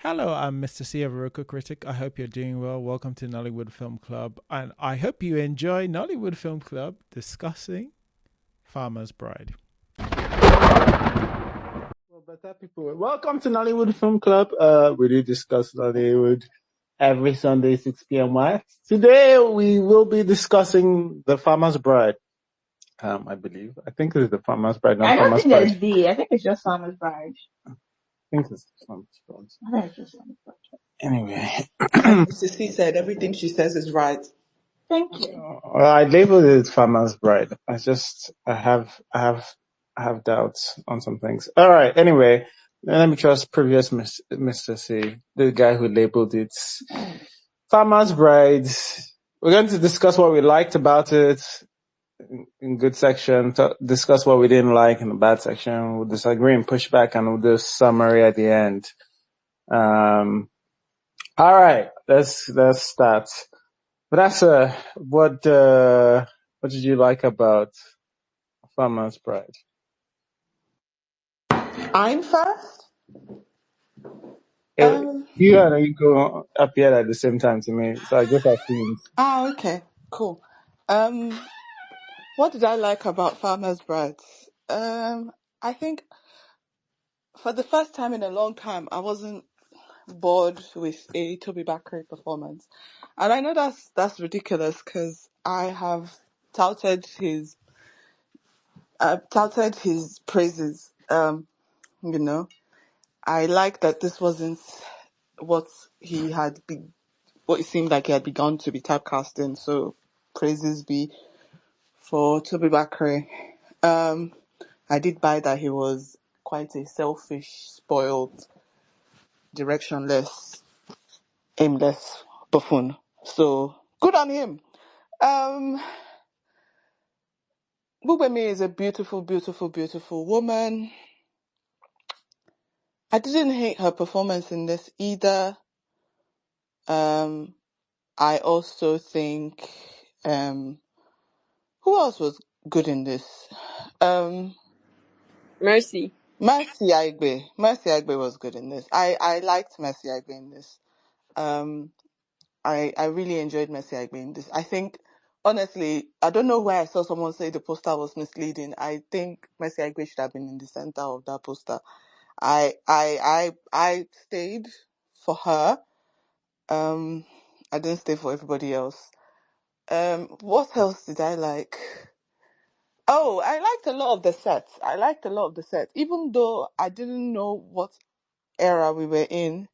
Hello, I'm Mr. C, a Roku critic. I hope you're doing well. Welcome to Nollywood Film Club, and I hope you enjoy Nollywood Film Club discussing Farmer's Bride. Well, better people, welcome to Nollywood Film Club. We do discuss Nollywood every Sunday, 6 p.m. Why? Today we will be discussing The Farmer's Bride. I believe. I think it's The Farmer's Bride, not I don't Farmer's think Bride. there's D. I think it's just Farmer's Bride. I think it's The Farmer's Bride. I think it's just Farmer's Bride. Anyway, As Mrs. C said, everything she says is right. Thank you. well, I labeled it Farmer's Bride. I have doubts on some things. All right. Anyway, let me trust previous Mr. C, the guy who labeled it Farmer's Bride. We're going to discuss what we liked about it in good section, discuss what we didn't like in the bad section. We'll disagree and pushback, and we'll do a summary at the end. All right, let's start. Vanessa, what did you like about Farmer's Bride? I'm first. You and Eniko appeared at the same time to me, so I just assumed. Okay, cool. What did I like about Farmer's Bride? I think for the first time in a long time, I wasn't bored with a Toby Bakary performance, and I know that's ridiculous because I have touted his praises. I like that this wasn't what he had been. What it seemed like he had begun to be typecasting, so praises be for Toby Bakary. I did buy that he was quite a selfish, spoiled, directionless, aimless buffoon. So good on him. Bubemi is a beautiful, beautiful, beautiful woman. I didn't hate her performance in this either. I also think who else was good in this? Mercy. Mercy Aigbe. Mercy Aigbe was good in this. I liked Mercy Aigbe in this. I really enjoyed Mercy Aigbe in this. I think, honestly, I don't know why I saw someone say the poster was misleading. I think Mercy Aigbe should have been in the center of that poster. I stayed for her. I didn't stay for everybody else. What else did I like? Oh, I liked a lot of the sets. Even though I didn't know what era we were in.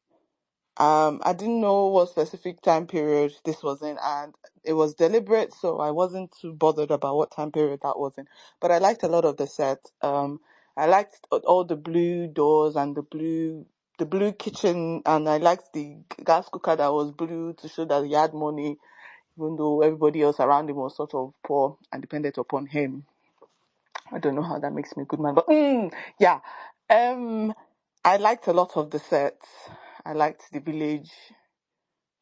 I didn't know what specific time period this was in, and it was deliberate, so I wasn't too bothered about what time period that was in. But I liked a lot of the sets. I liked all the blue doors and the blue kitchen, and I liked the gas cooker that was blue to show that he had money, even though everybody else around him was sort of poor and dependent upon him. I don't know how that makes me a good man, but yeah. I liked a lot of the sets. I liked the village.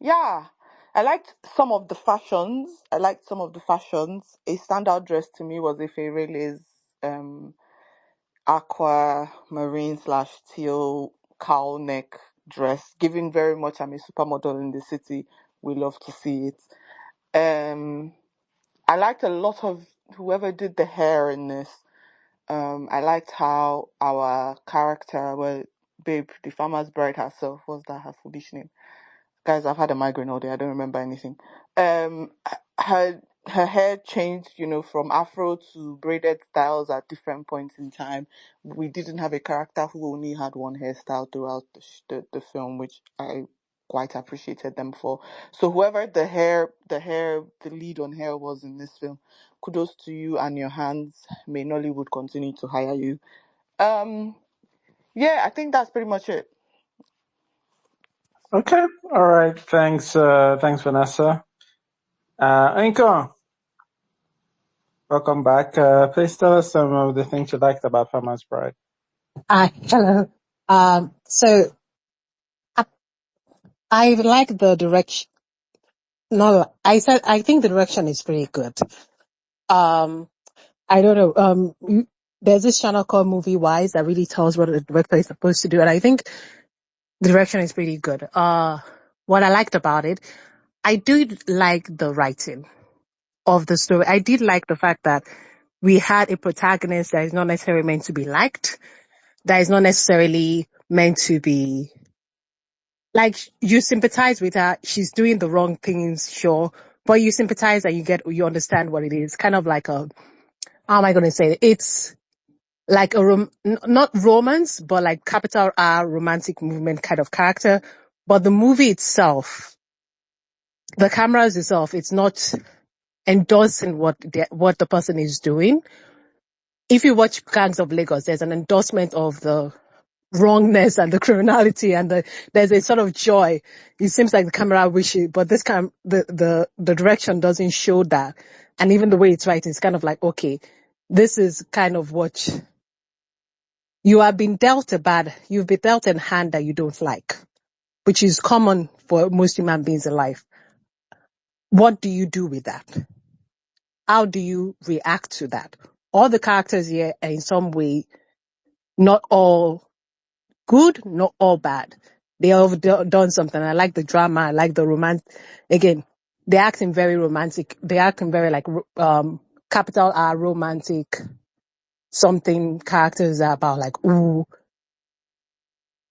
Yeah. I liked some of the fashions. A standout dress to me was Ifeanyi's aquamarine / teal cowl neck dress, giving very much I'm a supermodel in the city. We love to see it. I liked a lot of whoever did the hair in this. I liked how our character, well, Babe, the farmer's bride herself, what's that her foolish name? Guys, I've had a migraine all day. I don't remember anything. Her hair changed, from afro to braided styles at different points in time. We didn't have a character who only had one hairstyle throughout the film, which I quite appreciated them for. So whoever the lead on hair was in this film, kudos to you and your hands. May Nollywood continue to hire you. Yeah, I think that's pretty much it. Okay, all right. Thanks, Vanessa. Eniko, welcome back. Please tell us some of the things you liked about Farmer's Bride. Hello. So I like the direction. No, I think the direction is pretty good. I don't know. There's this channel called Movie Wise that really tells what the director is supposed to do, and I think The direction is pretty good. What I liked about it, I did like the writing of the story. I did like the fact that we had a protagonist that is not necessarily meant to be liked, that is not necessarily meant to be like you sympathize with her. She's doing the wrong things, sure, but you sympathize and you understand what it is. Kind of like a, how am I going to say it? It's like a not romance, but like capital R romantic movement kind of character. But the movie itself, the cameras itself, it's not endorsing what the person is doing. If you watch Gangs of Lagos, there's an endorsement of the wrongness and the criminality, and there's a sort of joy. It seems like the camera wishes, but this the direction doesn't show that. And even the way it's writing, it's kind of like, okay, this is kind of what you've been dealt a hand that you don't like, which is common for most human beings in life. What do you do with that? How do you react to that? All the characters here are in some way not all good, not all bad. They have done something. I like the drama. I like the romance. Again, they're acting very romantic. They're acting very like capital R romantic. Something characters are about like ooh,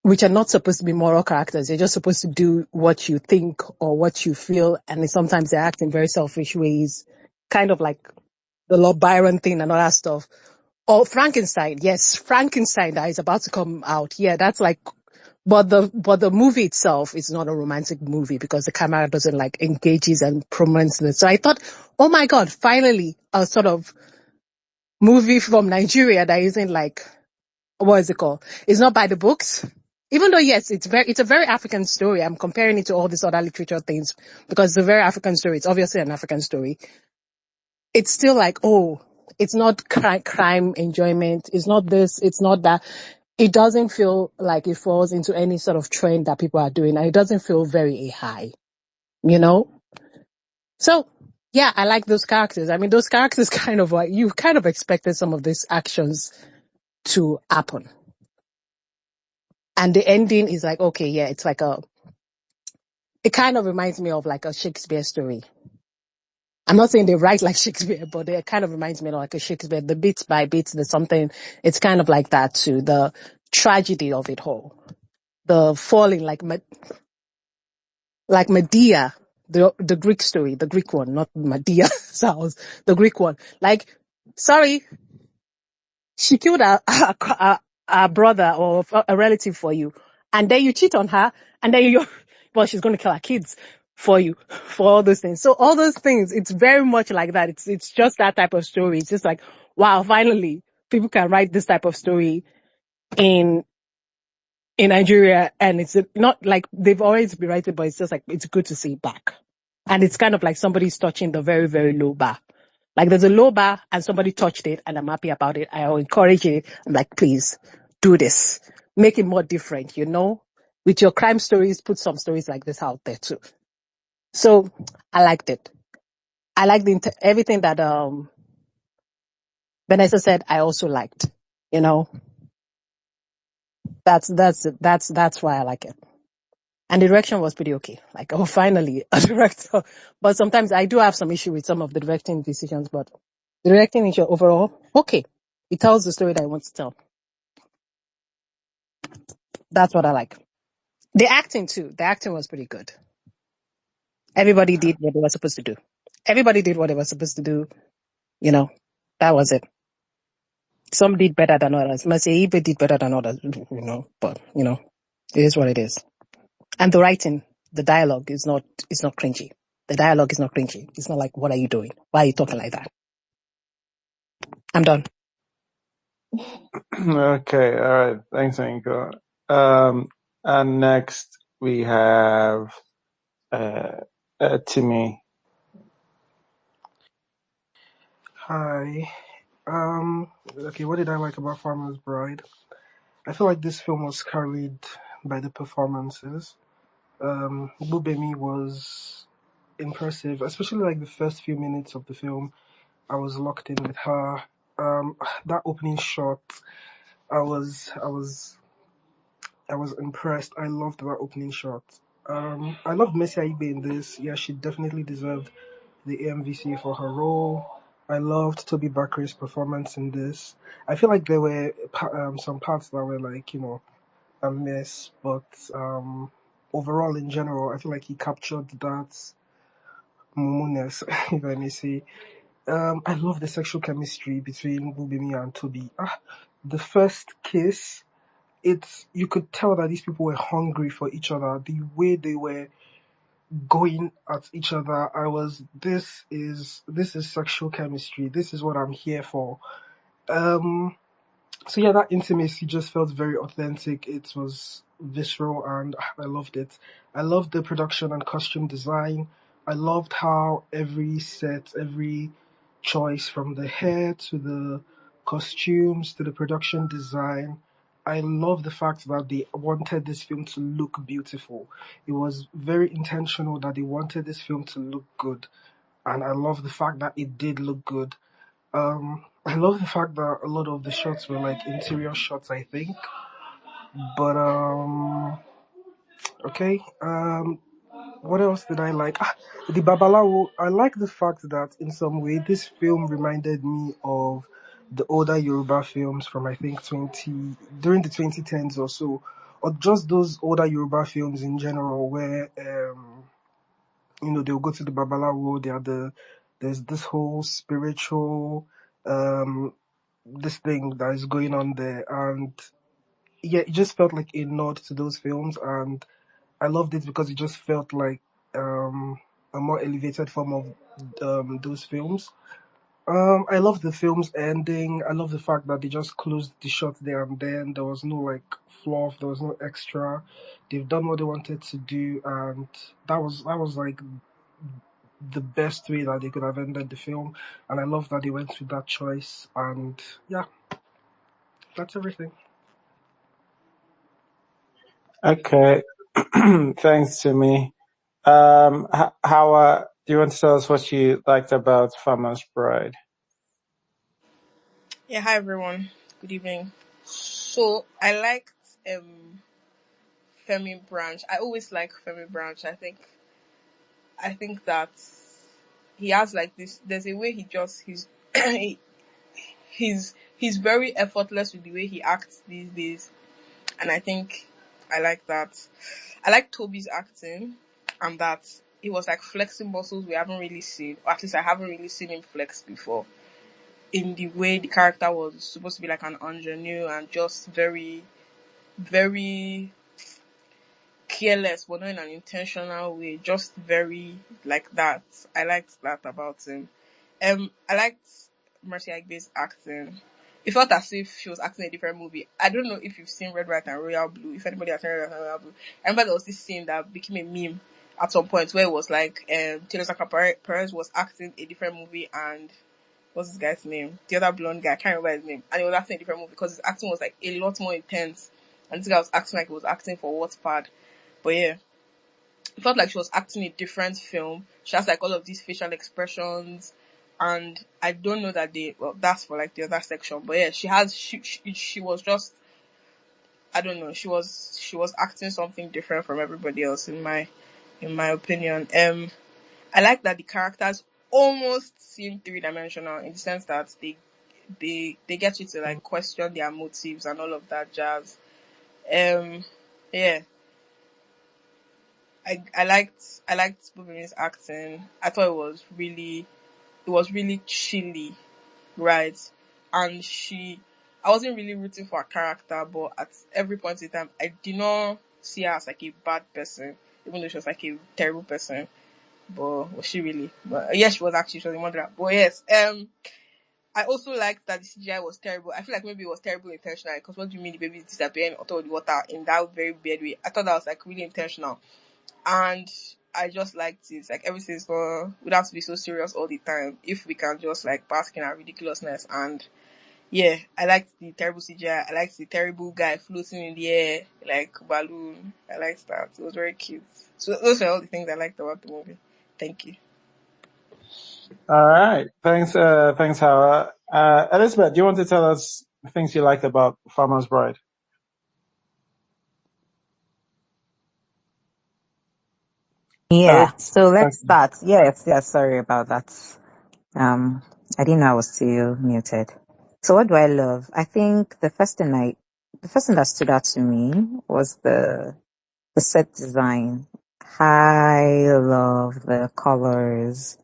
which are not supposed to be moral characters. They're just supposed to do what you think or what you feel, and sometimes they act in very selfish ways, kind of like the Lord Byron thing and all that stuff. Or Frankenstein, yes, Frankenstein that is about to come out. Yeah, that's like, but the movie itself is not a romantic movie because the camera doesn't like engages and promotes it. So I thought, oh my God, finally a sort of movie from Nigeria that isn't like, what is it called? It's not by the books. Even though, yes, it's a very African story. I'm comparing it to all these other literature things because it's a very African story. It's obviously an African story. It's still like, oh, it's not crime enjoyment. It's not this. It's not that. It doesn't feel like it falls into any sort of trend that people are doing. And it doesn't feel very high, you know? So, yeah, I like those characters. I mean, those characters kind of like, you kind of expected some of these actions to happen. And the ending is like, okay, yeah, it's like it kind of reminds me of like a Shakespeare story. I'm not saying they write like Shakespeare, but it kind of reminds me of like a Shakespeare. The bits by bits, there's something, it's kind of like that too. The tragedy of it all. The falling like Medea, the Greek story, the Greek one, not Medea, sounds, the Greek one. Like, sorry, she killed a brother or a relative for you, and then you cheat on her, and then well, she's going to kill her kids for you, for all those things. So all those things, it's very much like that. It's just that type of story. It's just like, wow, finally, people can write this type of story in Nigeria, and it's not like they've always been writing, but it's just like, it's good to see it back. And it's kind of like somebody's touching the very, very low bar. Like there's a low bar and somebody touched it and I'm happy about it. I encourage it. I'm like, please do this. Make it more different, you know? With your crime stories, put some stories like this out there too. So I liked it. I liked everything that Vanessa said. I also liked, you know? That's why I like it. And the direction was pretty okay. Like, oh, finally, a director. But sometimes I do have some issue with some of the directing decisions, but the directing is overall okay. It tells the story that I want to tell. That's what I like. The acting too. The acting was pretty good. Everybody did what they were supposed to do. Everybody did what they were supposed to do. You know, that was it. Some did better than others. Masaibe did better than others, you know, but, you know, it is what it is. And the writing, the dialogue is not cringy. The dialogue is not cringy. It's not like, what are you doing? Why are you talking like that? I'm done. Okay, all right. Thanks, Anko. And next we have Timmy. Hi. Okay, what did I like about Farmer's Bride? I feel like this film was carried by the performances. Bubemi was impressive, especially like the first few minutes of the film. I was locked in with her. That opening shot, I was I was impressed. I loved that opening shot. I loved Messi Aigbe in this. Yeah, she definitely deserved the AMVC for her role. I loved Toby Bakri's performance in this. I feel like there were some parts that were like, a miss, but overall in general, I feel like he captured that mumuness, if I may say. I love the sexual chemistry between Bubimi and Toby. The first kiss, you could tell that these people were hungry for each other. The way they were going at each other, this is sexual chemistry. This is what I'm here for. So yeah, that intimacy just felt very authentic. It was visceral and I loved it. I loved the production and costume design. I loved how every set, every choice from the hair to the costumes to the production design, I love the fact that they wanted this film to look beautiful. It was very intentional that they wanted this film to look good. And I love the fact that it did look good. I love the fact that a lot of the shots were like interior shots, I think. But okay. What else did I like? The Babalawo. I like the fact that in some way this film reminded me of the older Yoruba films from I think during the 2010s or so, or just those older Yoruba films in general, where they'll go to the Babalawo. There's this whole spiritual this thing that is going on there, and yeah, it just felt like a nod to those films, and I loved it because it just felt like a more elevated form of those films. I love the film's ending. I love the fact that they just closed the shot there and then. There was no like fluff. There was no extra. They've done what they wanted to do, and that was like the best way that they could have ended the film. And I love that they went with that choice. And yeah, that's everything. Okay. Thanks, Jimmy. How do you want to tell us what you liked about Farmer's Bride? Yeah, hi everyone. Good evening. So I liked Femi Branch. I always like Femi Branch. I think that he has like this. There's a way he's he's very effortless with the way he acts these days, and I think I like that. I like Toby's acting, and that he was like flexing muscles we haven't really seen, or at least I haven't really seen him flex before. In the way the character was supposed to be like an ingenue and just very, very careless, but not in an intentional way. Just very like that. I liked that about him. I liked Mercy Aigbe's acting. It felt as if she was acting a different movie. I don't know if you've seen Red, White, and Royal Blue. If anybody has seen Red, White, and Royal Blue, I remember there was this scene that became a meme at some point where it was like Taylor Perez was acting a different movie, and what's this guy's name? The other blonde guy, I can't remember his name. And he was acting a different movie because his acting was like a lot more intense. And this guy was acting like he was acting for Wattpad. But yeah, it felt like she was acting a different film. She has like all of these facial expressions, and I don't know that that's for like the other section. But yeah, she was just, I don't know, she was acting something different from everybody else in my opinion. I like that the characters almost seem three-dimensional in the sense that they get you to like question their motives and all of that jazz. Yeah. I liked Bubimi's acting. I thought it was really chilly, right? And I wasn't really rooting for her character, but at every point in time, I did not see her as like a bad person, even though she was like a terrible person. But was she really? But yes, she was a murderer. But yes, I also liked that the CGI was terrible. I feel like maybe it was terrible intentionally, because what do you mean the baby is disappearing out of the water in that very bad way? I thought that was like really intentional. And I just liked it. Like everything's we don't have to be so serious all the time. If we can just like bask in our ridiculousness. And yeah, I liked the terrible CGI. I liked the terrible guy floating in the air like balloon. I liked that. It was very cute. So those are all the things I liked about the movie. Thank you. All right. Thanks, Howard. Elizabeth, do you want to tell us things you liked about Farmer's Bride? Okay. Yeah, so let's Okay. start. Yes, yes, sorry about that. Um, I didn't know I was still muted. So what do I love? I think the first thing that stood out to me was the set design. I love the colors.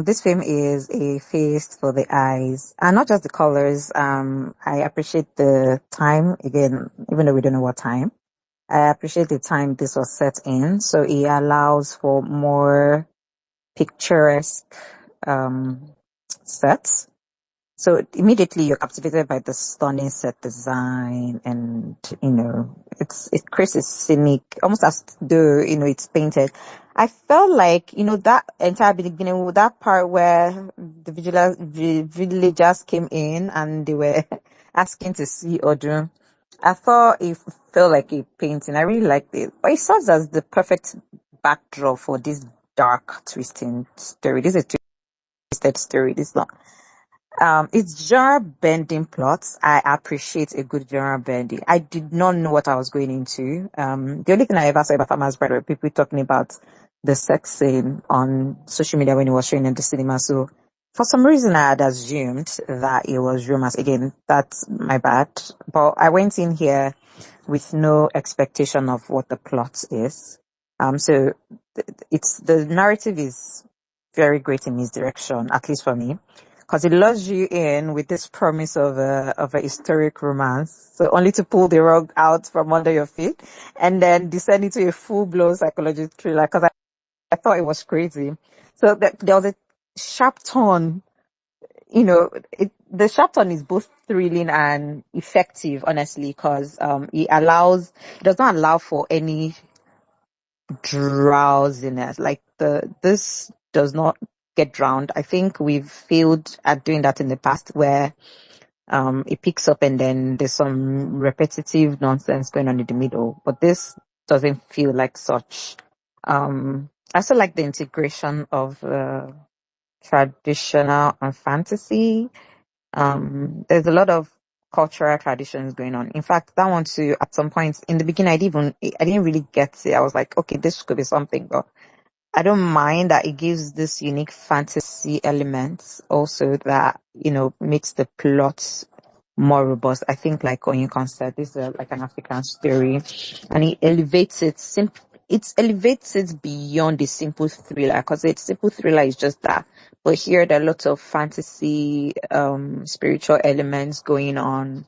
This film is a feast for the eyes, and not just the colors. I appreciate the time again, even though we don't know what time. I appreciate the time this was set in, so it allows for more picturesque sets. So immediately you're captivated by the stunning set design, and it creates a scenic, almost as though it's painted. I felt like that entire beginning, that part where the villagers came in and they were asking to see Odun. I thought it felt like a painting. I really liked it, but it serves as the perfect backdrop for this dark, twisting story. This is a twisted story. This is not it's genre bending plots. I appreciate a good genre bending. I did not know what I was going into. The only thing I ever saw about Farmer's Bride were people talking about the sex scene on social media when it was showing in the cinema. So for some reason I had assumed that it was romance. Again, that's my bad. But I went in here with no expectation of what the plot is. So it's the narrative is very great in misdirection, at least for me, because it lures you in with this promise of a historic romance, so only to pull the rug out from under your feet and then descend into a full blown psychological thriller. Because I thought it was crazy. So there was a sharp turn. The sharp turn is both thrilling and effective, honestly, because it does not allow for any drowsiness. Like this does not get drowned. I think we've failed at doing that in the past, where it picks up and then there's some repetitive nonsense going on in the middle. But this doesn't feel like such. I also like the integration of traditional and fantasy. There's a lot of cultural traditions going on. In fact, that one too, at some point in the beginning, I didn't really get it. I was like, okay, this could be something, but I don't mind that it gives this unique fantasy elements also that, makes the plot more robust. I think like on your concept, this is like an African story, and it elevates it beyond the simple thriller, because a simple thriller is just that. But here there are lots of fantasy, spiritual elements going on.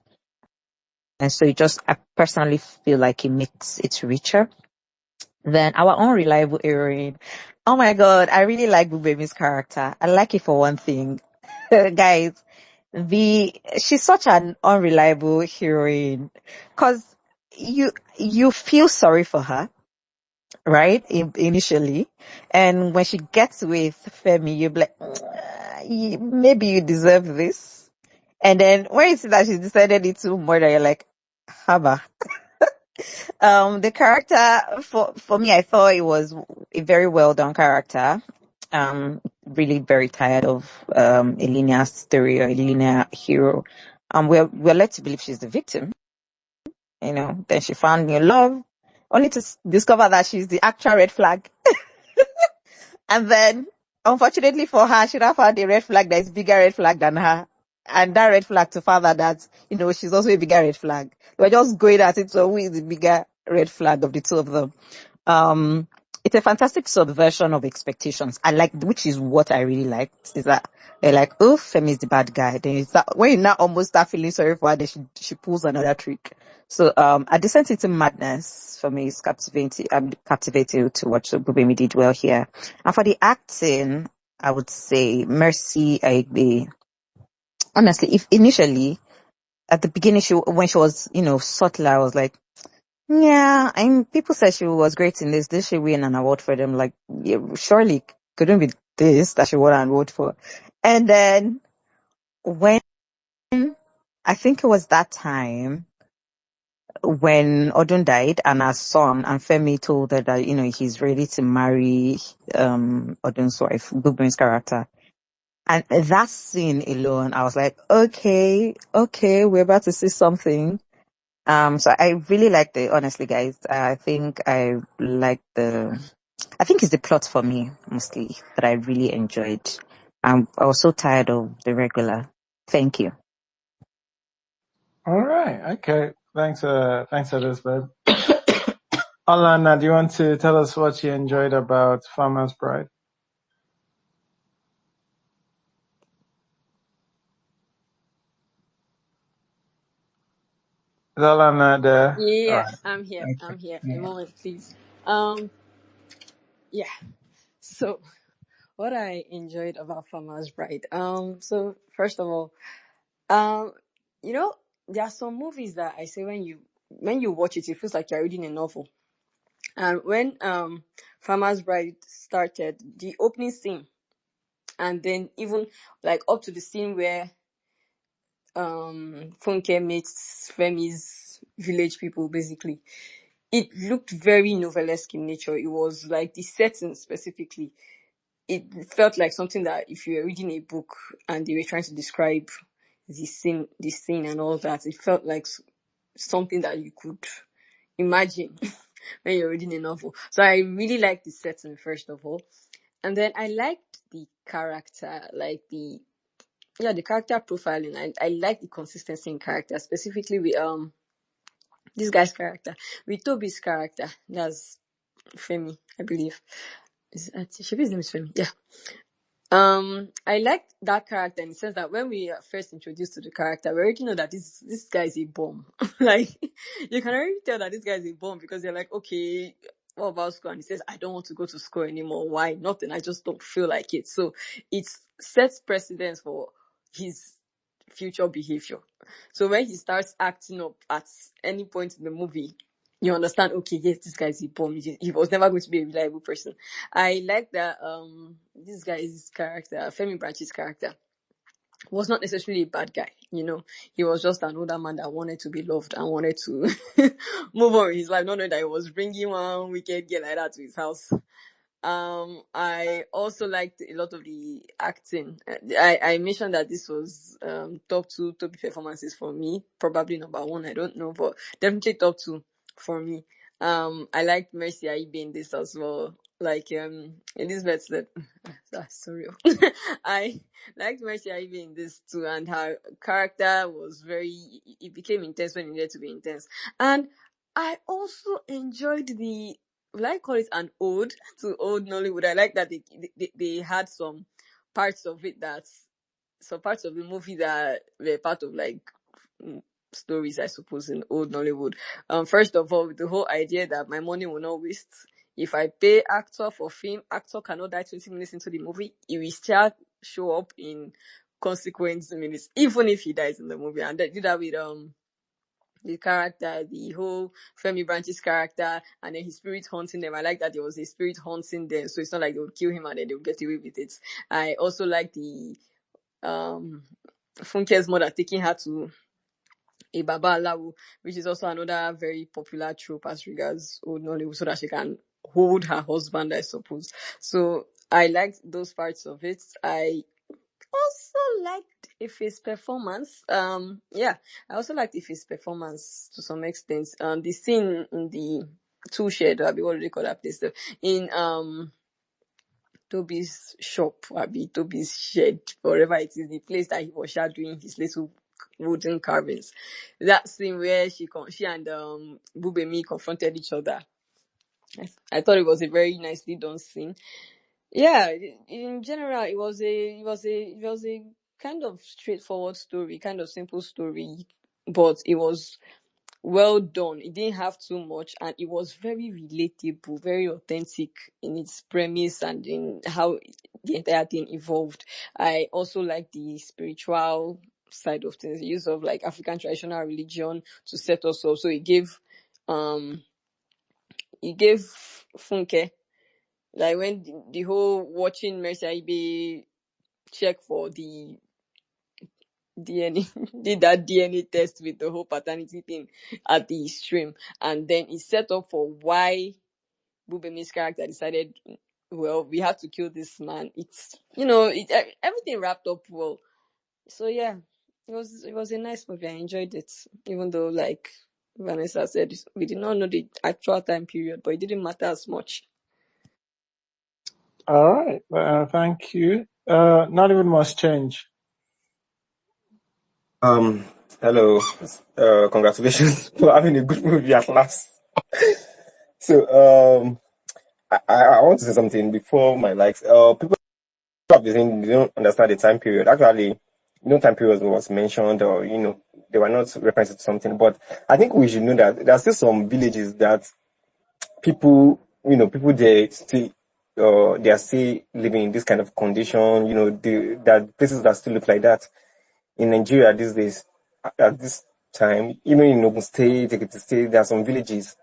And so I personally feel like it makes it richer. Then our unreliable heroine. Oh my god, I really like Bubemi's character. I like it for one thing. Guys, she's such an unreliable heroine, cause you feel sorry for her, right? Initially. And when she gets with Femi, you're like, maybe you deserve this. And then when you see that she's decided into murder, you're like, Haba. The character for me, I thought it was a very well done character. Really very tired of a linear story or a linear hero. We're led to believe she's the victim. Then she found new love, only to discover that she's the actual red flag. And then, unfortunately for her, she now found a red flag that is bigger red flag than her. And that red flag to father that, she's also a bigger red flag. We're just going at it, so who is the bigger red flag of the two of them? It's a fantastic subversion of expectations. Which is what I really liked, is that they're like, oh, Femi is the bad guy. Then when you now almost start feeling sorry for her, then she pulls another trick. So, a descent into madness for me is captivating. I'm captivated to watch. So Bubemi did well here. And for the acting, I would say Mercy Aigbe. Honestly, if initially at the beginning when she was, subtle, I was like, yeah, people said she was great in this. Did she win an award for them? Like, yeah, surely couldn't be this that she won an award for. And then when I think it was that time when Odun died and her son, and Femi told her that, he's ready to marry Odun's wife, Bubin's character. And that scene alone, I was like, okay, we're about to see something. So I really liked it, honestly, guys. I think I liked I think it's the plot for me mostly that I really enjoyed. I was so tired of the regular. Thank you. All right. Okay. Thanks, Elizabeth. Alana, do you want to tell us what you enjoyed about Farmer's Bride? Is Alana there? All Yeah, right. I'm here. Okay. I'm here. A Yeah. moment, please. Yeah. So, what I enjoyed about Farmer's Bride. So first of all, um, you know, there are some movies that I say when you watch it, it feels like you're reading a novel. And when Farmer's Bride started, the opening scene, and then even like up to the scene where Funke meets Femi's village people, basically. It looked very novelesque in nature. It was like the setting specifically. It felt like something that if you were reading a book and they were trying to describe the scene and all that, it felt like something that you could imagine when you're reading a novel. So I really liked the setting first of all, and then I liked the character, like the character profiling. I like the consistency in character, specifically with this guy's character, with Toby's character. That's Femi, I believe. His name is Femi. Yeah. I liked that character in the sense that when we are first introduced to the character, we already know that this guy is a bomb. Like, you can already tell that this guy is a bomb because you're like, okay, what about school? And he says, I don't want to go to school anymore. Why? Nothing. I just don't feel like it. So it sets precedence for his future behavior. So when he starts acting up at any point in the movie, you understand, okay, yes, this guy is a bomb. He was never going to be a reliable person. I like that this guy's character, Femi Branch's character, was not necessarily a bad guy. You know, he was just an older man that wanted to be loved and wanted to move on with his life, not knowing that he was bringing one wicked girl like that to his house. I also liked a lot of the acting. I mentioned that this was top 2 Toby performances for me. Probably number 1, I don't know, but definitely top 2 for me. I liked Mercy Aibe in this as well. Like Elizabeth said, that's so real. I liked Mercy Aibe in this too, and her character was it became intense when it needed to be intense. And I also enjoyed will I call it an ode to old Nollywood? I like that they had some parts of the movie that were part of like stories, I suppose, in old Nollywood. First of all, with the whole idea that my money will not waste. If I pay actor for film, actor cannot die 20 minutes into the movie. He will still show up in consequence minutes, even if he dies in the movie. And they did that with the character, the whole Femi Branch's character, and then his spirit haunting them. I like that there was a spirit haunting them, so it's not like they would kill him and then they would get away with it. I also like the Funke's mother taking her to a Baba Alawu, which is also another very popular trope as regards old Nollywood, so that she can hold her husband, I suppose. So I liked those parts of it. I also liked Ife's performance. I also liked Ife's performance to some extent. The scene in the tool shed, what do they call that place? In Toby's shop, Toby's shed, wherever it is, the place that he was doing his little wooden carvings. That scene where she and Bubemi confronted each other. I thought it was a very nicely done scene. Yeah, in general, it was a kind of straightforward story, kind of simple story, but it was well done. It didn't have too much, and it was very relatable, very authentic in its premise and in how the entire thing evolved. I also like the spiritual side of things, the use of like African traditional religion to set us up. So it gave Funke, like when the whole watching Mercy Aibe check for the DNA, did that DNA test with the whole paternity thing at the extreme, and then it set up for why Bubemi's character decided, well, we have to kill this man. It's everything wrapped up well. So yeah, it was a nice movie. I enjoyed it, even though like Vanessa said, we did not know the actual time period, but it didn't matter as much. All right. Thank you. Not even much change. Um, Hello. Congratulations for having a good movie at last. So, I want to say something before my likes. People have been saying they don't understand the time period. Actually, no time period was mentioned, or they were not referencing to something. But I think we should know that there are still some villages that people, people there still, they are still living in this kind of condition. That places that still look like that in Nigeria these days. At this time, even in Ogun State, Ekiti State, there are some villages,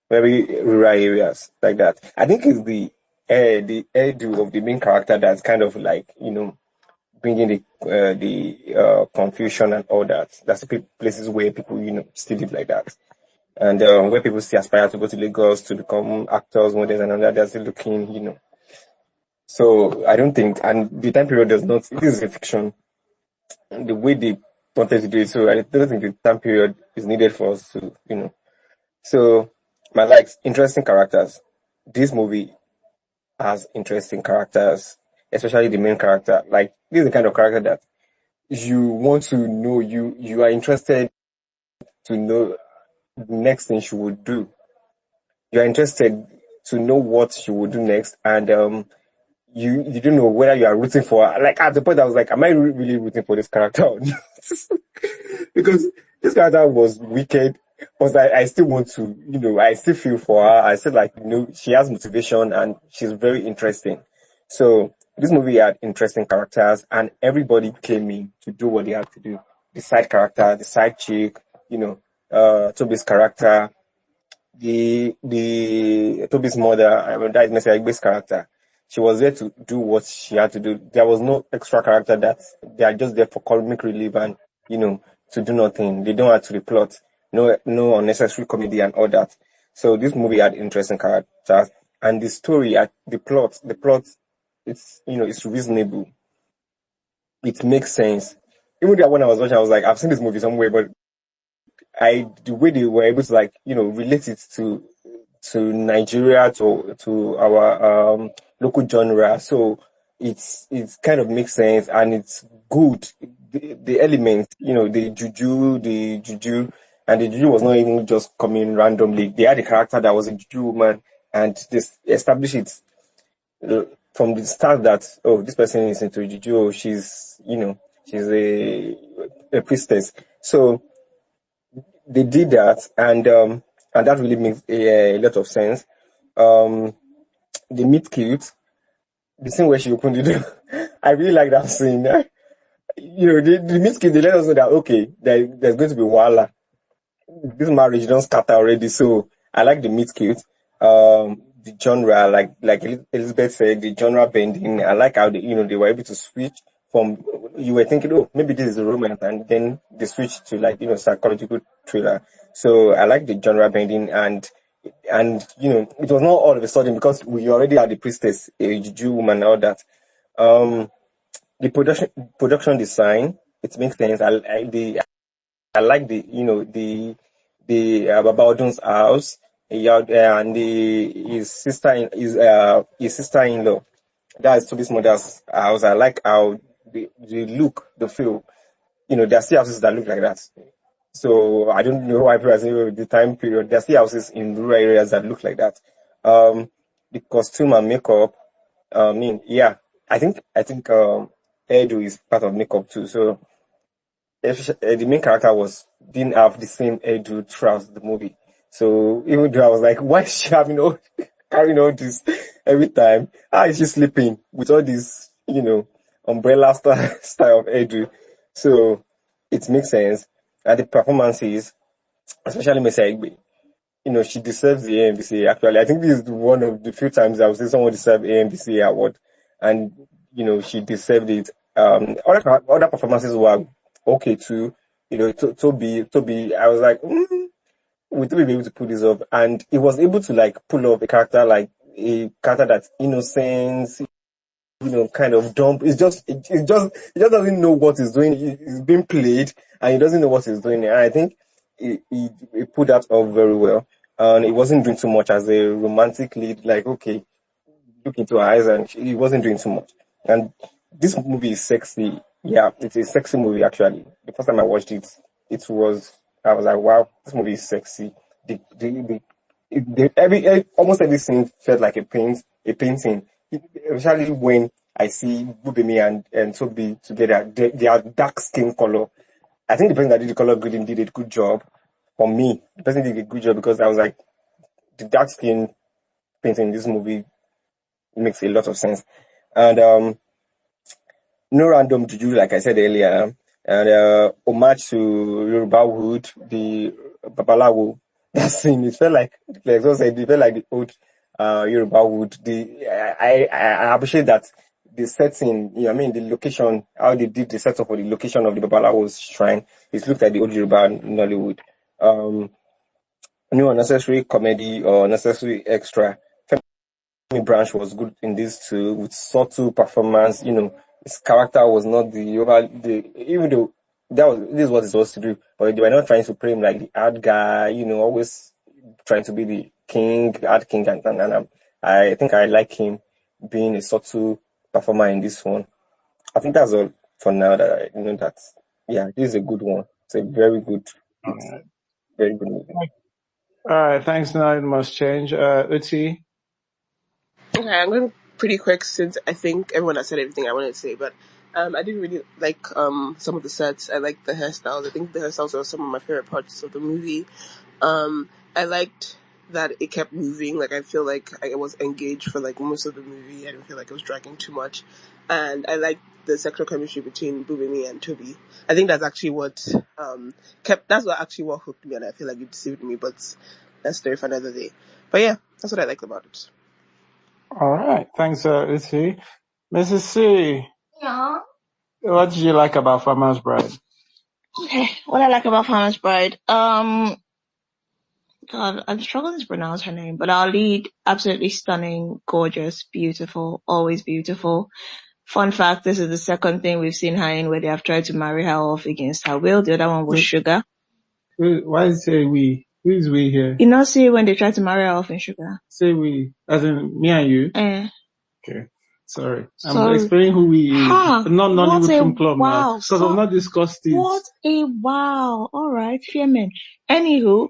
very rural areas like that. I think it's the hairdo of the main character that's kind of like bringing the confusion and all that. That's the places where people still live like that, and where people still aspire to go to Lagos to become actors, models, and all that. They're still looking. So I don't think, and the time period does not. It is a fiction. The way they wanted to do it, so I don't think the time period is needed for us to. So my likes, interesting characters. This movie has interesting characters, especially the main character. Like, this is the kind of character that you want to know. You are interested to know the next thing she would do. You are interested to know what she would do next, and you don't know whether you are rooting for her. Like, at the point I was like, am I really rooting for this character or not? Because this character was wicked, but I still want to, I still feel for her. I still like, she has motivation and she's very interesting. So this movie had interesting characters and everybody came in to do what they had to do. The side character, the side chick, Toby's character, the Toby's mother, I mean, that is Mr. Igbe's character. She was there to do what she had to do. There was no extra character that they are just there for comic relief and, to do nothing. They don't add to the plot. No unnecessary comedy and all that. So this movie had interesting characters and the story, the plot, it's reasonable. It makes sense. Even though when I was watching, I was like, I've seen this movie somewhere, but the way they were able to relate it to Nigeria, to our local genre. So it's kind of makes sense and it's good. The elements, the juju, and the juju was not even just coming randomly. They had a character that was a juju woman, and they established it from the start that this person is into juju. She's she's a priestess. So they did that, and that really makes a lot of sense. The meet cute, the scene where she opened the door, I really like that scene. The meet cute, they let us know that okay, there's going to be wahala. This marriage don't start already, so I like the meet cute. The genre, like Elizabeth said, the genre bending. I like how they were able to switch from, you were thinking, oh, maybe this is a romance, and then they switch to psychological thriller. So I like the genre bending, and it was not all of a sudden because we already had the priestess, a juju woman, and all that. The production design, it makes sense. I like the Baba Odun's house, and his sister-in-law. That is Toby's mother's house. I like how the look, the feel. There are still houses that look like that. So I don't know why people are saying the time period. There are still houses in rural areas that look like that. The costume and makeup. I think hairdo is part of makeup too. So the main character didn't have the same hairdo throughout the movie. So even though I was like, why is she having carrying all this every time? How is she sleeping with all this, umbrella style of hairdo? So it makes sense. And the performances, especially Miss Egbe, she deserves the AMVC. Actually, I think this is one of the few times I would say someone deserves AMVC award, and she deserved it. Other performances were okay too. Toby, I was like, would Toby be able to pull this off? And he was able to pull off a character that's innocent, kind of dumb. He just doesn't know what he's doing. He's being played, and he doesn't know what he's doing. And I think he pulled that off very well. And he wasn't doing too much as a romantic lead. Like, okay, look into her eyes, and he wasn't doing too much. And this movie is sexy. Yeah, it's a sexy movie actually. The first time I watched it, I was like, wow, this movie is sexy. Almost every scene felt like a painting. Especially when I see Bubemi and Toby together, they are dark skin color. I think the person that did the color grading did a good job. For me, the person did a good job because I was like, the dark skin painting in this movie makes a lot of sense. And no random juju, like I said earlier, and homage to Yoruba Wood, the Babalawo. That scene, it felt like I said, it felt like the old Yoruba Wood. I appreciate that the setting, I mean, the location, how they did the setup for the location of the Babalawo's shrine, it looked like the old Yoruba Nollywood. No unnecessary comedy or necessary extra. Branch was good in this too, with subtle performance. His character was not even though this is what he's supposed to do, but they were not trying to play him like the hard guy. Always trying to be the king, hard king, and I think I like him being a subtle performer in this one. I think that's all for now. That I that. Yeah, this is a good one. It's a very good, All right. very good movie. All right. Thanks. Now it must change. Uti. Okay, I'm going pretty quick since I think everyone has said everything I wanted to say, but I didn't really like some of the sets. I liked the hairstyles. I think the hairstyles were some of my favorite parts of the movie. I liked that it kept moving. Like, I feel like I was engaged for like most of the movie. I didn't feel like it was dragging too much. And I liked the sexual chemistry between Bubemi and Toby. I think that's actually what what hooked me, and I feel like it deceived me, but that's story for another day. But yeah, that's what I liked about it. All right. Thanks, Uti. Mrs. C. Yeah. What did you like about Farmer's Bride? Okay, what I like about Farmer's Bride, God, I'm struggling to pronounce her name, but our lead, absolutely stunning, gorgeous, beautiful, always beautiful. Fun fact, this is the second thing we've seen her in where they have tried to marry her off against her will. The other one was Sugar. Why is it say we? Who is we here? You know, see when they tried to marry her off in Sugar? Say we, as in me and you? Okay. Sorry. I'm explaining who we is. Not Nollywood Film Club now. Because I've not discussed it. What a wow. All right, Fearman. Anywho,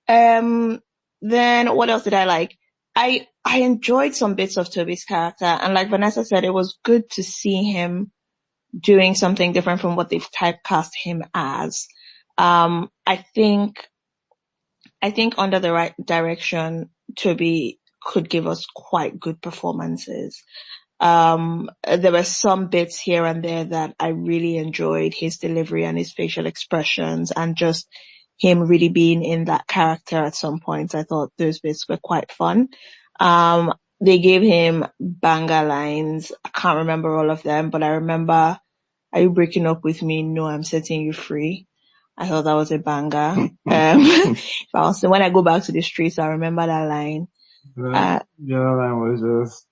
then what else did I like? I enjoyed some bits of Toby's character, and like Vanessa said, it was good to see him doing something different from what they've typecast him as. I think under the right direction, Toby could give us quite good performances. There were some bits here and there that I really enjoyed, his delivery and his facial expressions, and just him really being in that character at some points. I thought those bits were quite fun. They gave him banger lines. I can't remember all of them, but I remember, "Are you breaking up with me? No, I'm setting you free." I thought that was a banger. When I go back to the streets, I remember that line. The other line was just...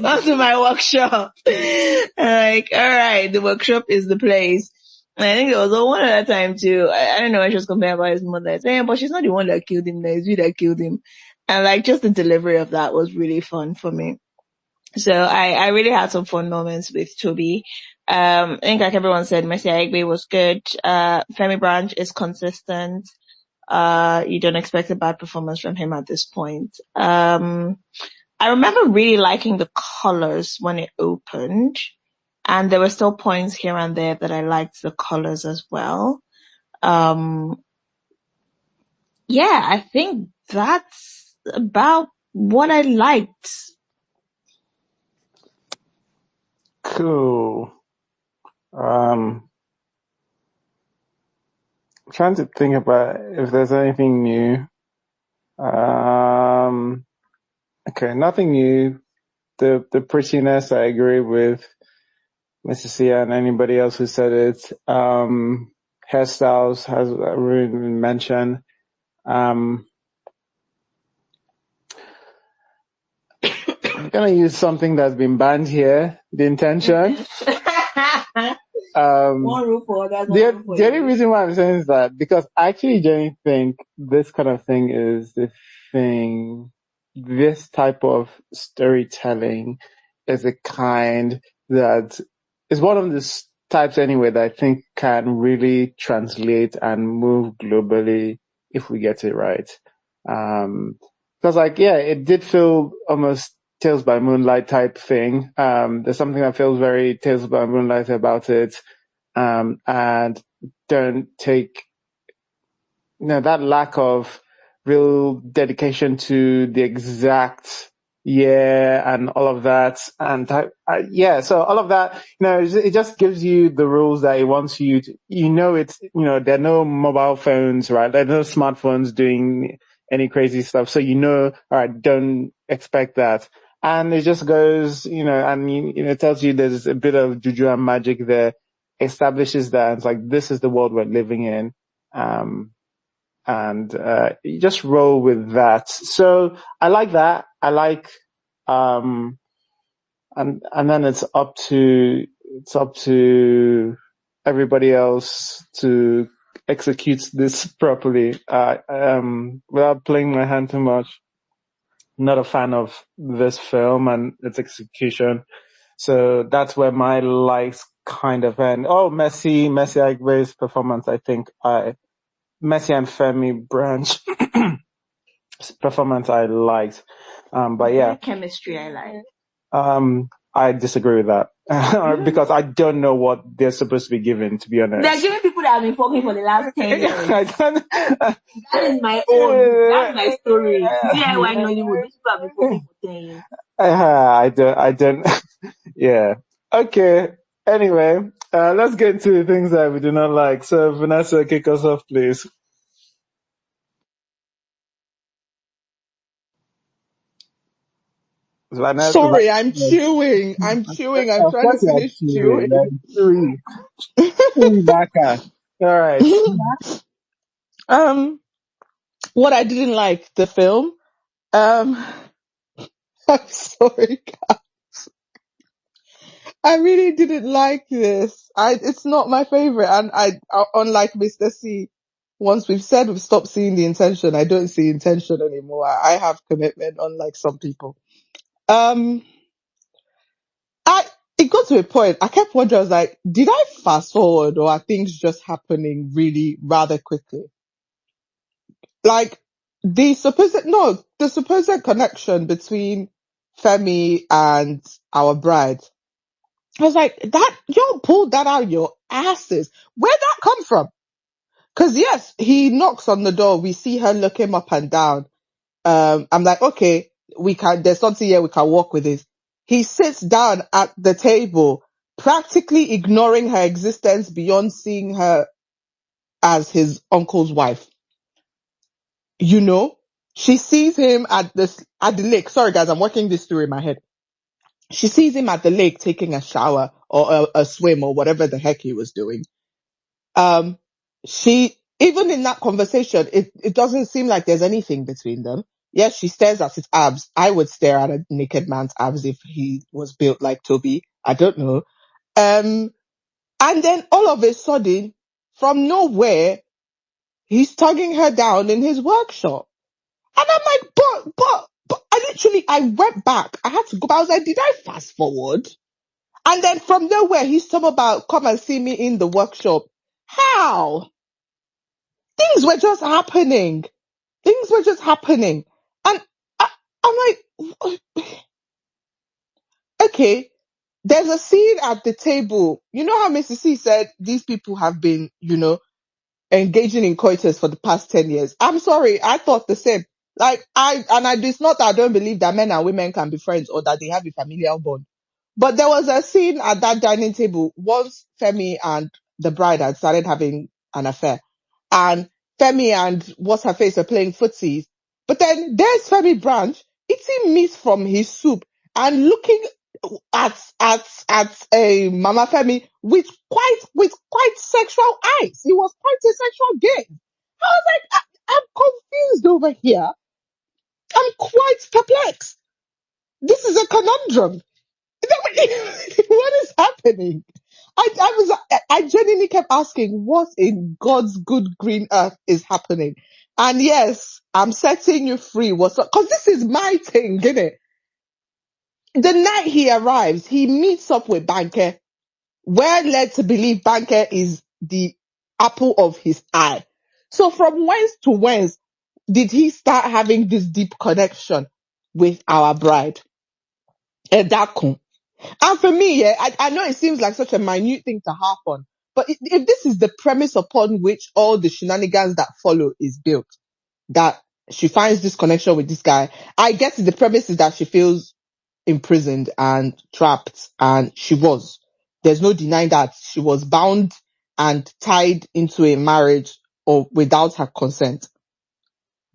Come to my workshop. Like, all right, the workshop is the place. And I think there was one other time too. I don't know when she was complaining about his mother. Saying, but she's not the one that killed him. It's you that killed him. And like, just the delivery of that was really fun for me. So I really had some fun moments with Toby. I think like everyone said, Mercy Aigbe was good. Femi Branch is consistent. You don't expect a bad performance from him at this point. I remember really liking the colors when it opened, and there were still points here and there that I liked the colors as well. Yeah, I think that's about what I liked. Cool. Trying to think about if there's anything new. Okay, nothing new. The prettiness, I agree with Mrs. Sia and anybody else who said it. Hairstyles has already been mentioned. I'm gonna use something that's been banned here. The intention. One rule for others, one rule for the only you. reason why I'm saying is that because I actually genuinely think this kind of thing is the thing. This type of storytelling is a kind that is one of the types anyway that I think can really translate and move globally if we get it right. Because it did feel almost Tales by Moonlight type thing. There's something that feels very Tales by Moonlight about it. And don't take, that lack of real dedication to the exact year and all of that. And so all of that, it just gives you the rules that it wants you to, there are no mobile phones, right? There are no smartphones doing any crazy stuff. So, all right, don't expect that. And it just goes, and it tells you there's a bit of juju and magic there, establishes that it's like, this is the world we're living in. And you just roll with that. So I like that. I like, and then it's up to everybody else to execute this properly. Without playing my hand too much, not a fan of this film and its execution. So that's where my likes kind of end. Oh, Messi Aigbe's performance, I think Messi and Femi Branch performance I liked. But yeah. Chemistry I like. I disagree with that. Because I don't know what they're supposed to be given, to be honest. They're giving people that have been fucking for the last 10 years. That is my own. That's my story. DIY Nollywood. These people have been fucking for 10 years. I don't. Yeah. Okay. Anyway, let's get into the things that we do not like. So, Vanessa, kick us off, please. Vanessa, Sorry, I'm chewing. I'm trying to finish chewing. All right. What I didn't like the film. I'm sorry, guys. I really didn't like this. It's not my favorite, and unlike Mr. C, once we've said we've stopped seeing the intention, I don't see intention anymore. I have commitment, unlike some people. It got to a point, I kept wondering, I was like, did I fast forward or are things just happening really rather quickly? Like, the supposed connection between Femi and our bride. I was like, y'all pulled that out of your asses. Where'd that come from? Cause yes, he knocks on the door. We see her look him up and down. I'm like, okay, there's something here we can work with this. He sits down at the table, practically ignoring her existence beyond seeing her as his uncle's wife. She sees him at the lake. Sorry guys, I'm working this through in my head. She sees him at the lake taking a shower or a swim or whatever the heck he was doing. Even in that conversation, it doesn't seem like there's anything between them. Yes, she stares at his abs. I would stare at a naked man's abs if he was built like Toby. I don't know. And then all of a sudden, from nowhere, he's tugging her down in his workshop. And I'm like, but I went back. I had to go back. I was like, did I fast forward? And then from nowhere, he's talking about, come and see me in the workshop. How? Things were just happening. And I'm like, okay, there's a scene at the table. You know how Mrs. C said these people have been, engaging in coitus for the past 10 years. I'm sorry, I thought the same. It's not that I don't believe that men and women can be friends or that they have a familial bond. But there was a scene at that dining table once Femi and the bride had started having an affair. And Femi and what's her face were playing footsies. But then there's Femi Branch eating meat from his soup and looking at a Mama Femi with quite sexual eyes. He was quite a sexual gaze. I was like, I'm confused over here. I'm quite perplexed. This is a conundrum. What is happening? I genuinely kept asking, what in God's good green earth is happening? And yes, I'm setting you free. Cause this is my thing, innit? The night he arrives, he meets up with Banker. We're led to believe Banker is the apple of his eye. So from whence to whence did he start having this deep connection with our bride? Edakun. And for me, yeah, I know it seems like such a minute thing to harp on, but if this is the premise upon which all the shenanigans that follow is built, that she finds this connection with this guy, I guess the premise is that she feels imprisoned and trapped, and she was. There's no denying that she was bound and tied into a marriage or without her consent.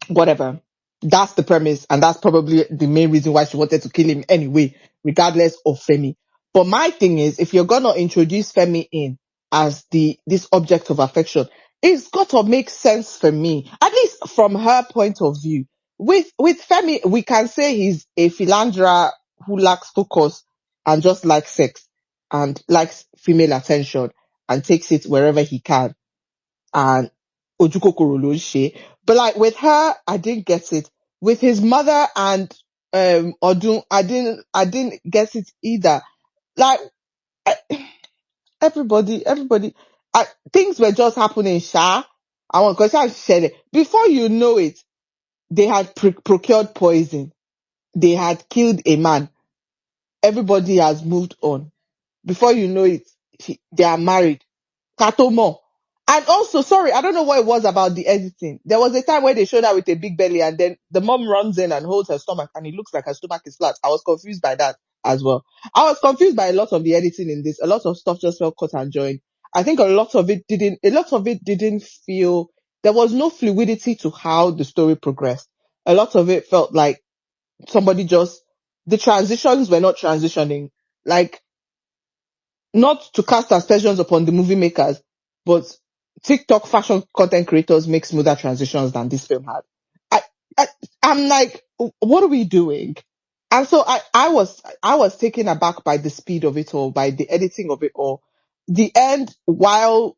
Whatever. That's the premise, and that's probably the main reason why she wanted to kill him anyway, regardless of Femi. But my thing is, if you're gonna introduce Femi in as this object of affection, it's got to make sense for me, at least from her point of view. With Femi, we can say he's a philanderer who lacks focus and just likes sex and likes female attention and takes it wherever he can. And ojukokoro ló ń ṣe. But like with her, I didn't get it. With his mother and Odun, I didn't get it either. Like I, everybody, things were just happening. I want to share it. Before you know it, they had procured poison. They had killed a man. Everybody has moved on. Before you know it, they are married. Katomo. And also, sorry, I don't know what it was about the editing. There was a time where they showed her with a big belly and then the mom runs in and holds her stomach and it looks like her stomach is flat. I was confused by that as well. I was confused by a lot of the editing in this. A lot of stuff just felt cut and joined. I think a lot of it didn't feel, there was no fluidity to how the story progressed. A lot of it felt like the transitions were not transitioning. Like, not to cast aspersions upon the movie makers, but TikTok fashion content creators make smoother transitions than this film had. I I'm like, what are we doing? And so I was taken aback by the speed of it all, by the editing of it all. The end, while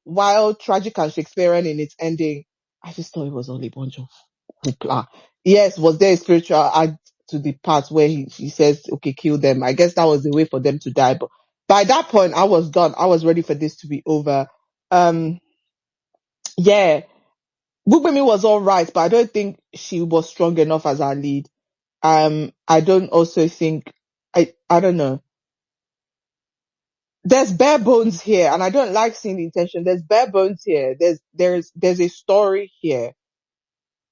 tragic and Shakespearean in its ending, I just thought it was only a bunch of hoopla. Yes, was there a spiritual act to the part where he says, okay, kill them? I guess that was the way for them to die. But by that point, I was done. I was ready for this to be over. Yeah, Bubemi was all right, but I don't think she was strong enough as our lead. I don't also think, I don't know. There's bare bones here, and I don't like seeing the intention. There's bare bones here. There's a story here,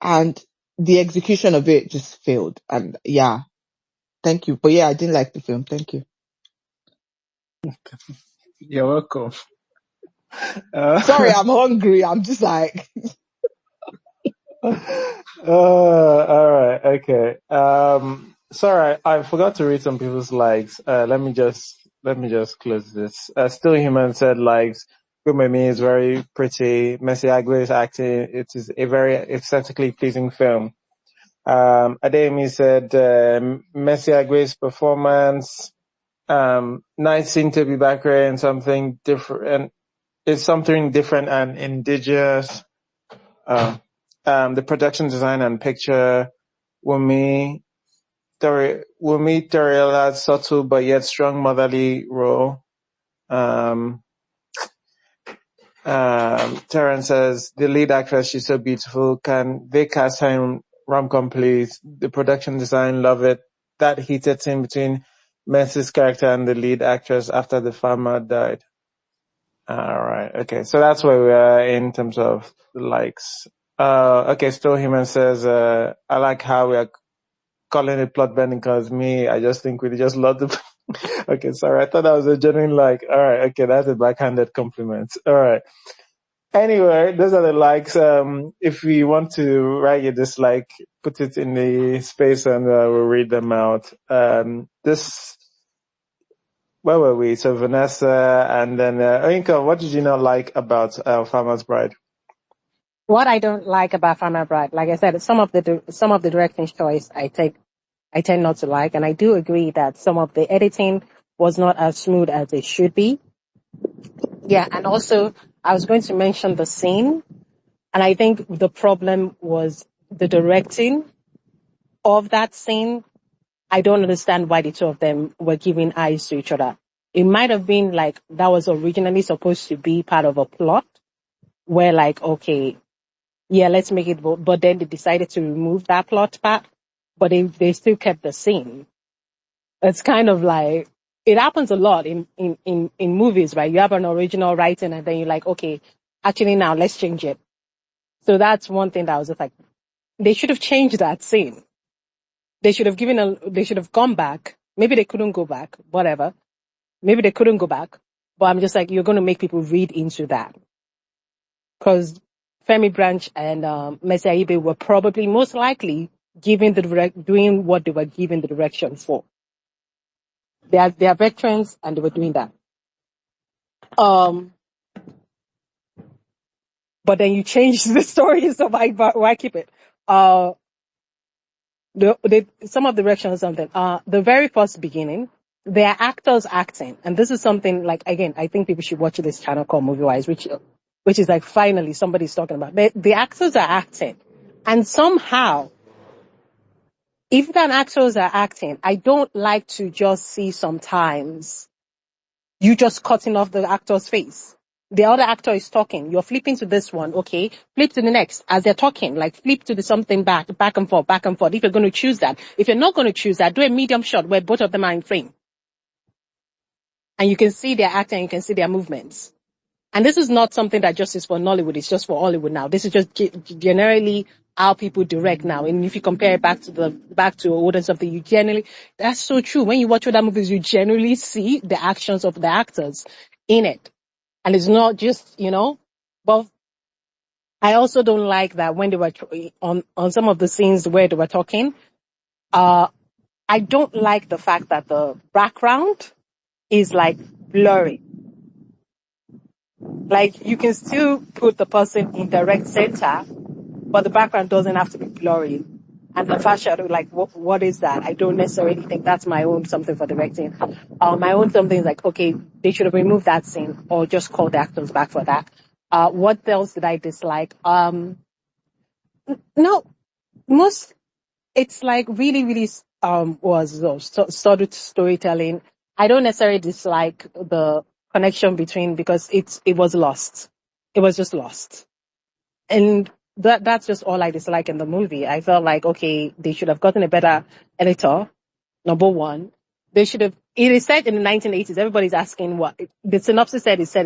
and the execution of it just failed. And yeah, thank you. But yeah, I didn't like the film. Thank you. You're welcome. Sorry, I'm hungry. I'm just like, all right, okay. Sorry, I forgot to read some people's likes. Let me just close this. Still Human said likes. Gumemi is very pretty. Messi Aguirre's acting. It is a very aesthetically pleasing film. Ademi said, Messi Aguirre's performance, nice seeing to be back here and something different. It's something different and indigenous. The production design and picture, Wumi Toriela's subtle but yet strong motherly role. Terrence says, the lead actress, she's so beautiful. Can they cast her in rom-com, please? The production design, love it. That heated scene between Messi's character and the lead actress after the farmer died. Alright, okay. So that's where we are in terms of the likes. Okay, Still Human says, I like how we are calling it plot bending because I just think we just love the... Okay, sorry. I thought that was a genuine like. Alright, okay, that's a backhanded compliment. Alright. Anyway, those are the likes. If you want to write your dislike, put it in the space and we'll read them out. Where were we? So Vanessa and then Oinka, what did you not like about Farmer's Bride? What I don't like about Farmer Bride, like I said, some of the directing choice I tend not to like, and I do agree that some of the editing was not as smooth as it should be. Yeah, and also I was going to mention the scene, and I think the problem was the directing of that scene. I don't understand why the two of them were giving eyes to each other. It might have been like that was originally supposed to be part of a plot where like, okay, yeah, let's make it, but then they decided to remove that plot part, but they still kept the scene. It's kind of like, it happens a lot in movies, right? You have an original writing and then you're like, okay, actually now let's change it. So that's one thing that I was just like, they should have changed that scene. They should have gone back. Maybe they couldn't go back, whatever. Maybe they couldn't go back, but I'm just like, you're going to make people read into that. Cause Femi Branch and, Messi Aibe were probably most likely doing what they were given the direction for. They are veterans and they were doing that. But then you change the story, so why keep it? Some of the direction or something. The very first beginning, they are actors acting, and this is something like, again, I think people should watch this channel called Movie Wise, which is like finally somebody's talking about. The actors are acting, and somehow, if the actors are acting, I don't like to just see sometimes you just cutting off the actor's face. The other actor is talking. You're flipping to this one, okay? Flip to the next as they're talking. Like flip to the something back and forth, back and forth. If you're going to choose that. If you're not going to choose that, do a medium shot where both of them are in frame. And you can see their acting, you can see their movements. And this is not something that just is for Nollywood. It's just for Hollywood now. This is just generally how people direct now. And if you compare it back to older something, you generally, that's so true. When you watch other movies, you generally see the actions of the actors in it. And it's not just, but I also don't like that when they were on some of the scenes where they were talking. I don't like the fact that the background is like blurry. Like you can still put the person in direct center, but the background doesn't have to be blurry. And the fast shadow, like, what is that? I don't necessarily think that's my own something for directing. My own something is like, okay, they should have removed that scene or just call the actors back for that. What else did I dislike? No, it's like really, really, started storytelling. I don't necessarily dislike the connection between because it was lost. It was just lost. And that's just all I dislike in the movie. I felt like, okay, they should have gotten a better editor. Number one, they should have. It is set in the 1980s. Everybody's asking what the synopsis said. It's set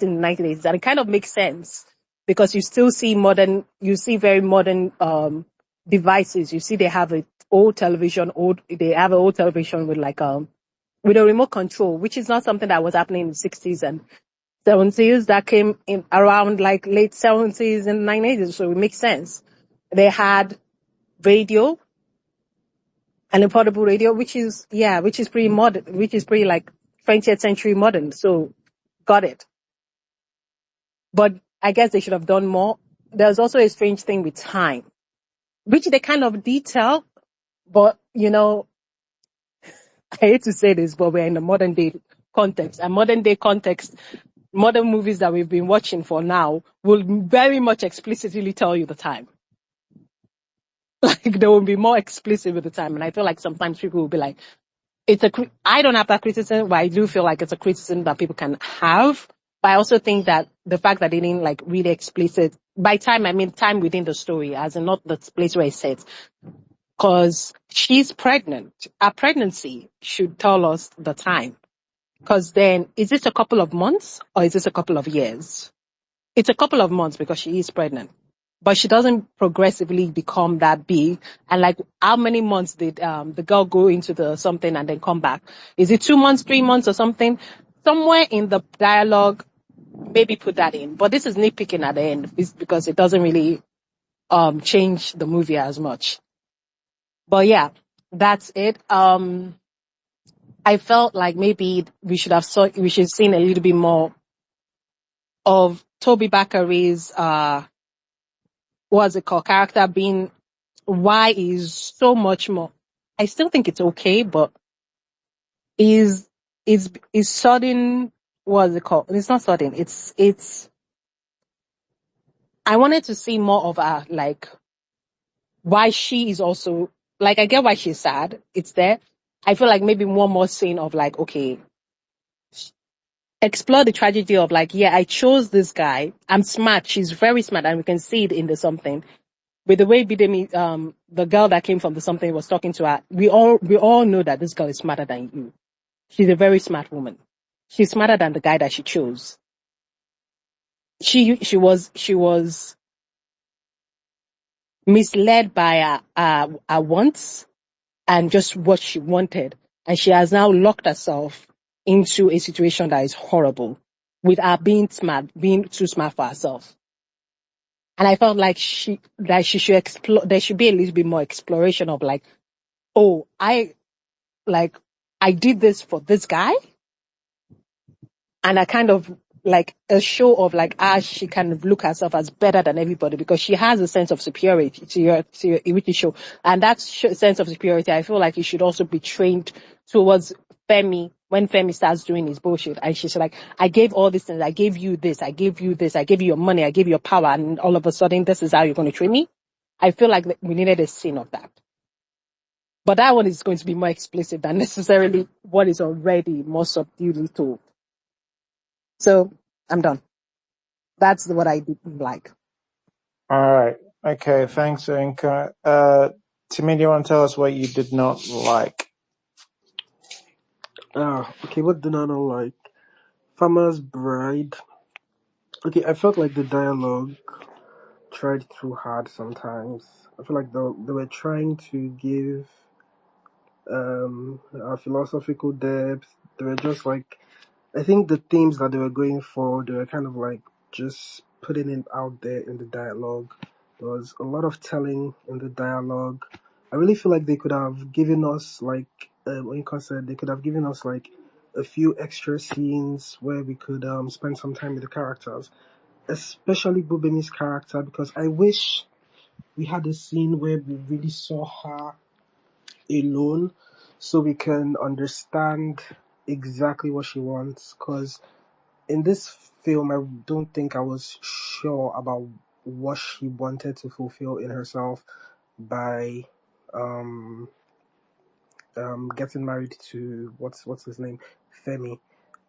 in the 1980s, and it kind of makes sense because you still see very modern devices. You see, they have an old television. They have an old television with with a remote control, which is not something that was happening in the 60s and 70s. That came in around like late 70s and 90s, so it makes sense. They had radio and a portable radio, which is pretty modern, which is pretty like 20th century modern. So got it. But I guess they should have done more. There's also a strange thing with time, which they kind of detail, but I hate to say this, but we're in a modern day context. And modern day context, modern movies that we've been watching for now will very much explicitly tell you the time. Like they will be more explicit with the time. And I feel like sometimes people will be like, I don't have that criticism, but I do feel like it's a criticism that people can have. But I also think that the fact that they didn't like really explicit, by time, I mean time within the story, as in not the place where it's set. Cause she's pregnant. Her pregnancy should tell us the time. Cause then, is this a couple of months or is this a couple of years? It's a couple of months because she is pregnant. But she doesn't progressively become that big. And like, how many months did the girl go into the something and then come back? Is it 2 months, 3 months or something? Somewhere in the dialogue, maybe put that in. But this is nitpicking at the end because it doesn't really change the movie as much. But yeah, that's it. I felt like maybe we should seen a little bit more of Toby Bakari's what's it called, character being why is so much more. I still think it's okay, but is sudden what's it called? It's not sudden. It's. I wanted to see more of her, like why she is also like I get why she's sad. It's there. I feel like maybe one more scene of like, okay, explore the tragedy of like, yeah, I chose this guy. I'm smart. She's very smart, and we can see it in the something. With the way Bidemi, the girl that came from the something was talking to her, we all know that this girl is smarter than you. She's a very smart woman. She's smarter than the guy that she chose. She was misled by her wants and just what she wanted. And she has now locked herself into a situation that is horrible with her being smart, being too smart for herself. And I felt like she should explore, there should be a little bit more exploration of like, oh, like, I did this for this guy. And I kind of like a show of like, she kind of look herself as better than everybody because she has a sense of superiority to your Iriti show. And that sense of superiority, I feel like it should also be trained towards Femi when Femi starts doing his bullshit. And she's like, I gave all these things. I gave you this. I gave you this. I gave you your money. I gave you your power. And all of a sudden, this is how you're going to treat me. I feel like we needed a scene of that. But that one is going to be more explicit than necessarily what is already more subtly told. So I'm done. That's what I didn't like. All right. Okay. Thanks, Inka. Timmy, do you want to tell us what you did not like? Okay, what did I not like? Farmer's Bride. Okay, I felt like the dialogue tried too hard sometimes. I feel like they were trying to give a philosophical depth. They were just like, I think the themes that they were going for, they were kind of like just putting it out there in the dialogue. There was a lot of telling in the dialogue. I really feel like they could have given us like, Inka said, they could have given us like a few extra scenes where we could spend some time with the characters, especially Bubemi's character, because I wish we had a scene where we really saw her alone so we can understand exactly what she wants. Because in this film, I don't think I was sure about what she wanted to fulfill in herself by um getting married to what's his name, Femi.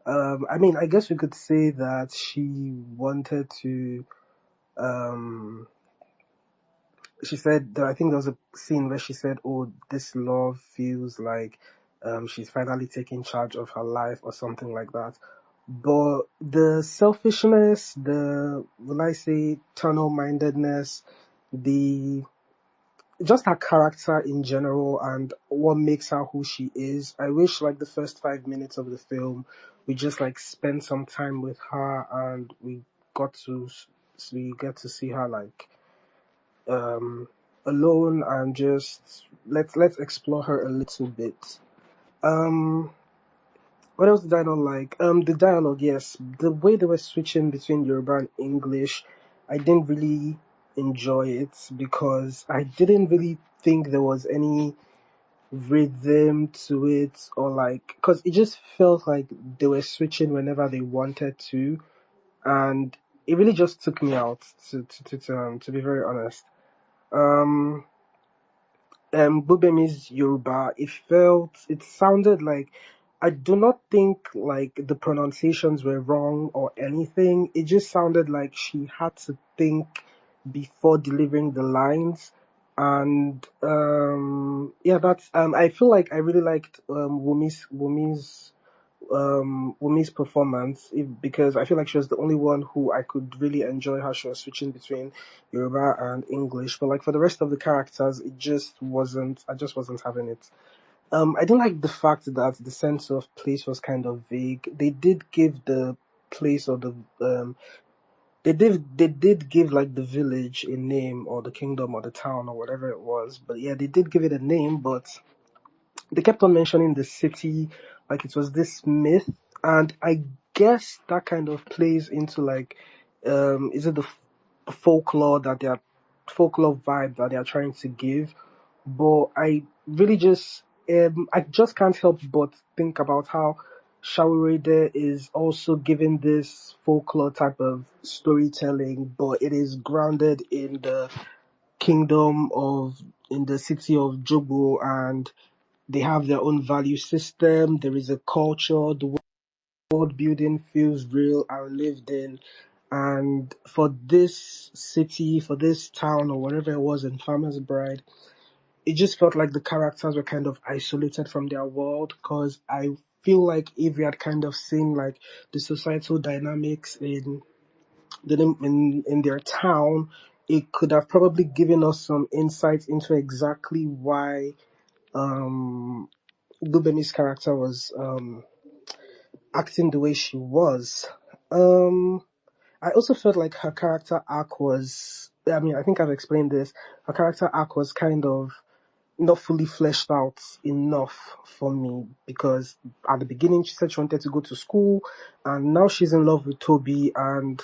I mean, I guess we could say that she wanted to um she said that I think there was a scene where she said, "Oh, this love feels like she's finally taking charge of her life," or something like that. But the selfishness, the will I say tunnel-mindedness, the just her character in general, and what makes her who she is. I wish like the first 5 minutes of the film, we just like spent some time with her, and we get to see her like alone and just let's explore her a little bit. Um, what else did I not like? The dialogue, yes, the way they were switching between Yoruba and English, I didn't really enjoy it because I didn't really think there was any rhythm to it, or like, because it just felt like they were switching whenever they wanted to, and it really just took me out to be very honest. Um, Bubemi's Yoruba, it sounded like, I do not think like the pronunciations were wrong or anything. It just sounded like she had to think before delivering the lines. And yeah, that's I feel like I really liked Wumi's performance, because I feel like she was the only one who I could really enjoy how she was switching between Yoruba and English. But like for the rest of the characters, I just wasn't having it. I didn't like the fact that the sense of place was kind of vague. They did give the place or the they did give like the village a name, or the kingdom or the town or whatever it was. But yeah, they did give it a name, but they kept on mentioning the city like it was this myth, and I guess that kind of plays into like, is it the folklore vibe that they are trying to give? But I really just I just can't help but think about how Shaure there is also given this folklore type of storytelling, but it is grounded in the in the city of Jogo, and they have their own value system. There is a culture. The world building feels real and lived in. And for this city, for this town, or whatever it was in Farmer's Bride, it just felt like the characters were kind of isolated from their world, because I feel like if we had kind of seen like the societal dynamics in their town, it could have probably given us some insight into exactly why Lubemi's character was acting the way she was. Um, I also felt like her character arc was, I mean, I think I've explained this. Her character arc was kind of not fully fleshed out enough for me, because at the beginning she said she wanted to go to school, and now she's in love with Toby, and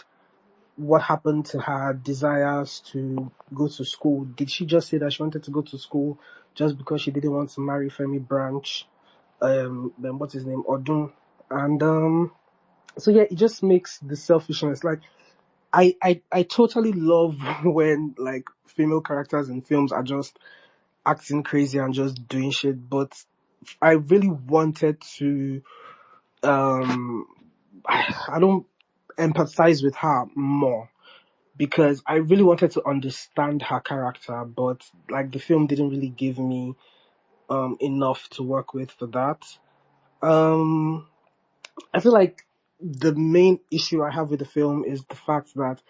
what happened to her desires to go to school? Did she just say that she wanted to go to school just because she didn't want to marry Femi Branch? Then what's his name? Odun. And so yeah, it just makes the selfishness like I totally love when like female characters in films are just acting crazy and just doing shit, but I really wanted to I don't empathize with her more, because I really wanted to understand her character, but like the film didn't really give me enough to work with for that. Um I feel like the main issue I have with the film is the fact that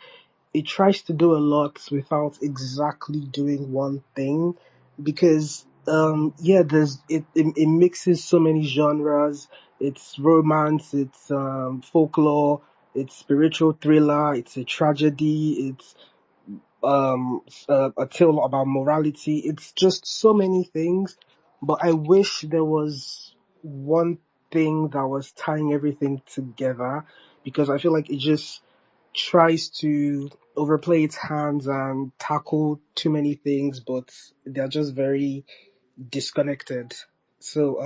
it tries to do a lot without exactly doing one thing, because yeah, it mixes so many genres. It's romance, it's folklore, it's spiritual thriller, it's a tragedy, it's a tale about morality. It's just so many things, but I wish there was one thing that was tying everything together, because I feel like it just tries to overplay its hands and tackle too many things, but they're just very disconnected. So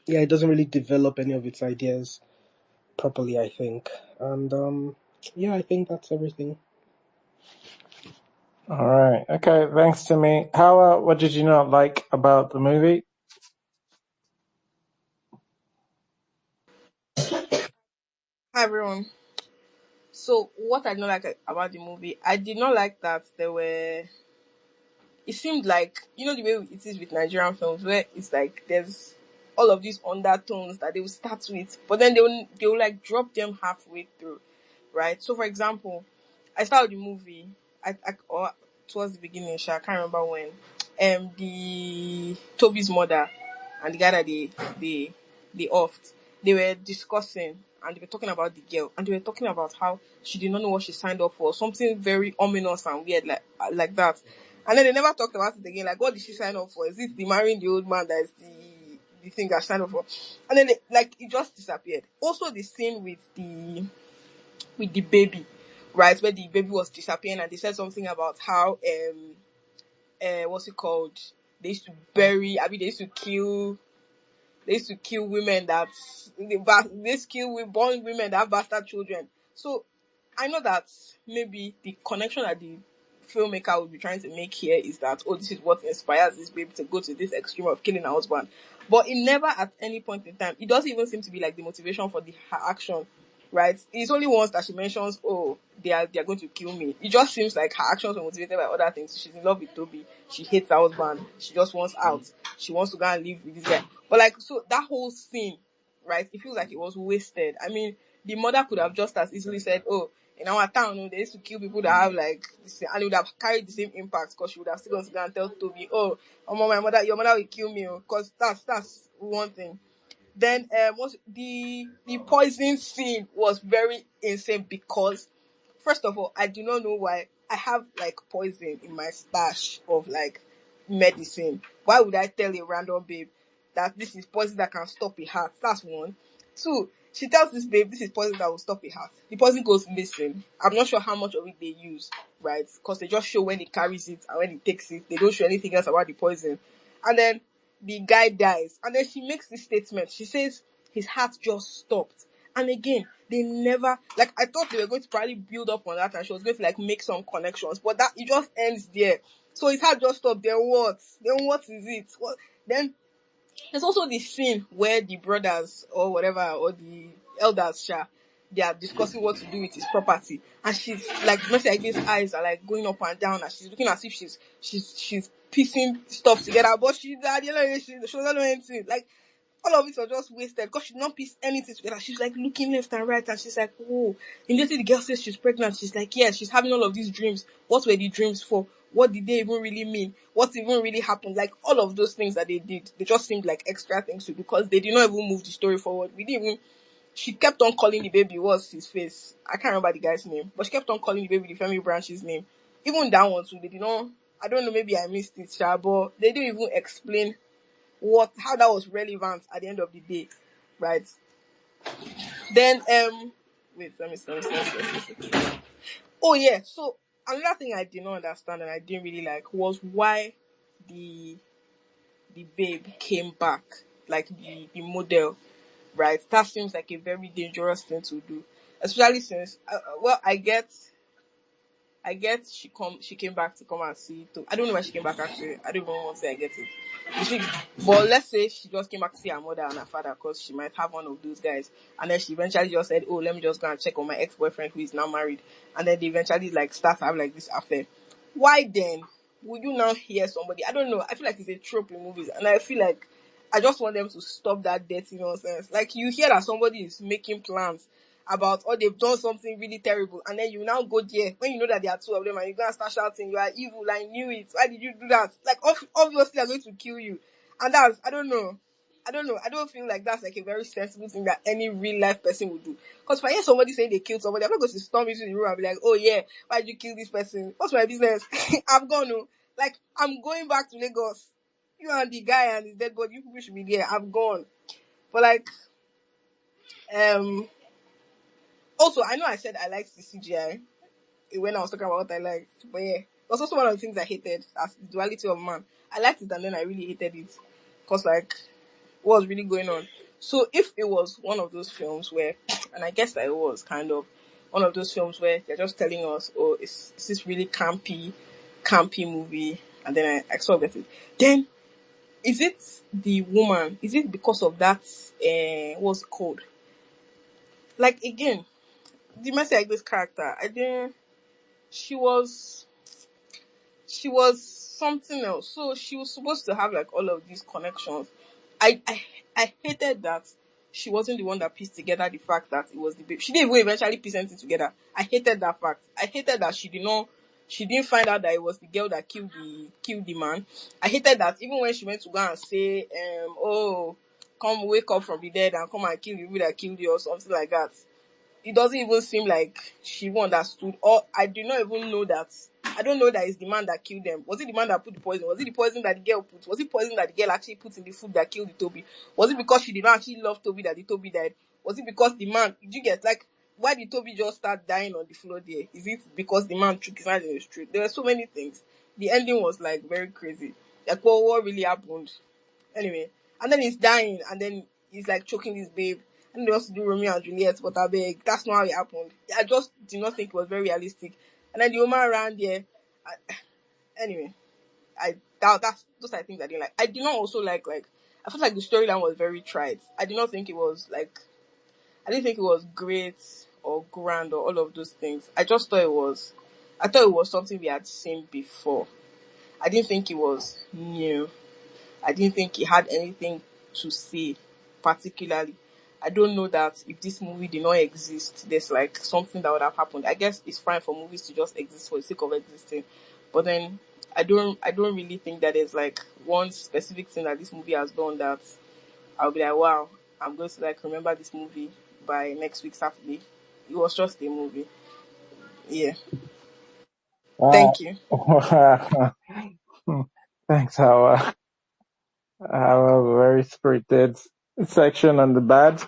yeah, it doesn't really develop any of its ideas properly, I think. And yeah, I think that's everything. All right. Okay. Thanks to me. How? What did you not like about the movie? Hi everyone. So what I did not like about the movie, I did not like that there were. It seemed like, you know, the way it is with Nigerian films, where it's like there's all of these undertones that they will start with, but then they will like drop them halfway through, right? So for example, I started the movie, or towards the beginning, I can't remember when. The Toby's mother and the guy that they offed, they were discussing and they were talking about the girl, and they were talking about how she did not know what she signed up for, something very ominous and weird like that. And then they never talked about it again. Like, what did she sign up for? Is it the marrying the old man that is the thing that she signed up for? And then it just disappeared. Also, the scene with the baby, right, where the baby was disappearing, and they said something about how what's it called? They used to bury. I mean, they used to kill women born women that have bastard children. So I know that maybe the connection that the filmmaker would be trying to make here is that, oh, this is what inspires this baby to go to this extreme of killing her husband. But it never at any point in time, it doesn't even seem to be like the motivation for her action, right? It's only once that she mentions, oh, they are going to kill me. It just seems like her actions were motivated by other things. She's in love with Toby. She hates her husband. She just wants out. She wants to go and live with this guy. But like, so that whole scene, right? It feels like it was wasted. I mean, the mother could have just as easily said, oh, in our town, they used to kill people that have like this, and it would have carried the same impact, because she would have still gone to go and tell Toby, oh, your mother will kill me, because that's one thing. Then was the poison scene was very insane, because first of all, I do not know why I have like poison in my stash of like medicine. Why would I tell a random babe that this is poison that can stop a heart? That's one. Two, she tells this babe this is poison that will stop a heart. The poison goes missing. I'm not sure how much of it they use, right? Because they just show when he carries it and when he takes it. They don't show anything else about the poison. And then the guy dies. And then she makes this statement. She says, his heart just stopped. And again, they never, like, I thought they were going to probably build up on that and she was going to like make some connections, but that it just ends there. So his heart just stopped. Then what? Then what is it? What? Then there's also the scene where the brothers or whatever, or the elders, they are discussing what to do with his property. And she's like, Mercy Aigbe's eyes are like going up and down, and she's looking as if she's piecing stuff together, but she doesn't know anything. Like, all of it was just wasted because she did not piece anything together. She's like looking left and right, and she's like, oh. Immediately the girl says she's pregnant. She's like, yeah, she's having all of these dreams. What were the dreams for? What did they even really mean? What even really happened? Like, all of those things that they did, they just seemed like extra things to do because they did not even move the story forward. She kept on calling the baby, what's his face? I can't remember the guy's name, but she kept on calling the baby the Femi Branch's name. Even that one too, they did not, I don't know, maybe I missed it, but they didn't even explain how that was relevant at the end of the day, right? Then wait, let me see. Oh yeah, so another thing I did not understand and I didn't really like was why the babe came back, like the model, right? That seems like a very dangerous thing to do, especially since I get she came back to come and see. I don't know why she came back actually. I don't even want to say I get it. But let's say she just came back to see her mother and her father because she might have one of those guys. And then she eventually just said, oh, let me just go and check on my ex-boyfriend who is now married. And then they eventually like start having like this affair. Why then would you now hear somebody? I don't know. I feel like it's a trope in movies. And I feel like I just want them to stop that dirty nonsense. Like, you hear that somebody is making plans about, or they've done something really terrible, and then you now go there when you know that there are two of them and you're gonna start shouting, you are evil, I knew it, why did you do that? Like, obviously they're going to kill you. And that's, I don't know, I don't feel like that's like a very sensible thing that any real life person would do. Because if I hear somebody say they killed somebody, I'm not going to storm into the room and be like, oh yeah, why did you kill this person? What's my business? I'm gone. Like, I'm going back to Lagos. You and the guy and his dead body, you people should be there. I'm gone. But like, also, I know I said I liked the CGI when I was talking about what I liked, but yeah, it was also one of the things I hated, as the duality of man. I liked it and then I really hated it, because like, what was really going on? So if it was one of those films where, and I guess that it was kind of one of those films where they're just telling us, oh, is this really campy movie, and then I sort of get it. Then, is it the woman? Is it because of that, what's it called? Like, again, the Mercy Aigbe's character, she was something else. So she was supposed to have like all of these connections. I hated that she wasn't the one that pieced together the fact that it was the baby. She didn't even eventually piece anything together. I hated that fact. I hated that she didn't find out that it was the girl that killed the man. I hated that even when she went to go and say, oh, come wake up from the dead and come and kill the people that killed you or something like that, it doesn't even seem like she even understood, or I do not even know that. I don't know that it's the man that killed them. Was it the man that put the poison? Was it the poison that the girl put? Was it poison that the girl actually put in the food that killed the Toby? Was it because she did not actually love Toby that the Toby died? Was it because the man, did you get, like, why did Toby just start dying on the floor there? Is it because the man took his hand in the street? There were so many things. The ending was like very crazy. Like, what really happened? Anyway, and then he's dying, and then he's like choking his babe. And they also do Romeo and Juliet, but I beg, that's not how it happened. I just did not think it was very realistic. And then the woman around there, anyway, those are things I didn't like. I did not also like, I felt like the storyline was very trite. I did not think it was I didn't think it was great or grand or all of those things. I just thought it was something we had seen before. I didn't think it was new. I didn't think it had anything to say particularly. I don't know that if this movie did not exist, there's like something that would have happened. I guess it's fine for movies to just exist for the sake of existing. But then I don't really think that there's like one specific thing that this movie has done that I'll be like, wow, I'm going to like remember this movie by next week Saturday. It was just a movie. Yeah. Wow. Thank you. Thanks, Hawa. A very spirited section on the bad.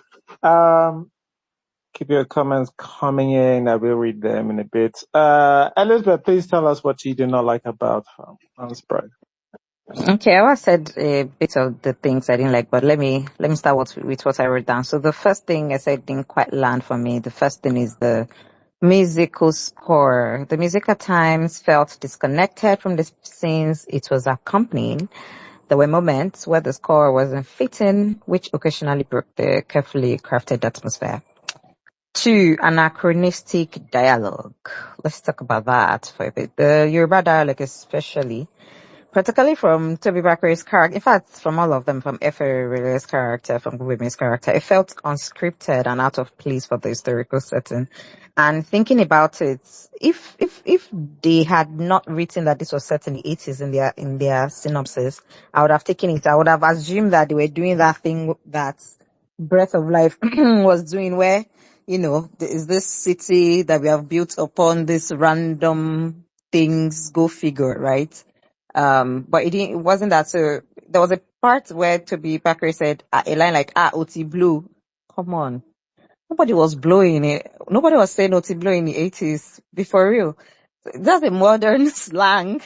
Keep your comments coming in. I will read them in a bit. Elizabeth, please tell us what you do not like about Farmer's Bride. Okay, I said a bit of the things I didn't like, but let me start with what I wrote down. So the first thing I said didn't quite land for me. The first thing is the musical score. The music at times felt disconnected from the scenes it was accompanying. There were moments where the score wasn't fitting, which occasionally broke the carefully crafted atmosphere. Two, anachronistic dialogue. Let's talk about that for a bit. The Yoruba dialogue especially, particularly from Toby Bakri's character, in fact, from all of them, from Efe's character, from Gubemi's character, it felt unscripted and out of place for the historical setting. And thinking about it, if they had not written that this was set in the 80s in their synopsis, I would have taken it. I would have assumed that they were doing that thing that Breath of Life was doing, where there is this city that we have built upon this random things. Go figure, right? But it wasn't that. So there was a part where Toby Bakri said a line like, Oti blew. Come on. Nobody was blowing it. Nobody was saying Oti blew in the 80s. Be for real. That's a modern slang.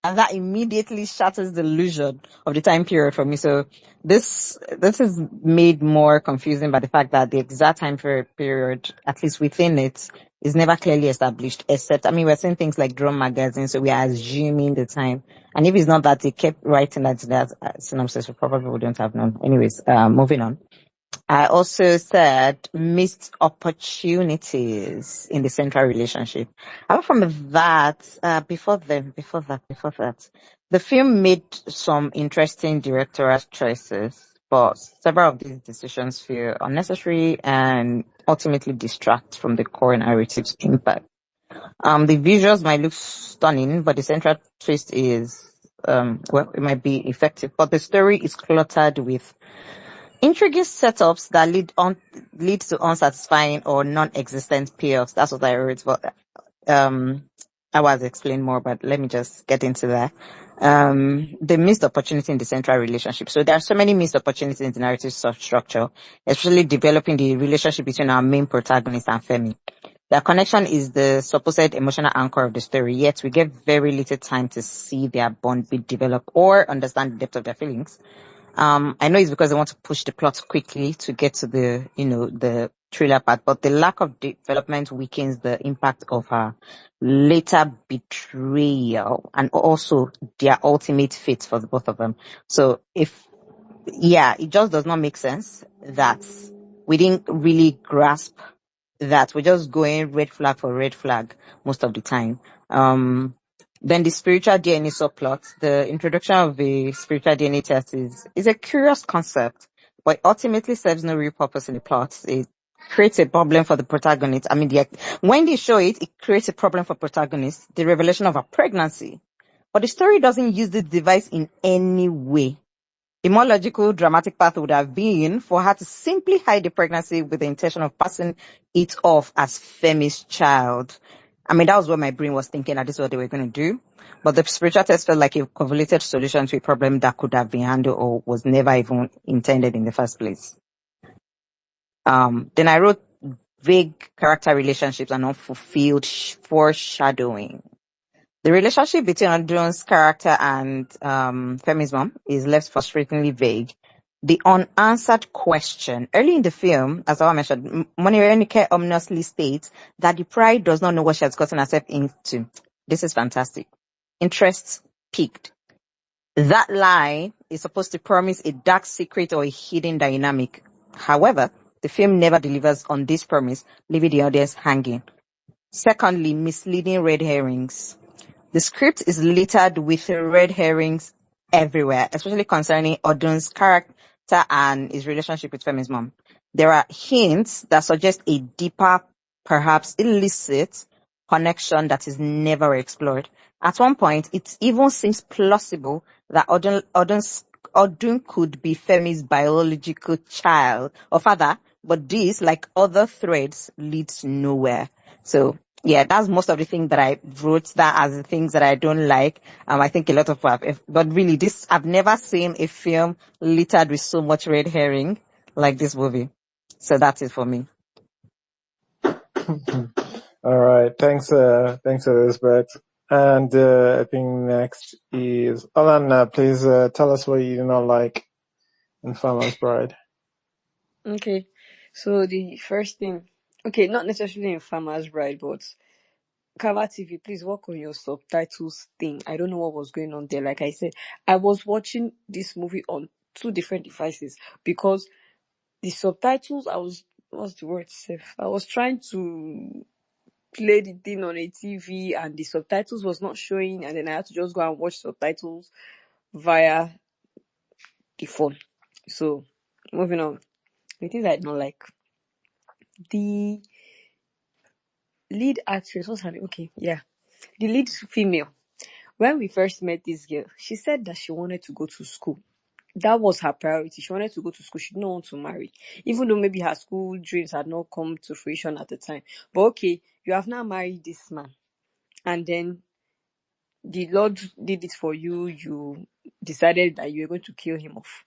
And that immediately shatters the illusion of the time period for me. So this is made more confusing by the fact that the exact time period, at least within it, is never clearly established, except, we're seeing things like Drum Magazine, so we are assuming the time. And if it's not that they kept writing that synopsis, we probably wouldn't have known. Anyways, moving on. I also said missed opportunities in the central relationship. Apart from that, before that, the film made some interesting directorial choices, but several of these decisions feel unnecessary and ultimately distract from the core narrative's impact. The visuals might look stunning, but the central twist is, it might be effective, but the story is cluttered with intriguing setups that lead to unsatisfying or non-existent payoffs. That's what I wrote, but I was explain more, but let me just get into that. The missed opportunity in the central relationship. So there are so many missed opportunities in the narrative structure, especially developing the relationship between our main protagonist and Femi. Their connection is the supposed emotional anchor of the story, yet we get very little time to see their bond be developed or understand the depth of their feelings. I know it's because they want to push the plot quickly to get to the thriller part, but the lack of development weakens the impact of her later betrayal and also their ultimate fate for the both of them. So it just does not make sense that we didn't really grasp that. We're just going red flag for red flag most of the time. Then the spiritual DNA subplot, the introduction of the spiritual DNA test is a curious concept, but ultimately serves no real purpose in the plot. It creates a problem for the protagonist. When they show it, it creates a problem for protagonist, the revelation of her pregnancy. But the story doesn't use the device in any way. A more logical, dramatic path would have been for her to simply hide the pregnancy with the intention of passing it off as Femi's child. That was what my brain was thinking, that this is what they were going to do. But the spiritual test felt like a convoluted solution to a problem that could have been handled or was never even intended in the first place. Then I wrote vague character relationships and unfulfilled foreshadowing. The relationship between Odun's character and Femi's mom is left frustratingly vague. The unanswered question. Early in the film, as I mentioned, Monirenike ominously states that the bride does not know what she has gotten herself into. This is fantastic. Interest peaked. That line is supposed to promise a dark secret or a hidden dynamic. However, the film never delivers on this promise, leaving the audience hanging. Secondly, misleading red herrings. The script is littered with red herrings everywhere, especially concerning Odun's character and his relationship with Femi's mom. There are hints that suggest a deeper, perhaps illicit, connection that is never explored. At one point, it even seems plausible that Odun could be Femi's biological child or father, but this, like other threads, leads nowhere. So yeah, that's most of the things that I wrote that as the things that I don't like. I think a lot of people have, but really I've never seen a film littered with so much red herring like this movie. So that's it for me. All right. Thanks, Elizabeth. And I think next is Alana. Please tell us what you do not like in Farmer's Bride. Okay, so the first thing, okay, not necessarily in Farmer's Bride, but Cover TV, please work on your subtitles thing. I don't know what was going on there. Like I said, I was watching this movie on 2 different devices because the subtitles, what's the word, safe? I was trying to play the thing on a TV and the subtitles was not showing, and then I had to just go and watch subtitles via the phone. So, moving on. The things I don't like. The lead actress, what's her name? Okay, yeah. The lead female. When we first met this girl, she said that she wanted to go to school. That was her priority. She wanted to go to school. She didn't want to marry. Even though maybe her school dreams had not come to fruition at the time. But okay, you have now married this man. And then the Lord did it for you. You decided that you were going to kill him off.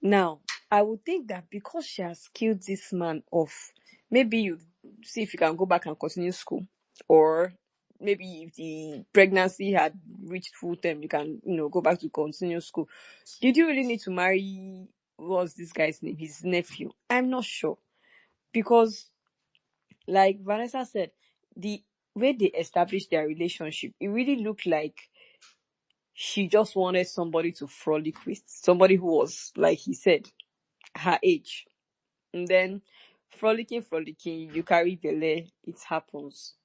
Now, I would think that because she has killed this man off, maybe you see if you can go back and continue school. Or maybe if the pregnancy had reached full term, you can, go back to continue school. Did you really need to marry, what's this guy's name? His nephew? I'm not sure. Because, like Vanessa said, the way they established their relationship, it really looked like she just wanted somebody to frolic with. Somebody who was, like he said, her age. And then frolicking, you carry belle, it happens.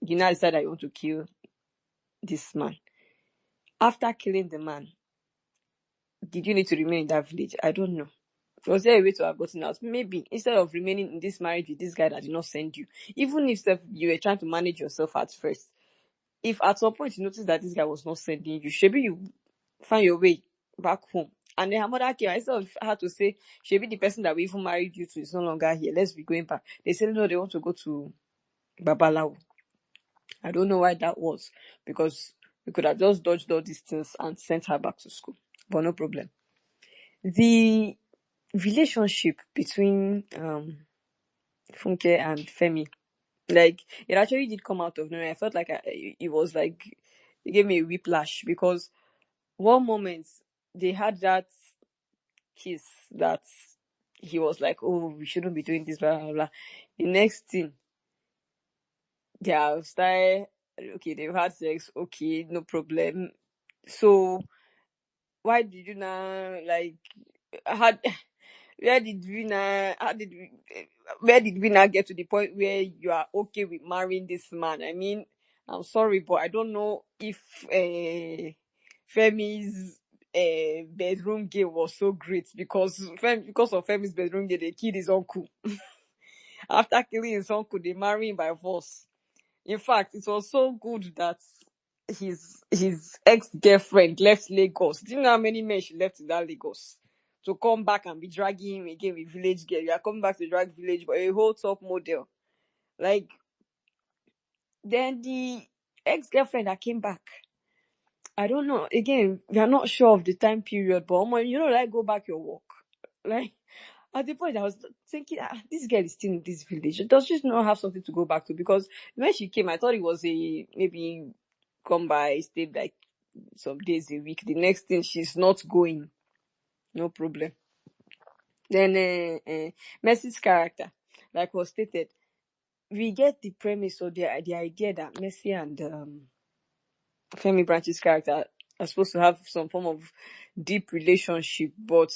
You now decide that you want to kill this man. After killing the man, did you need to remain in that village? I don't know. Was there a way to have gotten out? Maybe instead of remaining in this marriage with this guy that did not send you, even if you were trying to manage yourself at first, if at some point you notice that this guy was not sending you, maybe you find your way back home. And then her mother came. Instead of her to say, maybe the person that we even married you to is no longer here, let's be going back. They said no, they want to go to Babalawo. I don't know why that was, because we could have just dodged all these things and sent her back to school. But no problem. The relationship between Funke and Femi, like, it actually did come out of nowhere. I felt like it was like, it gave me a whiplash, because one moment they had that kiss that he was like, oh, we shouldn't be doing this, blah, blah, blah. The next thing, they have started, okay, they've had sex, okay, no problem. So why did you now, like, where did we now get to the point where you are okay with marrying this man? I mean, I'm sorry, but I don't know if Femi's bedroom game was so great, because of Femi's bedroom game, they killed his uncle. After killing his uncle, they married him by force. In fact, it was so good that his ex-girlfriend left Lagos. Do you know how many men she left in that Lagos? To come back and be dragging him again with village girl. You are coming back to drag village, but a whole top model. Like, then the ex-girlfriend that came back, I don't know. Again, we are not sure of the time period, but like, go back your work. Like, at the point I was thinking, this girl is still in this village. Does she not have something to go back to? Because when she came, I thought it was maybe come by, stay like some days a week. The next thing, she's not going. No problem. Then Mercy's character, like was stated, we get the premise or the idea that Mercy and Femi Branch's character are supposed to have some form of deep relationship, but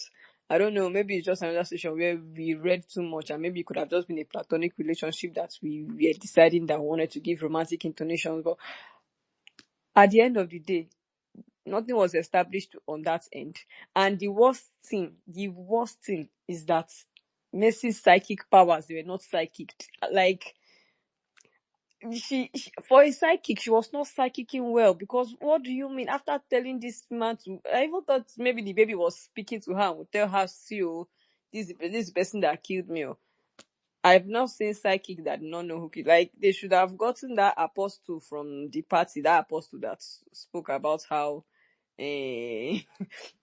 I don't know, maybe it's just another situation where we read too much, and maybe it could have just been a platonic relationship that we were deciding that we wanted to give romantic intonations. But at the end of the day, nothing was established on that end. And the worst thing is that Mercy's psychic powers, they were not psychic. Like, she for a psychic, she was not psychicking well, because what do you mean after telling this man to, I even thought maybe the baby was speaking to her and would tell her, see, oh, this person that killed me. Oh. I've not seen psychic that did not know who killed. Like, they should have gotten that apostle from the party, that apostle that spoke about how that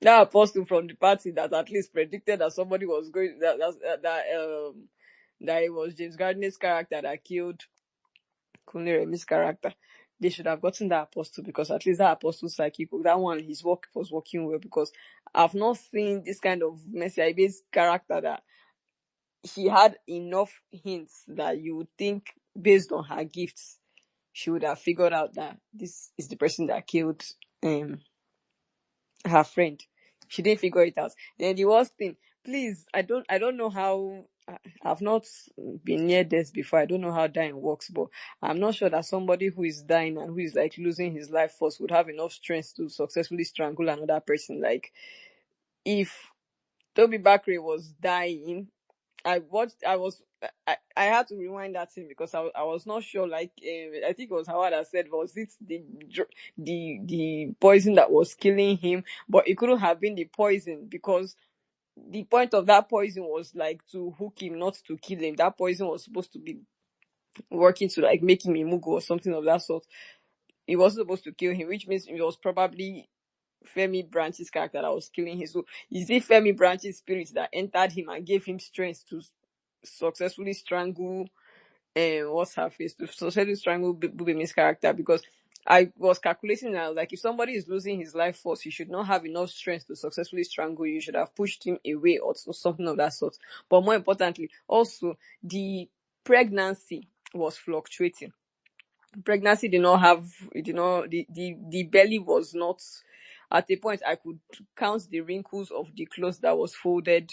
apostle from the party that at least predicted that somebody was going, that it was James Gardner's character that killed Kunle Remi's character. they should have gotten that apostle, because at least that apostle psychic, that one, his work was working well, because I've not seen this kind of Mercy based character that she had enough hints that you would think, based on her gifts, she would have figured out that this is the person that killed her friend. She didn't figure it out. Then the worst thing, please, I don't know how. I've not been near death before. I don't know how dying works, but I'm not sure that somebody who is dying and who is like losing his life force would have enough strength to successfully strangle another person. Like, if Toby Bakri was dying, I had to rewind that thing, because I was not sure. Like, I think it was Howard that said, was it the poison that was killing him? But it couldn't have been the poison, because the point of that poison was like to hook him, not to kill him. That poison was supposed to be working to like make him a mugu or something of that sort. It wasn't supposed to kill him, which means it was probably Femi Branch's character that was killing him. So is it Femi Branch's spirit that entered him and gave him strength to successfully strangle what's her face, to successfully strangle Bubemi's character? Because I was calculating now, like, if somebody is losing his life force, he should not have enough strength to successfully strangle you. You should have pushed him away or something of that sort. But more importantly, also, the pregnancy was fluctuating. Pregnancy did not have, the belly was not, at a point I could count the wrinkles of the clothes that was folded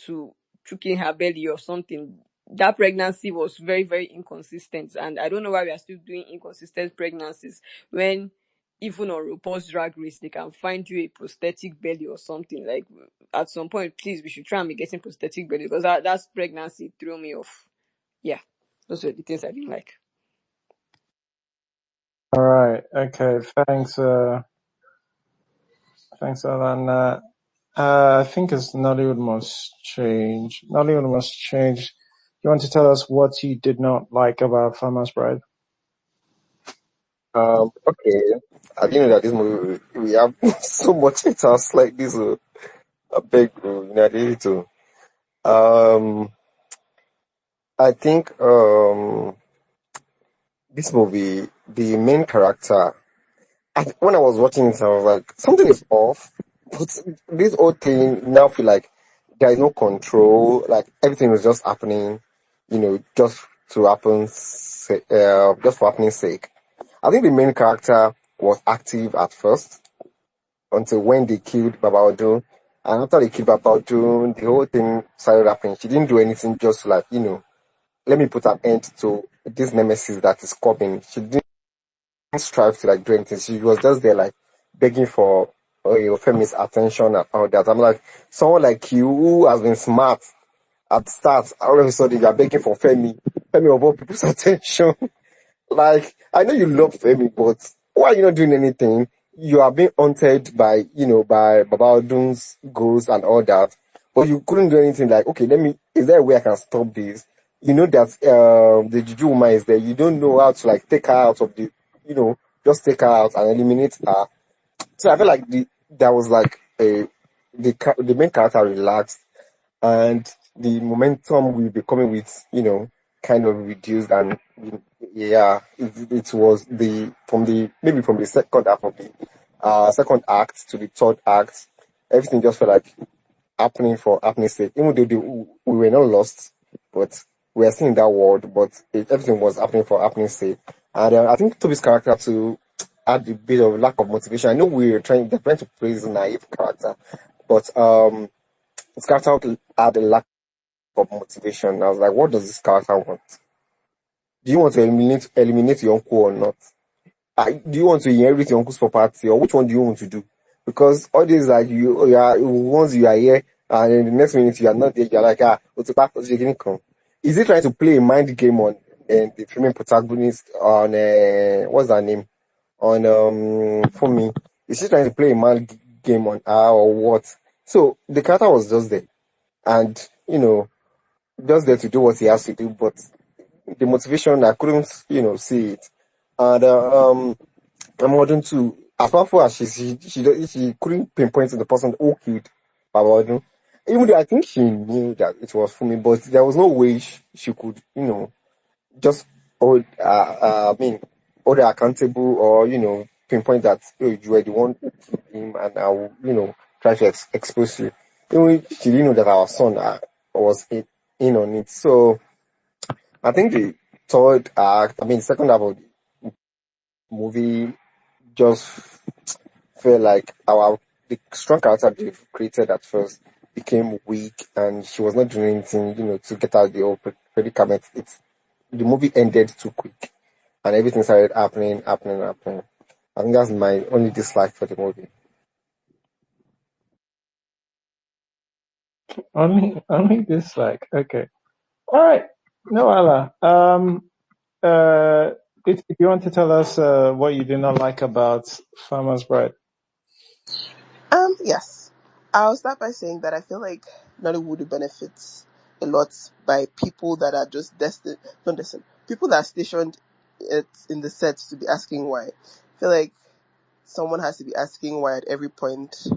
to choking her belly or something. That pregnancy was very, very inconsistent, and I don't know why we are still doing inconsistent pregnancies when even on RuPaul's Drag Race they can find you a prosthetic belly or something. Like, at some point, please, we should try and be getting prosthetic belly, because that's pregnancy threw me off. Yeah, those were the things I didn't like. All right. Okay. Thanks. Thanks, Alan. I think it's Nollywood Must Change. Nollywood Must Change. You want to tell us what you did not like about Farmer's Bride? Okay. I didn't know that this movie we have so much haters like this. A big, I did it too. I think this movie, the main character, when I was watching it, I was like, something is off. But this whole thing now feel like there is no control. Like, everything is just happening, just to happen, just for happening's sake. I think the main character was active at first until when they killed Baba Odun. And after they killed Baba Odun, the whole thing started happening. She didn't do anything, just like, let me put an end to this nemesis that is coming. She didn't strive to like do anything. She was just there like begging for your Femi's attention and all that. I'm like, someone like you who has been smart at start, all of a sudden you are begging for Femi of all people's attention. Like, I know you love Femi, but why are you not doing anything? You are being haunted by, by Baba Odun's ghosts and all that. But you couldn't do anything like, okay, is there a way I can stop this? You know that the Juju woman is there. You don't know how to like take her out of just take her out and eliminate her. So I feel like there was like the main character relaxed, and the momentum we'll be coming with, kind of reduced, and yeah, it was from the second half of the second act to the third act, everything just felt like happening for happening's sake. Even though we were not lost, but we are still in that world, but everything was happening for happening's sake. And I think Toby's character to had a bit of lack of motivation. I know they're trying to praise a naive character, but his character had a lack of motivation. I was like, what does this character want? Do you want to eliminate your uncle or not? Do you want to inherit your uncle's property, or which one do you want to do? Because all these like once you are here and in the next minute you are not there, you're like, what's the back? Is he trying to play a mind game on the female protagonist on what's her name? On Funmi? Is she trying to play a mind game on her or what? So the character was just there, and just there to do what he has to do, but the motivation I couldn't see it. And I'm wondering too, as powerful as she couldn't pinpoint the person who killed Baba Odun. Even though I think she knew that it was Funmi, but there was no way she could just hold her accountable or, pinpoint that, oh, you were the one who killed him and I will, try to expose you. Even she didn't know that our son was in on it. So I think the the second half of the movie just felt like the strong character they've created at first became weak and she was not doing anything, to get out of the whole predicament. The movie ended too quick and everything started happening. I think that's my only dislike for the movie. Only dislike. Okay. All right. No, Allah. If you want to tell us what you do not like about Farmer's Bride. Yes. I'll start by saying that I feel like Nollywood benefits a lot by people that are just destined, not destined, people that are stationed in the set to be asking why. I feel like someone has to be asking why at every point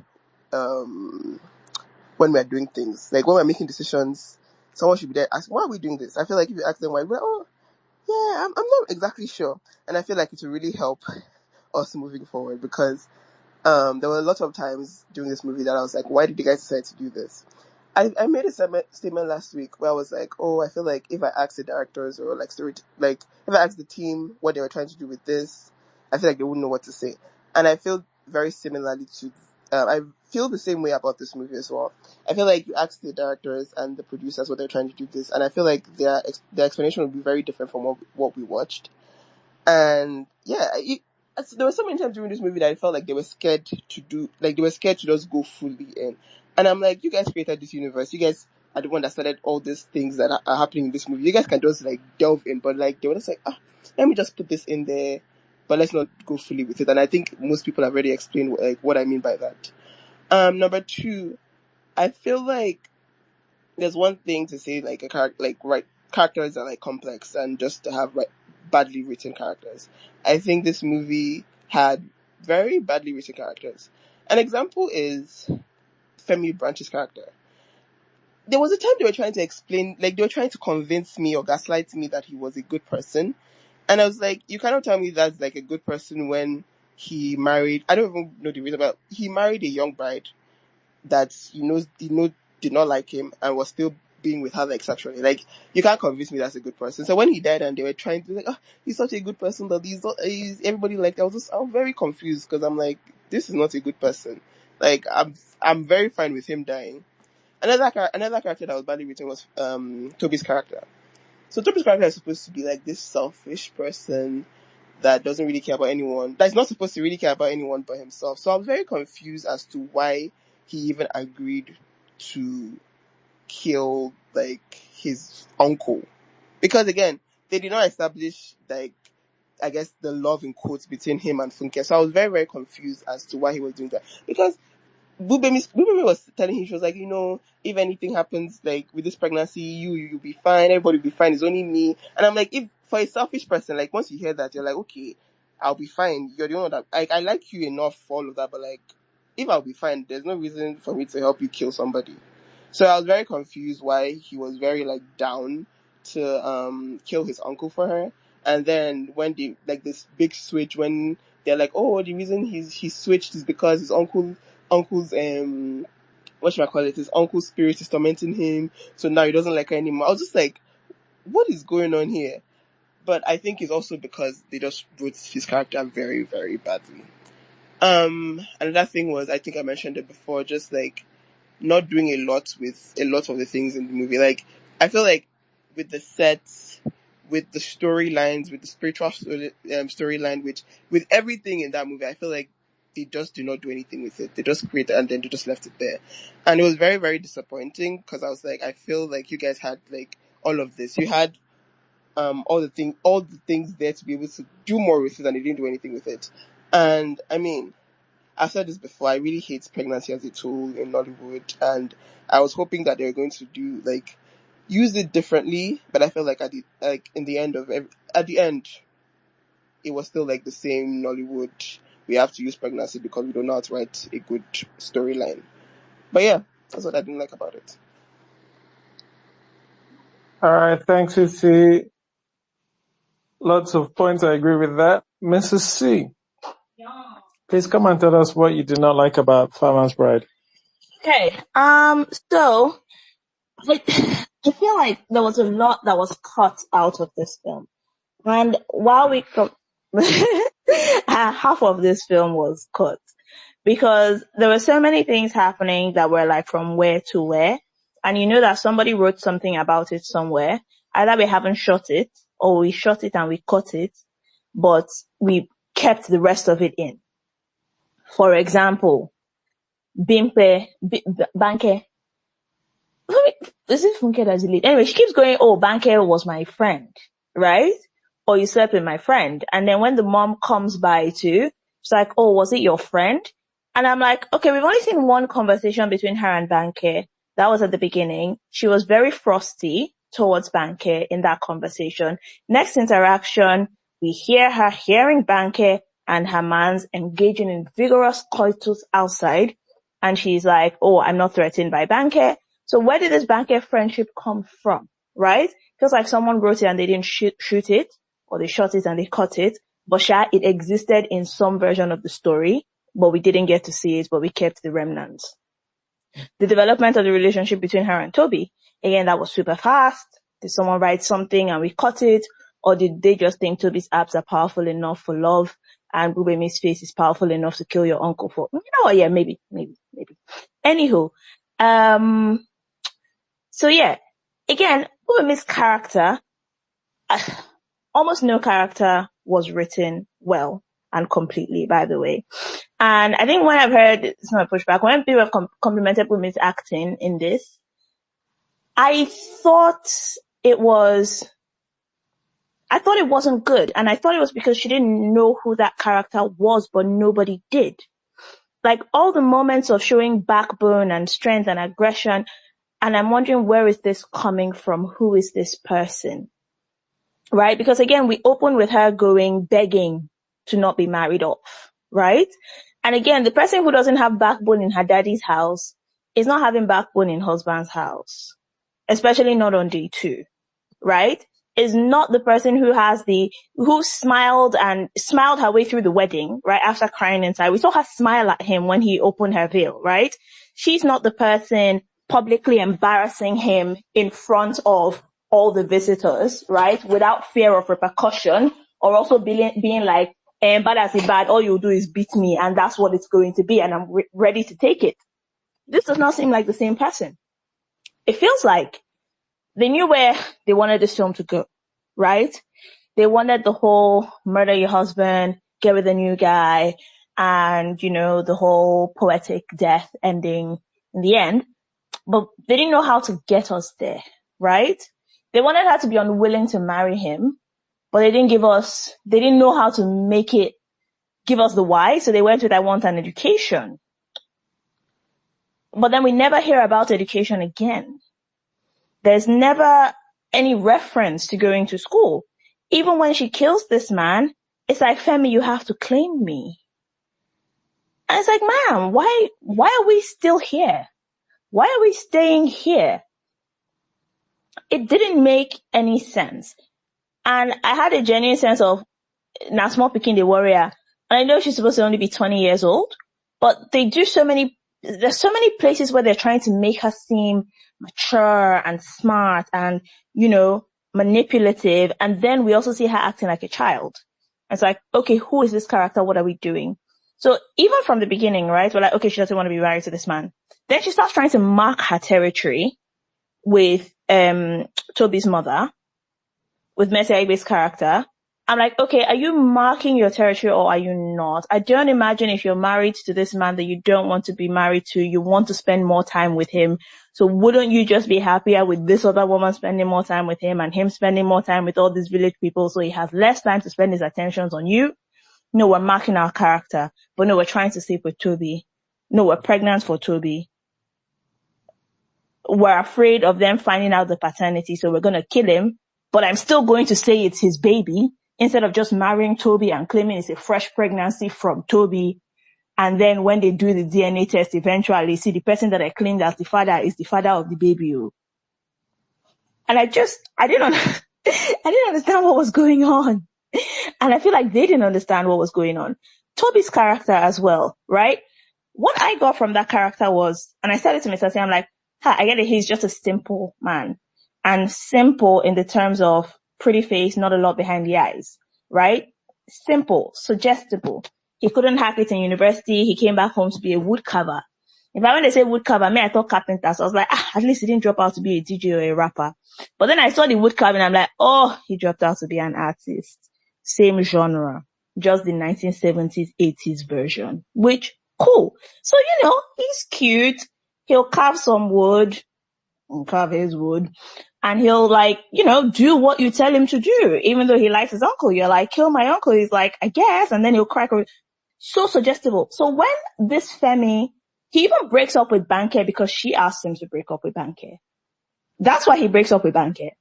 um, when we're doing things. Like when we're making decisions, someone should be there asking, why are we doing this? I feel like if you ask them why, you'll be like, oh, yeah, I'm not exactly sure. And I feel like it will really help us moving forward because there were a lot of times during this movie that I was like, why did you guys decide to do this? I made a statement last week where I was like, oh, I feel like if I asked the directors or if I asked the team what they were trying to do with this, I feel like they wouldn't know what to say. And I feel very similarly to, I feel the same way about this movie as well. I feel like you ask the directors and the producers what they're trying to do this, and I feel like their explanation would be very different from what we watched. And yeah, there were so many times during this movie that I felt like they were scared they were scared to just go fully in. And I'm like, you guys created this universe. You guys are the one that started all these things that are happening in this movie. You guys can just like delve in, but like they were just like, let me just put this in there, but let's not go fully with it. And I think most people have already explained like what I mean by that. Number two, I feel like there's one thing to say like characters are like complex and just to have badly written characters. I think this movie had very badly written characters. An example is Femi Branch's character. There was a time they were trying to explain, like they were trying to convince me or gaslight me that he was a good person. And I was like, you cannot tell me that's like a good person when he married, I don't even know the reason, but he married a young bride that did not like him and was still being with her like sexually. Like you can't convince me that's a good person. So when he died and they were trying to like, he's such a good person that he's everybody like, I was very confused because I'm like, this is not a good person. Like I'm very fine with him dying. Another character that was badly written was Toby's character. So Toby's character is supposed to be like this selfish person that doesn't really care about anyone, that's not supposed to really care about anyone but himself. So I was very confused as to why he even agreed to kill like his uncle. Because again, they did not establish like I guess the love in quotes between him and Funke. So I was very, very confused as to why he was doing that. Because Bubemi was telling him, she was like, if anything happens, like, with this pregnancy, you'll be fine, everybody will be fine, it's only me. And I'm like, if, for a selfish person, like, once you hear that, you're like, okay, I'll be fine. You're the one that, I like you enough for all of that, but like, if I'll be fine, there's no reason for me to help you kill somebody. So I was very confused why he was very, like, down to, kill his uncle for her. And then when they, like, this big switch, when they're like, oh, the reason he switched is because his uncle's his uncle's spirit is tormenting him, so now he doesn't like her anymore. I was just like, what is going on here? But I think it's also because they just wrote his character very, very badly. Another thing was, I think I mentioned it before, just like not doing a lot with a lot of the things in the movie. Like, I feel like with the sets, with the storylines, with the spiritual storyline, with everything in that movie, I feel like they just do not do anything with it. They just create it and then they just left it there. And it was very, very disappointing because I was like, I feel like you guys had like all of this. You had all the things there to be able to do more with it and they didn't do anything with it. And I mean, I've said this before, I really hate pregnancy as a tool in Nollywood, and I was hoping that they were going to use it differently, but I felt like at the end, it was still like the same Nollywood. We have to use pregnancy because we don't know how to write a good storyline. But yeah, that's what I didn't like about it. All right, thanks, Uzi. Lots of points. I agree with that. Mrs. C, please come and tell us what you did not like about Farmer's Bride. Okay. So I feel like there was a lot that was cut out of this film, and while half of this film was cut because there were so many things happening that were like from where to where, and you know that somebody wrote something about it somewhere. Either we haven't shot it or we shot it and we cut it, but we kept the rest of it in. For example, Banke. Is it Funke that's the lead? Anyway, she keeps going, oh, Banke was my friend, right? Or you slept with my friend. And then when the mom comes by too, she's like, oh, was it your friend? And I'm like, okay, we've only seen one conversation between her and Banke. That was at the beginning. She was very frosty towards Banke in that conversation. Next interaction, we hear her hearing Banke and her man's engaging in vigorous coitus outside. And she's like, oh, I'm not threatened by Banke. So where did this Banke friendship come from, right? Feels like someone wrote it and they didn't shoot it, or they shot it and they cut it. But it existed in some version of the story, but we didn't get to see it, but we kept the remnants. The development of the relationship between her and Toby, again, that was super fast. Did someone write something and we cut it? Or did they just think Toby's abs are powerful enough for love and Ubemi's face is powerful enough to kill your uncle for, you know what, yeah, maybe. Anywho, so yeah, again, Ubemi's character, almost no character was written well and completely, by the way. And I think when I've heard, it's not a pushback, when people have complimented Ubemi's acting in this, I thought it wasn't good. And I thought it was because she didn't know who that character was, but nobody did. Like all the moments of showing backbone and strength and aggression, and I'm wondering, where is this coming from? Who is this person? Right? Because again, we open with her begging to not be married off, right? And again, the person who doesn't have backbone in her daddy's house is not having backbone in husband's house, especially not on day 2, right? Is not the person who smiled her way through the wedding, right? After crying inside. We saw her smile at him when he opened her veil, right? She's not the person publicly embarrassing him in front of all the visitors, right? Without fear of repercussion, or also being like, bad as a bad, all you do is beat me and that's what it's going to be and I'm ready to take it. This does not seem like the same person. It feels like they knew where they wanted this film to go, right? They wanted the whole murder your husband, get with a new guy, and, the whole poetic death ending in the end. But they didn't know how to get us there, right? They wanted her to be unwilling to marry him, but they didn't know how to give us the why, so they went with I want an education. But then we never hear about education again. There's never any reference to going to school. Even when she kills this man, it's like, Femi, you have to claim me. And it's like, ma'am, why are we still here? Why are we staying here? It didn't make any sense. And I had a genuine sense of, now small picking the warrior. And I know she's supposed to only be 20 years old, but there's so many places where they're trying to make her seem mature and smart and, manipulative. And then we also see her acting like a child. It's like, okay, who is this character? What are we doing? So even from the beginning, right, we're like, okay, she doesn't want to be married to this man. Then she starts trying to mark her territory with Toby's mother, with Mercy Aigbe's character. I'm like, okay, are you marking your territory or are you not? I don't imagine if you're married to this man that you don't want to be married to, you want to spend more time with him. So wouldn't you just be happier with this other woman spending more time with him and him spending more time with all these village people so he has less time to spend his attentions on you? No, we're marking our character. But no, we're trying to sleep with Toby. No, we're pregnant for Toby. We're afraid of them finding out the paternity, so we're going to kill him. But I'm still going to say it's his baby, instead of just marrying Toby and claiming it's a fresh pregnancy from Toby. And then when they do the DNA test, eventually see the person that I claimed as the father is the father of the baby. And I didn't understand what was going on. And I feel like they didn't understand what was going on. Toby's character as well, right? What I got from that character was, and I said it to Mr. C, I'm like, I get it. He's just a simple man. And simple in the terms of pretty face, not a lot behind the eyes, right? Simple, suggestible. He couldn't hack it in university. He came back home to be a woodcarver. In fact, when they say woodcarver, I thought carpenter. So I was like, at least he didn't drop out to be a DJ or a rapper. But then I saw the woodcarving, I'm like, oh, he dropped out to be an artist. Same genre, just the 1970s, 80s version, which, cool. So, he's cute. He'll carve some wood, carve his wood, and he'll do what you tell him to do. Even though he likes his uncle, you're like, kill my uncle. He's like, I guess. And then he'll crack. So suggestible. So when this Femi, he even breaks up with Banke because she asked him to break up with Banke. That's why he breaks up with Banke.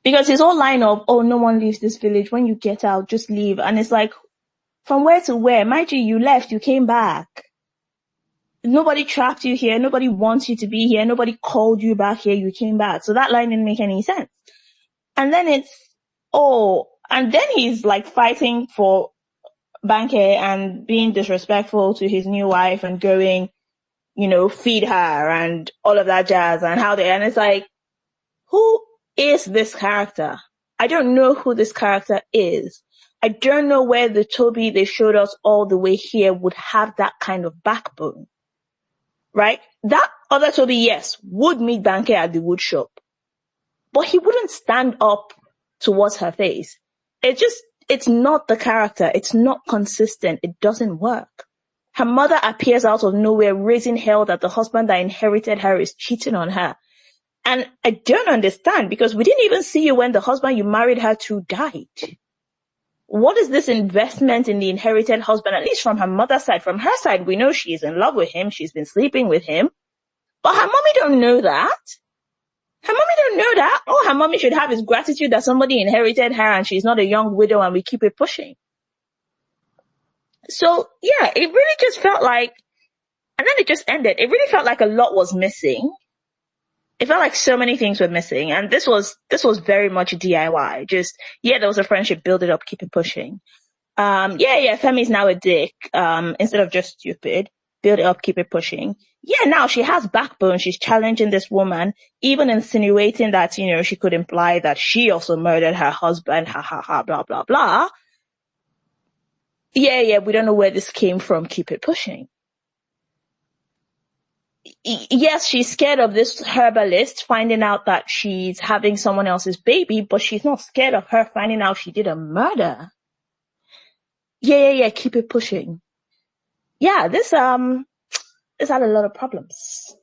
Because his whole line of, oh, no one leaves this village. When you get out, just leave. And it's like, from where to where? Mind you left, you came back. Nobody trapped you here. Nobody wants you to be here. Nobody called you back here. You came back. So that line didn't make any sense. And then and then he's like fighting for Banke and being disrespectful to his new wife and going, feed her and all of that jazz and it's like, who is this character? I don't know who this character is. I don't know where the Toby they showed us all the way here would have that kind of backbone. Right? That other Toby, yes, would meet Banke at the wood shop. But he wouldn't stand up towards her face. It's not the character. It's not consistent. It doesn't work. Her mother appears out of nowhere, raising hell that the husband that inherited her is cheating on her. And I don't understand because we didn't even see you when the husband you married her to died. What is this investment in the inherited husband, at least from her mother's side? From her side, we know she's in love with him. She's been sleeping with him. But her mommy don't know that. Her mommy don't know that. All her mommy should have is gratitude that somebody inherited her and she's not a young widow and we keep it pushing. So, yeah, it really just felt like, and then it just ended. It really felt like a lot was missing. It felt like so many things were missing. And this was very much DIY. Just, there was a friendship, build it up, keep it pushing. Femi's now a dick, instead of just stupid. Build it up, keep it pushing. Yeah, now she has backbone. She's challenging this woman, even insinuating that, she could imply that she also murdered her husband, blah, blah, blah. Yeah, we don't know where this came from. Keep it pushing. Yes, she's scared of this herbalist finding out that she's having someone else's baby, but she's not scared of her finding out she did a murder. Yeah, keep it pushing. Yeah, this had a lot of problems.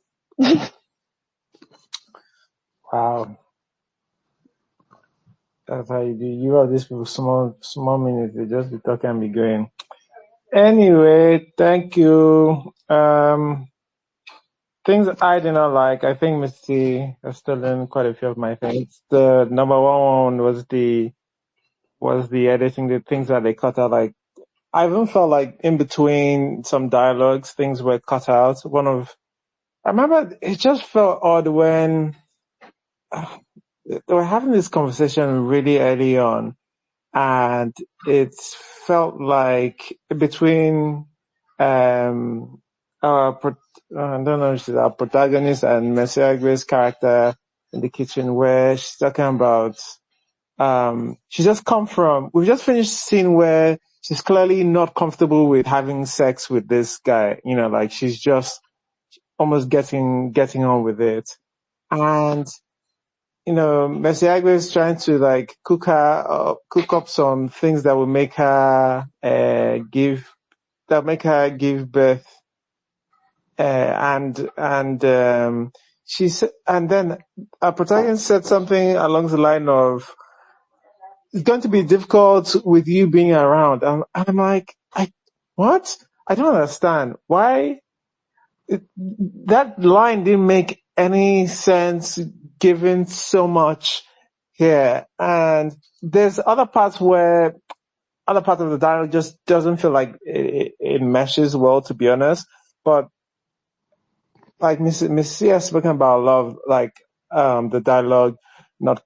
Wow. That's how you do. You have these people small minutes. They just be talking and be going. Anyway, thank you. Things I did not like. I think Missy has stolen quite a few of my things. The number one was the editing, the things that they cut out. Like, I even felt like in between some dialogues, things were cut out. I remember it just felt odd when they were having this conversation really early on, and it felt like between I don't know if she's our protagonist and Messiah Grace's character in the kitchen, where she's talking about we've just finished a scene where she's clearly not comfortable with having sex with this guy, like she's just almost getting on with it. And Messiah Grace is trying to like cook up some things that will make her give birth. And then our protagonist said something along the line of, it's going to be difficult with you being around. I'm like, what? I don't understand. Why? That line didn't make any sense given so much here. And there's other parts of the dialogue just doesn't feel like it meshes well, to be honest. But like Miss C has spoken about love, like the dialogue not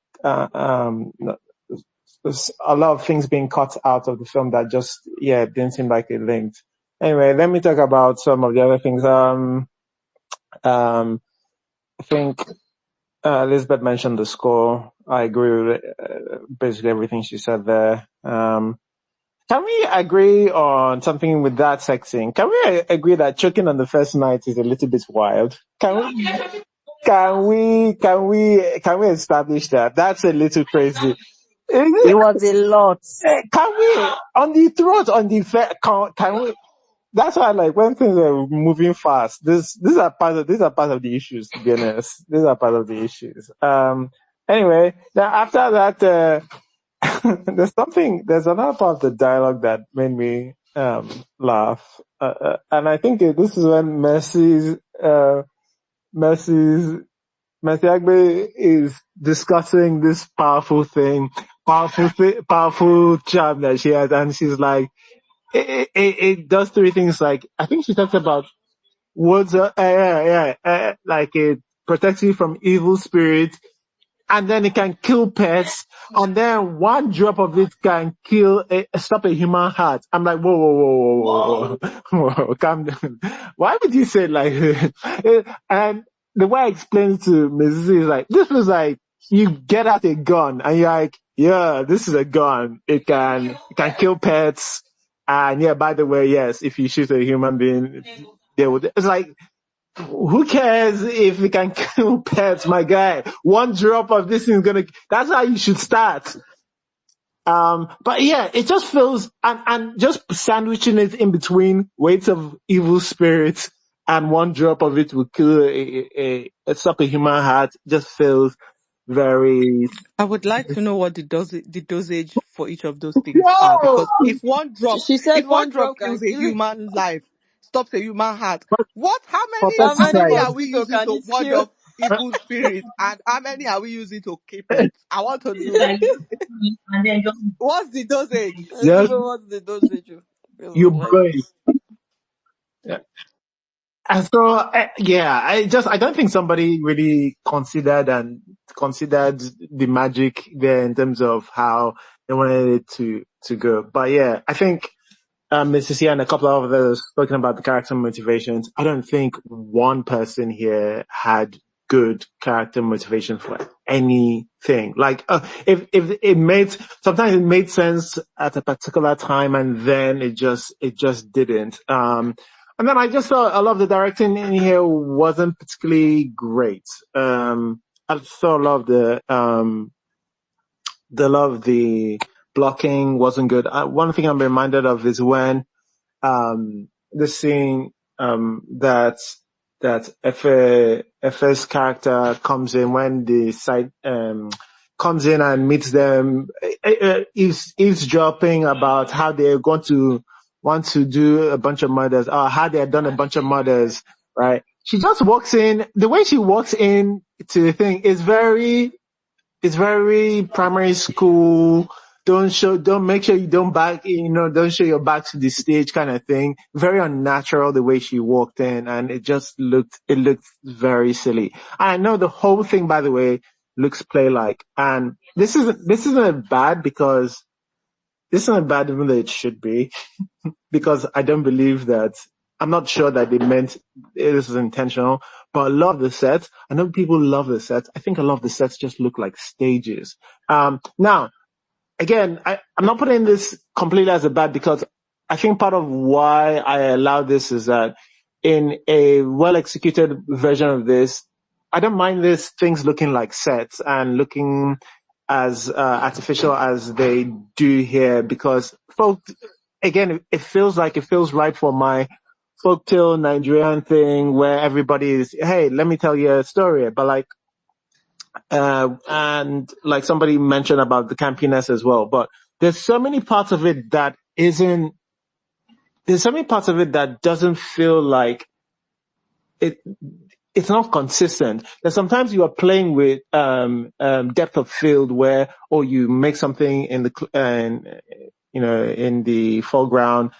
there's a lot of things being cut out of the film that just, didn't seem like it linked. Anyway, let me talk about some of the other things. I think Elizabeth mentioned the score. I agree with basically everything she said there. Can we agree on something with that sex scene? Can we agree that choking on the first night is a little bit wild? Can we establish that? That's a little crazy. It was a lot. Can we on the throat on the can we? That's why, like, when things are moving fast, these are part of the issues. To be honest, these are part of the issues. Anyway, then after that, there's another part of the dialogue that made me laugh, and I think this is when Mercy Agbe is discussing this powerful charm that she has, and she's like, it does three things. Like, I think she talks about words, like it protects you from evil spirits, and then it can kill pets, and then one drop of it can stop a human heart. I'm like, whoa, calm down. Why would you say it like and the way I explained to Mrs. is like, this was like, you get out a gun, and you're like, yeah, this is a gun. It can kill pets. And by the way, yes, if you shoot a human being, it's like, who cares if we can kill pets, my guy? One drop of this is that's how you should start. But it just feels, and just sandwiching it in between weights of evil spirits and one drop of it will kill stop a human heart, just feels very... I would like to know what the dosage for each of those things are, because if one drop, She said one drop kills can a kill. human life, stops a human heart, how How many many are we mosquito using can to it ward kill? off evil spirits, and how many are we using to keep it? I want to know. What's the dosage? I don't know what's the dosage. You Like, blow it. And so, I don't think somebody really considered the magic there in terms of how they wanted it to go. But I think, Mrs. Here and a couple of others spoken about the character motivations. I don't think one person here had good character motivation for anything. Like, if sometimes it made sense at a particular time, and then it just didn't. And then I just thought a lot of the directing in here wasn't particularly great. I thought a lot of the blocking wasn't good. One thing I'm reminded of is when the scene that Efe's character comes in, when the side comes in and meets them, eavesdropping about how they're going to want to do a bunch of murders, or how they had done a bunch of murders, right? She just walks in. The way she walks in to the thing is very primary school. Don't make sure you don't show your back to the stage kind of thing. Very unnatural the way she walked in, and it looked very silly. I know the whole thing, by the way, looks play-like, and this isn't bad even though it should be, because I don't believe that. I'm not sure that they meant this was intentional, but a lot of the sets, I know people love the sets. I think a lot of the sets just look like stages. Now, again, I'm not putting this completely as a bad, because I think part of why I allow this is that in a well-executed version of this, I don't mind these things looking like sets and looking as artificial as they do here, because again, it feels right for my folktale Nigerian thing where everybody is, hey, let me tell you a story. But like, and like somebody mentioned about the campiness as well. But there's so many parts of it that doesn't feel like it's not consistent. There's sometimes you are playing with depth of field where, you make something in the in the foreground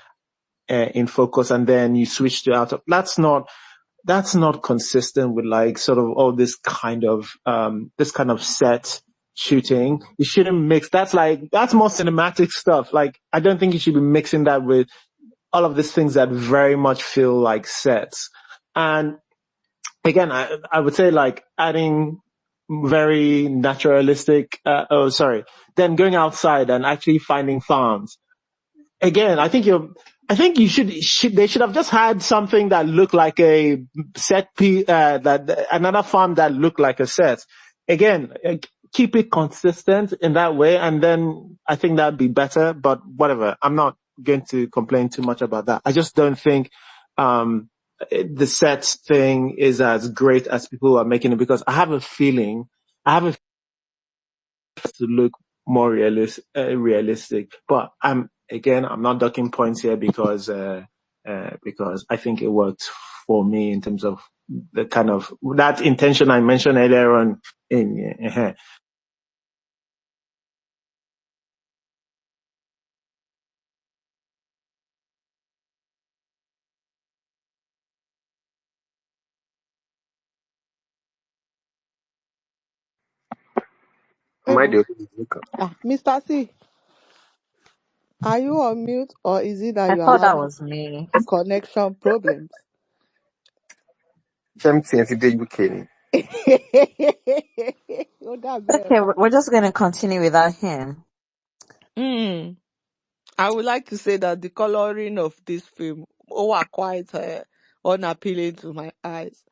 in focus, and then you switch to out of. That's not consistent with like sort of this kind of set shooting. You shouldn't mix. That's more cinematic stuff. Like, I don't think you should be mixing that with all of these things that very much feel like sets. And again, I would say like adding very naturalistic, then going outside and actually finding farms. Again, I think they should have just had something that looked like a set piece, that another farm that looked like a set. Again, keep it consistent in that way, and then I think that'd be better, but whatever. I'm not going to complain too much about that. I just don't think, the set thing is as great as people are making it, because I have a feeling to look more realistic. But I'm not ducking points here because I think it worked for me in terms of the kind of that intention I mentioned earlier on. Am I Ebu. the only speaker? Mr. C, are you on mute or is it that I you are thought that having was me. connection problems? Something to the UK. Oh, that's very Okay, fun. we're just gonna continue without him. I would like to say that the coloring of this film are quite unappealing to my eyes.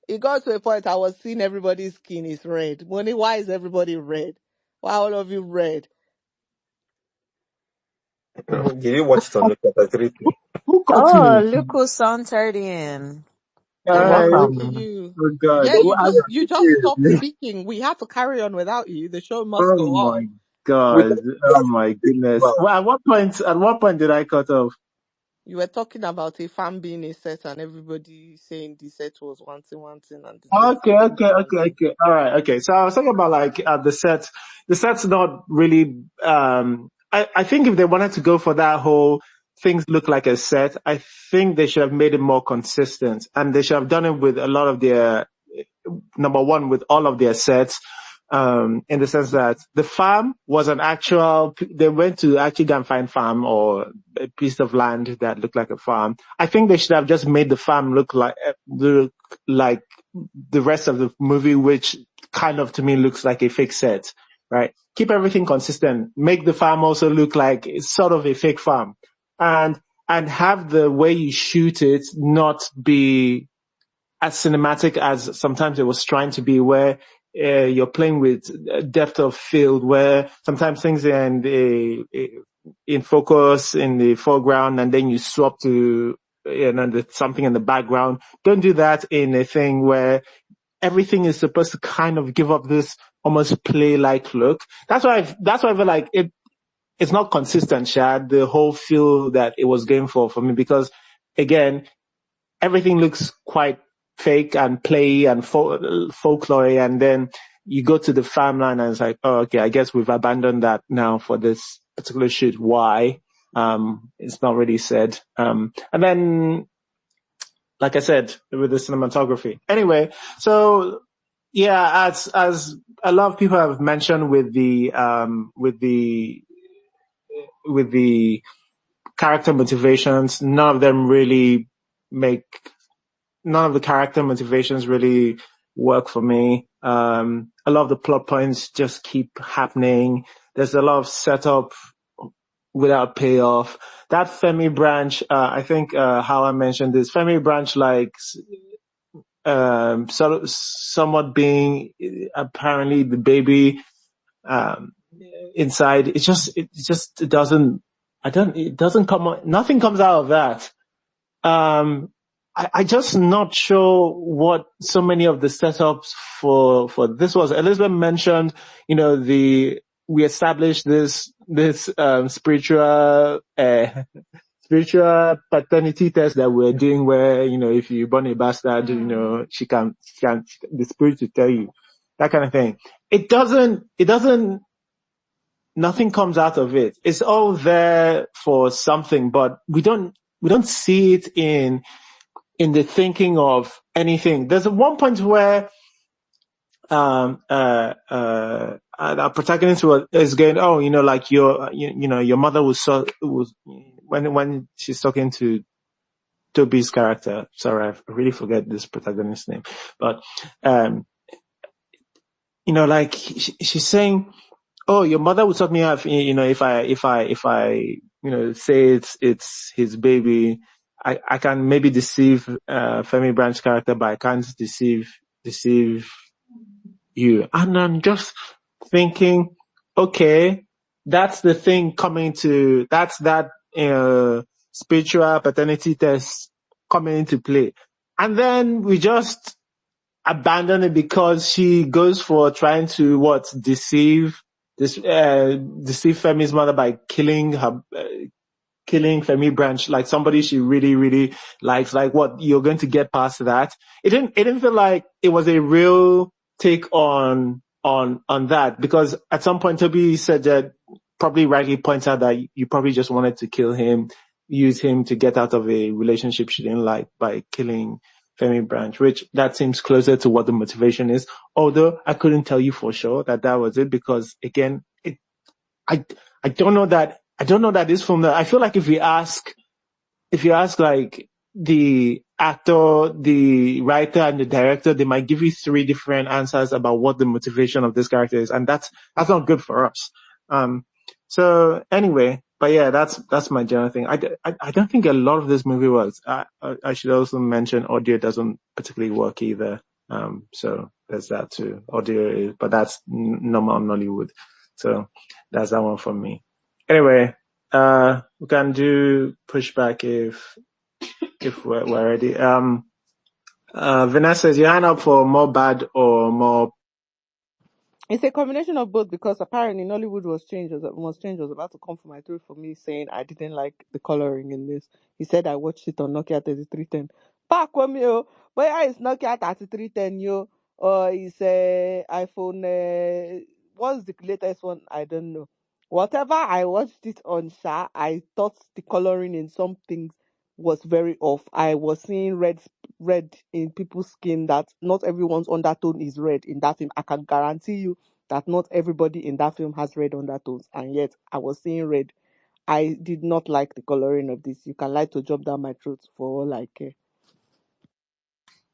It got to a point I was seeing everybody's skin is red. Money, why is everybody red? Why all of you red? Did you watch it on the chapter 3? Who Oh, continues? look who's son in. You're Look at welcome. you. Oh God. Yeah, you just stopped speaking. We have to carry on without you. The show must Oh go my on. With God. Oh my goodness. well, Well, at what point did I cut off? You were talking about a fan being a set and everybody saying the set was wanting and the set Okay, was okay, okay, wanting. okay. All right, okay. So I was talking about like the set. The set's not really. I think if they wanted to go for that whole things look like a set, I think they should have made it more consistent, and they should have done it with a lot of their, number one, with all of their sets. In the sense that the farm was an actual, they went to actually go and find farm or a piece of land that looked like a farm. I think they should have just made the farm look like the rest of the movie, which kind of to me looks like a fake set, right? Keep everything consistent. Make the farm also look like it's sort of a fake farm, and have the way you shoot it not be as cinematic as sometimes it was trying to be, where you're playing with depth of field, where sometimes things are in focus in the foreground, and then you swap to something in the background. Don't do that in a thing where everything is supposed to kind of give up this almost play-like look. That's why I feel like it's not consistent, Shad, the whole feel that it was going for me, because again, everything looks quite fake and play and folklore, and then you go to the farmland and it's like, oh, okay, I guess we've abandoned that now for this particular shoot. Why? It's not really said. And then, like I said, with the cinematography. Anyway, so yeah, as a lot of people have mentioned with the character motivations, none of the character motivations really work for me. A lot of the plot points just keep happening. There's a lot of setup without payoff. That Femi branch, I think, how I mentioned this, Femi branch, like, sort of somewhat being apparently the baby, inside. It doesn't come, nothing comes out of that. I just not sure what so many of the setups for this was. Elizabeth mentioned, we established this spiritual spiritual paternity test that we're doing, where if you born a bastard, she can the spirit will tell you, that kind of thing. It doesn't. Nothing comes out of it. It's all there for something, but we don't see it in the thinking of anything. There's one point where our protagonist is going, oh, like your mother was when she's talking to Toby's character. Sorry, I really forget this protagonist's name, but like she's saying, oh, your mother would talk me off, if I say it's his baby, I can maybe deceive Femi Branch's character, but I can't deceive you. And I'm just thinking, okay, that's the thing that's that spiritual paternity test coming into play. And then we just abandon it because she goes for trying to deceive Femi's mother by killing Femi Branch, like somebody she really, really likes. Like, what, you're going to get past that? It didn't feel like it was a real take on that, because at some point Toby said that, probably rightly points out, that you probably just wanted to kill him, use him to get out of a relationship she didn't like by killing Femi Branch, which that seems closer to what the motivation is. Although I couldn't tell you for sure that was it, because again, I don't know that this film, I feel like if you ask like the actor, the writer, and the director, they might give you three different answers about what the motivation of this character is, and that's not good for us. So anyway, but yeah, that's my general thing. I don't think a lot of this movie works. I should also mention audio doesn't particularly work either. So there's that too. Audio but that's normal on Nollywood. So that's that one from me. Anyway, we can do pushback if we're ready. Vanessa, is your hand up for more bad or more? It's a combination of both, because apparently Nollywood was about to come for my throat for me saying I didn't like the coloring in this. He said I watched it on Nokia 3310. Back with me, oh. But yeah, it's Nokia 3310, yo. Or it's iPhone. What's the latest one? I don't know. Whatever I watched it on, I thought the coloring in some things was very off. I was seeing red in people's skin, that not everyone's undertone is red in that film. I can guarantee you that not everybody in that film has red undertones, and yet I was seeing red. I did not like the coloring of this. You can like to jump down my throat for all I care.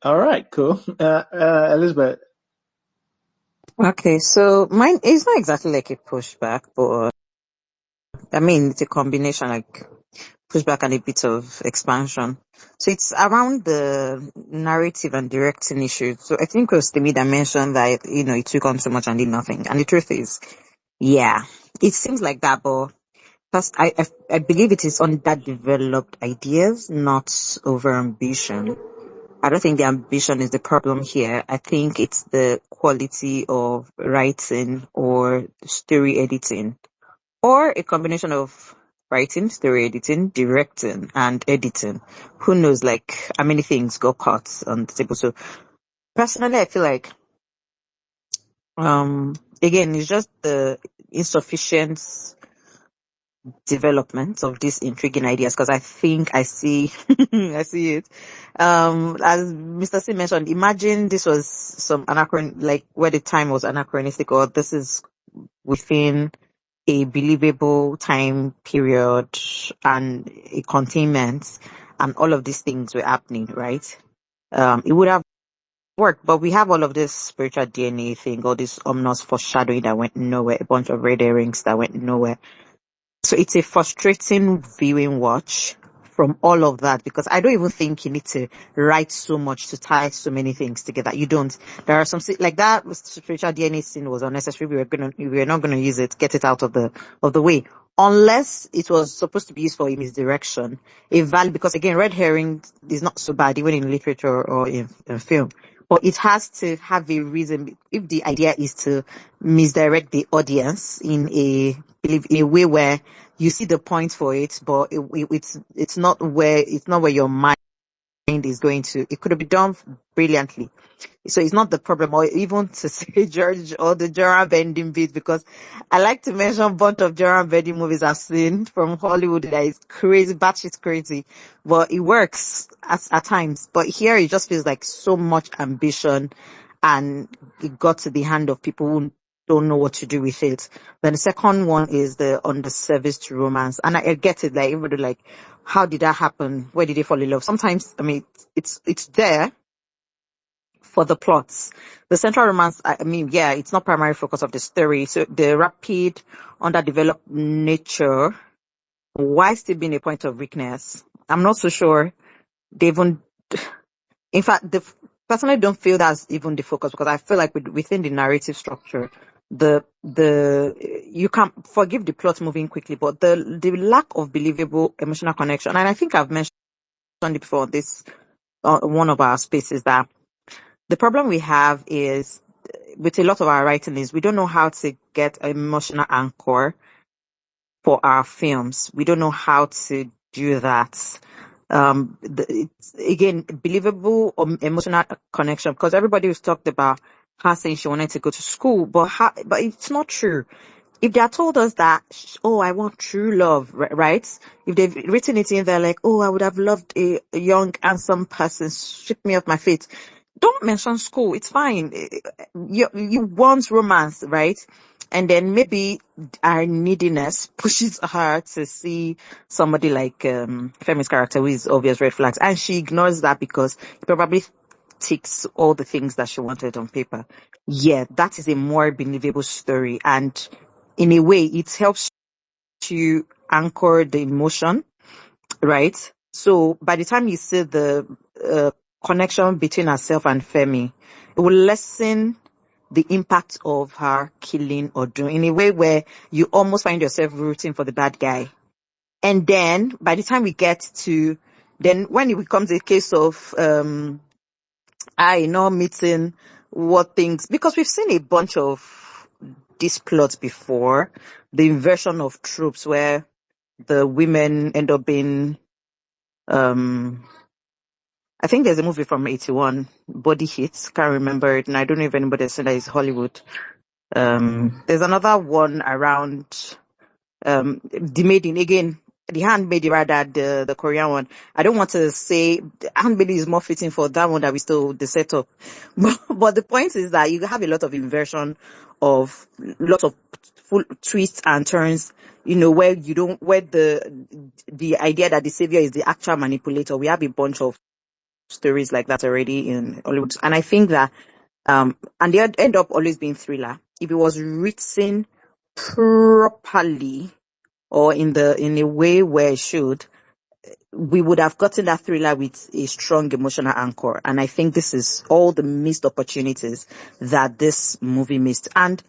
All right, cool. Elizabeth. Okay, so mine is not exactly like a pushback, but I mean, it's a combination, like pushback and a bit of expansion. So it's around the narrative and directing issue. So I think it was Temi that mentioned that, it took on so much and did nothing. And the truth is, yeah, it seems like that, but first, I believe it is underdeveloped ideas, not over ambition. I don't think the ambition is the problem here. I think it's the quality of writing or story editing, or a combination of writing, story editing, directing, and editing. Who knows, like, how many things got cut on the table. So personally, I feel like, again, it's just the insufficient development of these intriguing ideas, because I think I see I see it. As Mr. C mentioned, imagine this was some like where the time was anachronistic, or this is within a believable time period and a containment, and all of these things were happening, right? It would have worked, but we have all of this spiritual DNA thing, all this ominous foreshadowing that went nowhere, a bunch of red herrings that went nowhere. So it's a frustrating viewing watch from all of that, because I don't even think you need to write so much to tie so many things together. You don't. There are some, like that spiritual DNA scene was unnecessary. We were not gonna use it, get it out of the way. Unless it was supposed to be used for a misdirection. Because again, red herring is not so bad, even in literature or in film. But it has to have a reason. If the idea is to misdirect the audience in a way where you see the point for it, but it's not where your mind is going to. It could have been done brilliantly. So it's not the problem, or even to say George or the Joran bending bit, because I like to mention a bunch of Joran bending movies I've seen from Hollywood that is crazy, batshit crazy, but it works at times. But here it just feels like so much ambition, and it got to the hand of people who don't know what to do with it. Then the second one is the underserviced romance. And I get it, like everybody like, how did that happen? Where did they fall in love? Sometimes, I mean, it's there for the plots. The central romance, I mean, yeah, it's not primary focus of the story. So the rapid, underdeveloped nature, why still being a point of weakness? I'm not so sure they even, in fact, personally don't feel that's even the focus, because I feel like within the narrative structure, you can forgive the plot moving quickly, but the lack of believable emotional connection, and I think I've mentioned it before on this, one of our spaces, that the problem we have is with a lot of our writing is we don't know how to get an emotional anchor for our films. We don't know how to do that. It's, again, believable emotional connection, because everybody was talked about her saying she wanted to go to school, but it's not true. If they had told us that, oh, I want true love, right? If they've written it in there like, oh, I would have loved a young, handsome person, sweep me off my feet. Don't mention school. It's fine. You want romance, right? And then maybe our neediness pushes her to see somebody like Femi's character with obvious red flags, and she ignores that because he probably ticks all the things that she wanted on paper. Yeah, that is a more believable story, and in a way, it helps to anchor the emotion, right? So by the time you see the connection between herself and Femi, it will lessen the impact of her killing or doing, in a way where you almost find yourself rooting for the bad guy. And then by the time we get to, then when it becomes a case of I not meeting what things, because we've seen a bunch of these plots before, the inversion of tropes where the women end up being I think there's a movie from 81, Body Hits, can't remember it, and I don't know if anybody has seen that. It's Hollywood. There's another one around the Maiden, again, the Handmaiden, rather, the Korean one. I don't want to say Handmaiden is more fitting for that one that we still the setup, but the point is that you have a lot of inversion of lots of full twists and turns. You know, where the idea that the savior is the actual manipulator. We have a bunch of stories like that already in Hollywood, and I think that and they end up always being thriller. If it was written properly, or in a way where it should, we would have gotten that thriller with a strong emotional anchor. And I think this is all the missed opportunities that this movie missed. And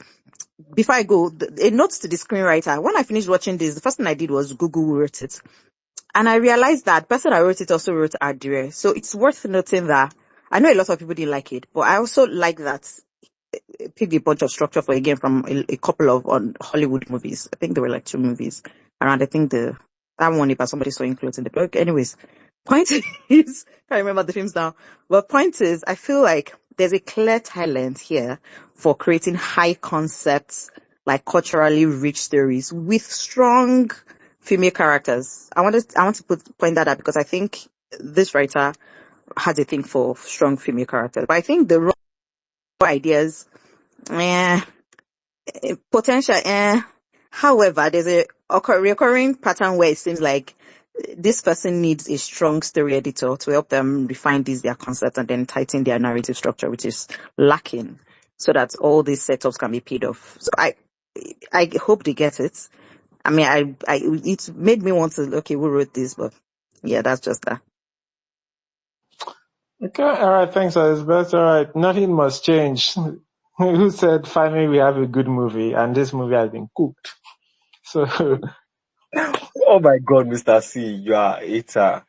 before I go, a note to the screenwriter. When I finished watching this, the first thing I did was Google who wrote it. And I realized that the person that wrote it also wrote Adire. So it's worth noting that I know a lot of people didn't like it, but I also like that picked a bunch of structure for, again, from a couple of Hollywood movies. I think there were like 2 movies around. I think that one about somebody sewing clothes in the book. Anyways, point is, can't remember the films now. But point is, I feel like there's a clear talent here for creating high concepts, like culturally rich stories with strong female characters. I want to point that out because I think this writer has a thing for strong female characters. But I think the raw ideas, potential, however, there's a recurring pattern where it seems like this person needs a strong story editor to help them refine their concepts and then tighten their narrative structure, which is lacking, so that all these setups can be paid off. So I hope they get it. I mean, it made me want to, okay, who wrote this? But yeah, that's just that. Okay, all right, thanks, Elizabeth. All right, nothing must change. Who said finally we have a good movie and this movie has been cooked? So, Oh my God, Mr. C, you are a hater.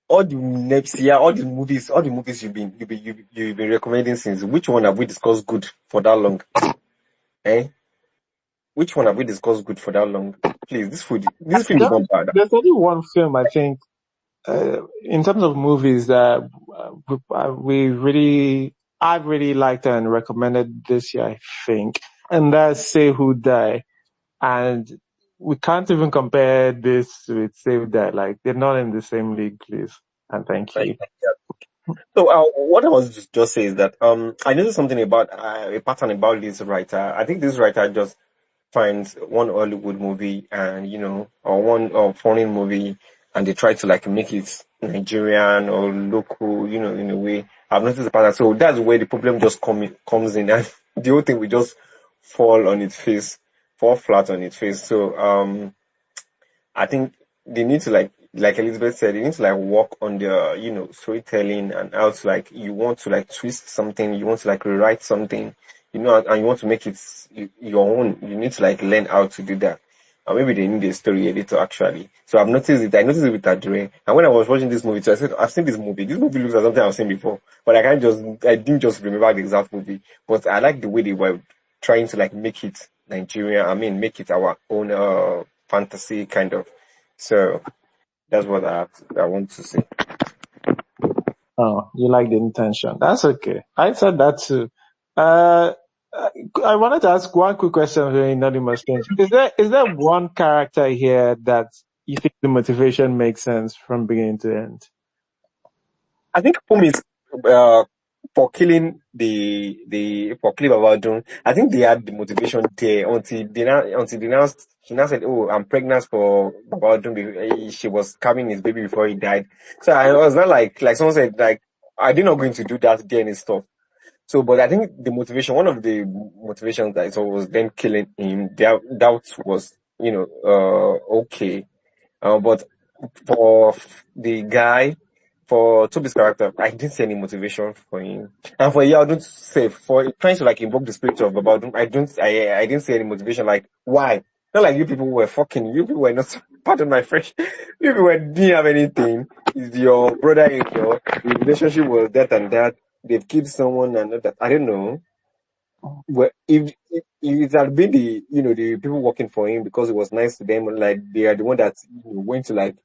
All the next year, all the movies you've been recommending since. Which one have we discussed good for that long? Eh? Which one have we discussed good for that long? Please, this film is not bad. there's only one film I think, in terms of movies that I've really liked and recommended this year, I think, and that's Say Who Die. And we can't even compare this with Say Who Die. Like, they're not in the same league, please. And thank Like, you. So what I was just saying is that I noticed something about a pattern about this writer. I think this writer just finds one Hollywood movie and or one foreign movie, and they try to like make it Nigerian or local, in a way. I've noticed the pattern. So that's where the problem just comes in, and the whole thing will just fall flat on its face. So I think they need to like Elizabeth said, they need to like work on their, storytelling and how to like you want to like twist something, you want to like rewrite something, and you want to make it your own. You need to like learn how to do that. Or maybe they need a story editor actually. So I've noticed it. I noticed it with Adre. And when I was watching this movie, so I said, I've seen this movie. This movie looks like something I've seen before. But I didn't just remember the exact movie. But I like the way they were trying to like make it Nigerian. I mean, make it our own fantasy kind of. So that's what I want to say. Oh, you like the intention. That's okay. I said that too. I wanted to ask one quick question very anonymous thing. Is there one character here that you think the motivation makes sense from beginning to end? I think Funmi is for killing for killing Babadun. I think they had the motivation there until she now said, "Oh, I'm pregnant for Babadun." She was carrying his baby before he died. So I was not like someone said like I did not going to do that DNA stuff. So, but I think one of the motivations that I saw was them killing him. That was okay. But for the guy, for Toby's character, I didn't see any motivation for him. And for I don't say for trying to like invoke the spirit of about I didn't see any motivation. Like why? Not like you people were fucking. You people were not. Pardon my French. You people didn't have anything. Is your brother-in-law? The relationship was that and that. They've killed someone and that. I don't know. Well, if it had been the people working for him because it was nice to them, like they are the one that went to like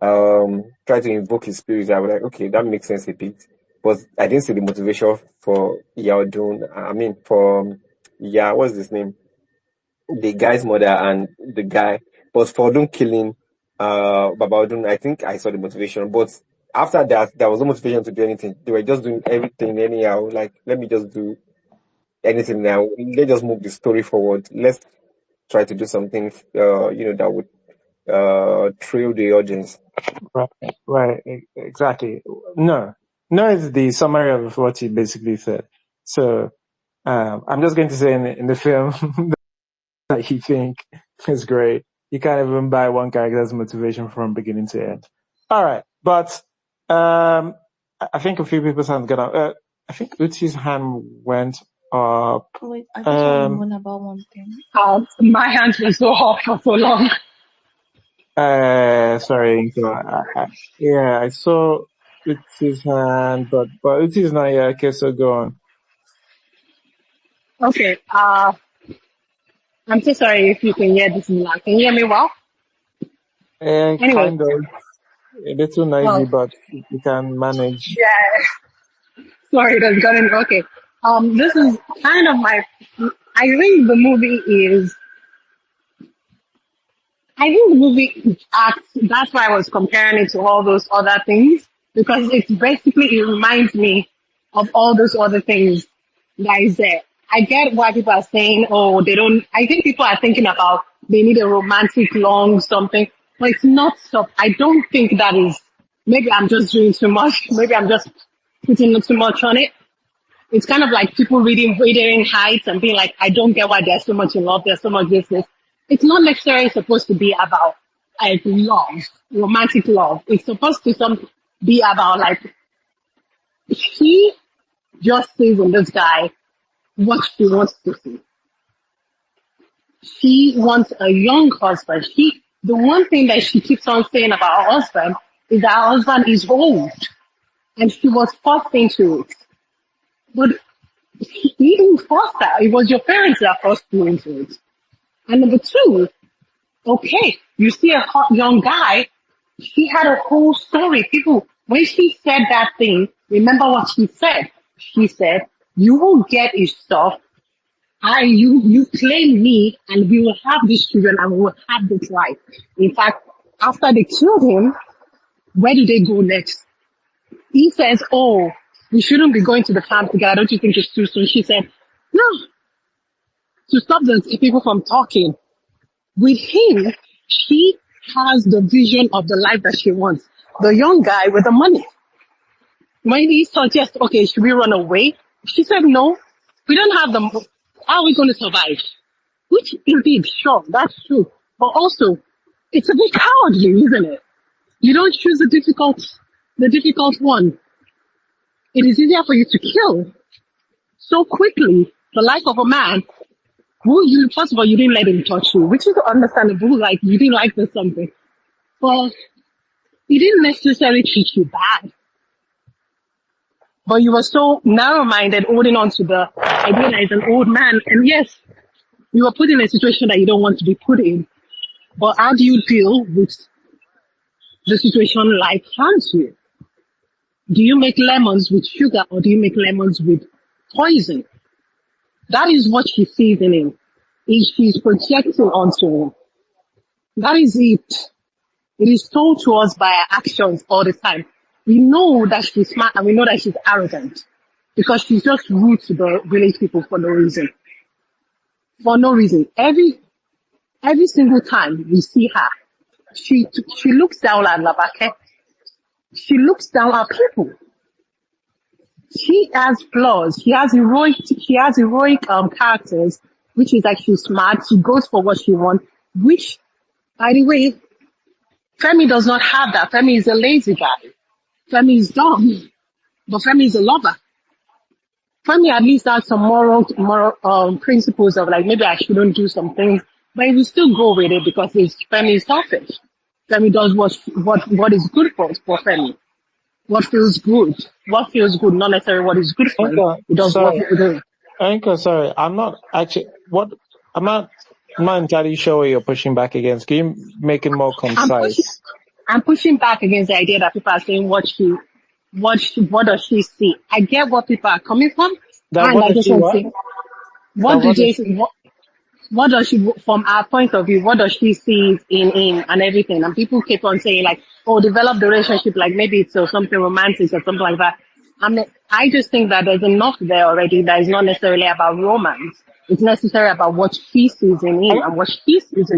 try to invoke his spirit, I was like, okay, that makes sense a bit. But I didn't see the motivation for Yaodun. I mean, for what's his name? The guy's mother and the guy. But for Odun killing Baba Odun, I think I saw the motivation. But after that, there was no motivation to do anything. They were just doing everything anyhow. Like, let me just do anything now. Let's just move the story forward. Let's try to do something, that would thrill the audience. Right, exactly. No is the summary of what you basically said. So, I'm just going to say in the film that you think is great. You can't even buy one character's motivation from beginning to end. All right, but I think a few people's hands got up. I think Uti's hand went up. Oh, wait, I just want to know about one thing. My hands were so hot for so long. Sorry, I saw Uti's hand, but Uti's not here. Okay, so go on. Okay, I'm so sorry if you can hear this in loud. Can you hear me well? Anyway. Kind of. A little noisy, but you can manage. Yeah. Sorry, it has gotten okay. This is kind of I think the movie acts, that's why I was comparing it to all those other things, because it reminds me of all those other things that is there. I get why people are saying, I think people are thinking about they need a romantic long something, but it's not stuff. I don't think that is, maybe I'm just doing too much, maybe I'm just putting too much on it. It's kind of like people reading Wuthering Heights and being like, I don't get why there's so much in love, there's so much this. It's not necessarily supposed to be about like love, romantic love. It's supposed to be about like, she just sees in this guy what she wants to see. She wants a young husband. The one thing that she keeps on saying about her husband is that her husband is old, and she was forced into it. But he didn't force her. It was your parents that forced you into it. And number two, okay, you see a hot young guy, she had a whole story. People, when she said that thing, remember what she said? She said, you will get his stuff. You claim me, and we will have these children, and we will have this life. In fact, after they killed him, where did they go next? He says, oh, we shouldn't be going to the farm together. Don't you think it's too soon? She said, no, to stop the people from talking. With him, she has the vision of the life that she wants. The young guy with the money. When he suggests, okay, should we run away? She said, no, we don't have the money. How are we going to survive? Which indeed, sure, that's true. But also, it's a bit cowardly, isn't it? You don't choose the difficult one. It is easier for you to kill so quickly the life of a man who you, first of all, you didn't let him touch you, which is understandable, like you didn't like this something. But he didn't necessarily treat you bad. But you were so narrow-minded, holding on to the idea that he's an old man. And yes, you were put in a situation that you don't want to be put in. But how do you deal with the situation life hands you? Do you make lemons with sugar or do you make lemons with poison? That is what she sees in him. She's projecting onto him. That is it. It is told to us by her actions all the time. We know that she's smart and we know that she's arrogant because she's just rude to the village people for no reason. For no reason. Every single time we see her, she looks down at Labake. She looks down at people. She has flaws. She has heroic characters, which is like she's smart. She goes for what she wants, which, by the way, Femi does not have that. Femi is a lazy guy. Femi is dumb, but Femi is a lover. Femi at least has some moral principles of like, maybe I shouldn't do some things, but he will still go with it because Femi is selfish. Femi does what is good for Femi. What feels good, not necessarily what is good for him. He does what he's doing. Anchor, sorry, I'm not entirely sure what you're pushing back against. Can you make it more concise? I'm pushing back against the idea that people are saying what does she see? I get what people are coming from. What does she, from our point of view, what does she see in him and everything? And people keep on saying like, oh, develop the relationship, like maybe it's something romantic or something like that. I just think that there's enough there already that is not necessarily about romance. It's necessarily about what she sees in him, and what she sees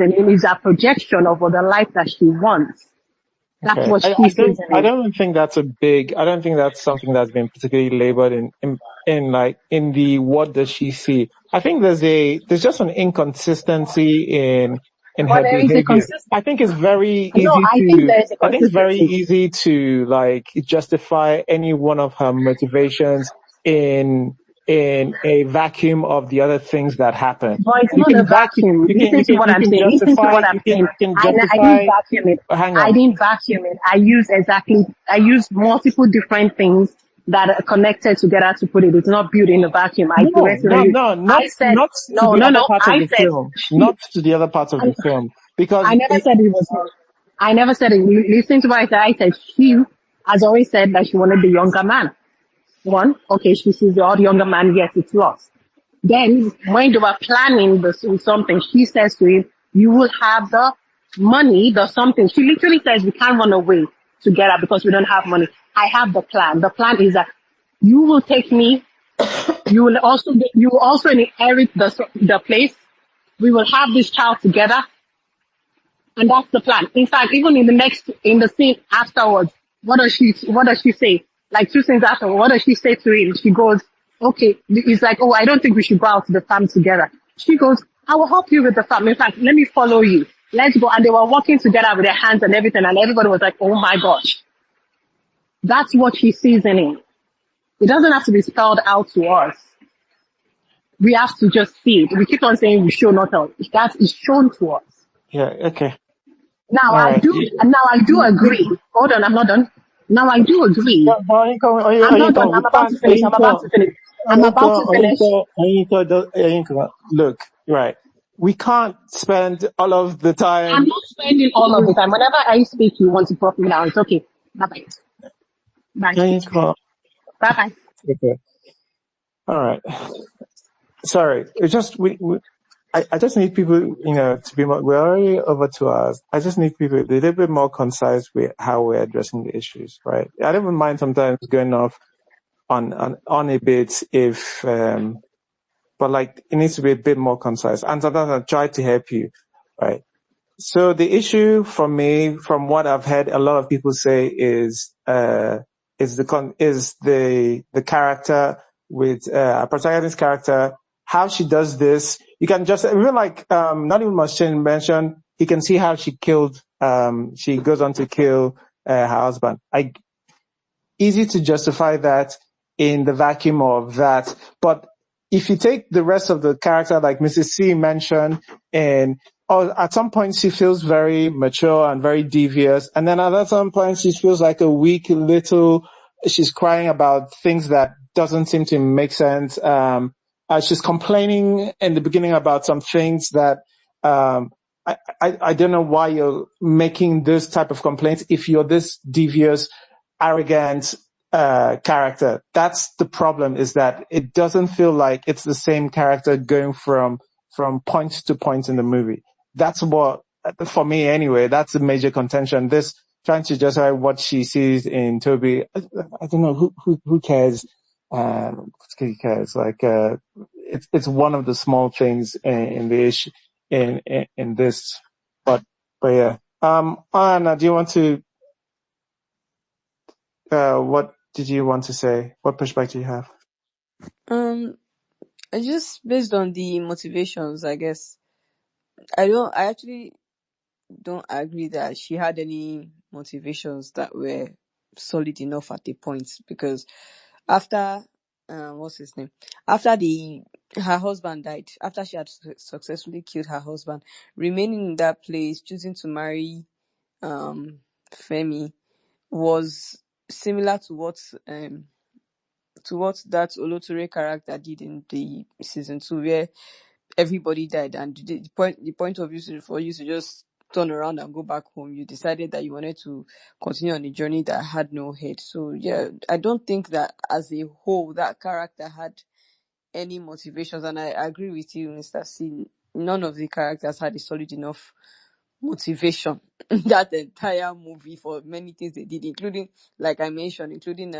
in him is a projection of the life that she wants. That's what she sees in him. I don't think that's something that's been particularly labored in the what does she see. I think there's just an inconsistency in her behavior. I think it's very easy to like justify any one of her motivations in a vacuum of the other things that happen. But it's not a vacuum. Listen to what I'm saying. I didn't vacuum it. I used multiple different things that are connected together to put it. It's not built in a vacuum. Not to the other parts of the film. Because I never said it was her. I never said it. Listen to what I said. I said she has always said that she wanted the younger man. One, okay, she sees the odd younger man, yes, it's lost. Then, when they were planning something, she says to him, you will have the money, the something. She literally says, we can't run away together because we don't have money. I have the plan. The plan is that you will take me, you will also inherit the place. We will have this child together. And that's the plan. In fact, even in the scene afterwards, what does she say? Like 2 scenes after, what does she say to him? She goes, okay, he's like, oh, I don't think we should go out to the farm together. She goes, I will help you with the farm. In fact, let me follow you. Let's go. And they were walking together with their hands and everything. And everybody was like, oh my gosh. That's what she sees in him. It doesn't have to be spelled out to us. We have to just see it. We keep on saying we show not tell. That is shown to us. Yeah, okay. Now I do agree. Hold on, I'm not done. Now I do agree. I'm not done. I'm about to finish. Look, right. We can't spend all of the time. I'm not spending all of the time. Whenever I speak, you want to put me down. It's okay. Bye-bye. Bye. Bye-bye. Okay. All right. Sorry. It's just, I just need people, to be more, we're already over 2 hours. I just need people a little bit more concise with how we're addressing the issues, right? I don't even mind sometimes going off on a bit if, but like it needs to be a bit more concise. And sometimes I try to help you, right? So the issue for me, from what I've heard a lot of people say is the character with, a protagonist character, how she does this. You can just, even like, not even much mention, you can see how she goes on to kill, her husband. Easy to justify that in the vacuum of that. But if you take the rest of the character, like Mrs. C mentioned, and at some point she feels very mature and very devious. And then at some point she feels like a weak little, she's crying about things that doesn't seem to make sense. She's complaining in the beginning about some things that, I don't know why you're making this type of complaints if you're this devious, arrogant character. That's the problem, is that it doesn't feel like it's the same character going from point to point in the movie. That's what, for me anyway, that's a major contention. This trying to justify what she sees in Toby. I don't know who cares. Who cares? Like, it's one of the small things in the issue in this, but yeah. Anna, do you want to? What did you want to say? What pushback do you have? Just based on the motivations, I guess. I actually don't agree that she had any motivations that were solid enough at the point, because after what's his name? After her husband died, after she had successfully killed her husband, remaining in that place, choosing to marry Femi, was similar to what that Olotore character did in the season 2, where everybody died, and the point of view for you to just turn around and go back home. You decided that you wanted to continue on a journey that had no head. So yeah, I don't think that as a whole that character had any motivations, and I agree with you, Mr. C. None of the characters had a solid enough motivation in that entire movie for many things they did, including, like I mentioned, including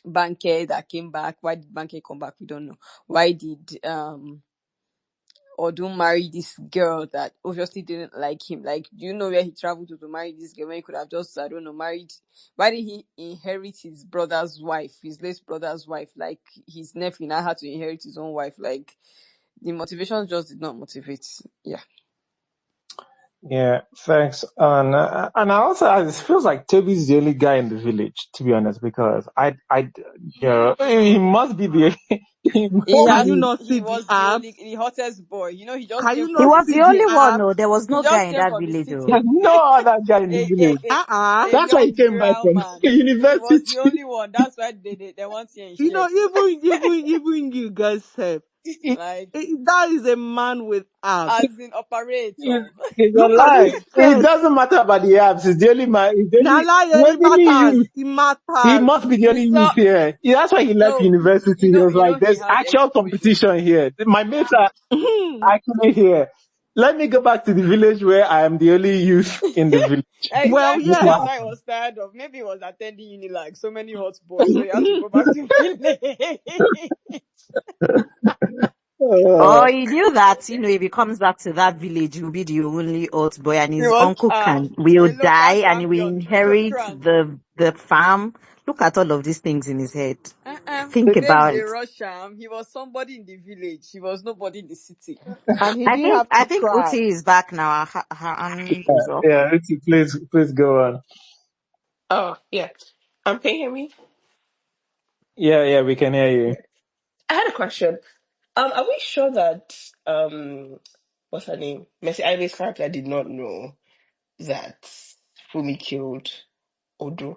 Banker that came back. Why did Banker come back? We don't know. Why did Odun marry this girl that obviously didn't like him? Like, do you know where he traveled to marry this girl when he could have just, I don't know, married? Why did he inherit his brother's wife, his late brother's wife? Like, his nephew now had to inherit his own wife. Like, the motivation just did not motivate. Yeah. Yeah, thanks. And I also, it feels like Toby's the only guy in the village, to be honest, because he must be the, he must Can you be, not He see the was abs? the hottest boy. You know, he just Can came you He not from the was the see the only city. one. abs? No, there was He no guy just in came that from the village. city. Oh. there's no other guy in the village. A That's why he young came back virile from man. He was the university. only one. That's why they want you in You know, shirt. even you guys have. Like, That is a man with abs. as in operator. He's Look at his alive. It chest. doesn't matter about the apps. It's the only man. Nalaye, We're it the only youth. matters. It He matters. must be the You only youth saw here. That's why he left no, university. He was you know like, he there's had actual exposure. competition here. My mates are actually here. Let me go back to the village where I am the only youth in the village. Well, Exactly. This is what yes. That's why I was tired of. Maybe he was attending uni like so many hot boys, so he had to go back to village. Oh, happened. he knew that, if he comes back to that village, he'll be the only old boy, and He his was uncle will a local die, and he will champion, triple inherit crown. the farm. Look at all of these things in his head. Think Babes, about they it. rush him. He was somebody in the village. He was nobody in the city. And he I didn't think have I to think cry. Uti is back now. Her hand is up. Yeah, Richie, please go on. Oh, yeah. Can you hear me? Yeah, we can hear you. I had a question. Are we sure that what's her name? Mercy Ivy's character did not know that Fumi killed Odu?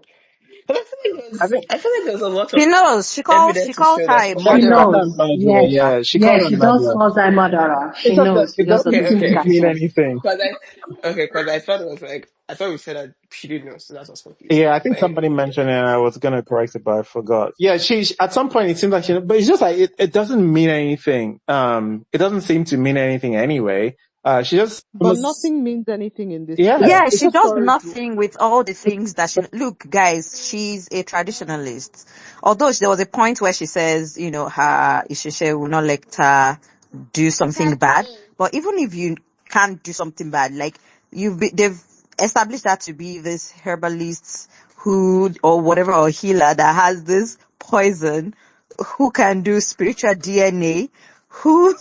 But I think I feel like there's a lot She of knows. She evidence to calls show her that a she yeah, did she not called murderer. her know. murderer. Yes, Yeah, she called yes, her she does murderer. call her murderer. It's She just that knows. She it just doesn't Okay, doesn't okay. take mean action. anything. Because I thought it was like I thought we said that she didn't know, so that's what's confused. Yeah, I think But somebody anyway, mentioned it and I was going to correct it, but I forgot. Yeah, she at some point it seems like but it's just like, it doesn't mean anything. It doesn't seem to mean anything anyway. She just But almost, nothing means anything in this yeah, film. Yeah, it's she just, does Sorry to. nothing with all the things that she look, guys, she's a traditionalist. Although there was a point where she says, her Ishishe will not let her do something bad. But even if you can't do something bad, like they've established that to be this herbalist who or whatever or healer that has this poison, who can do spiritual DNA, who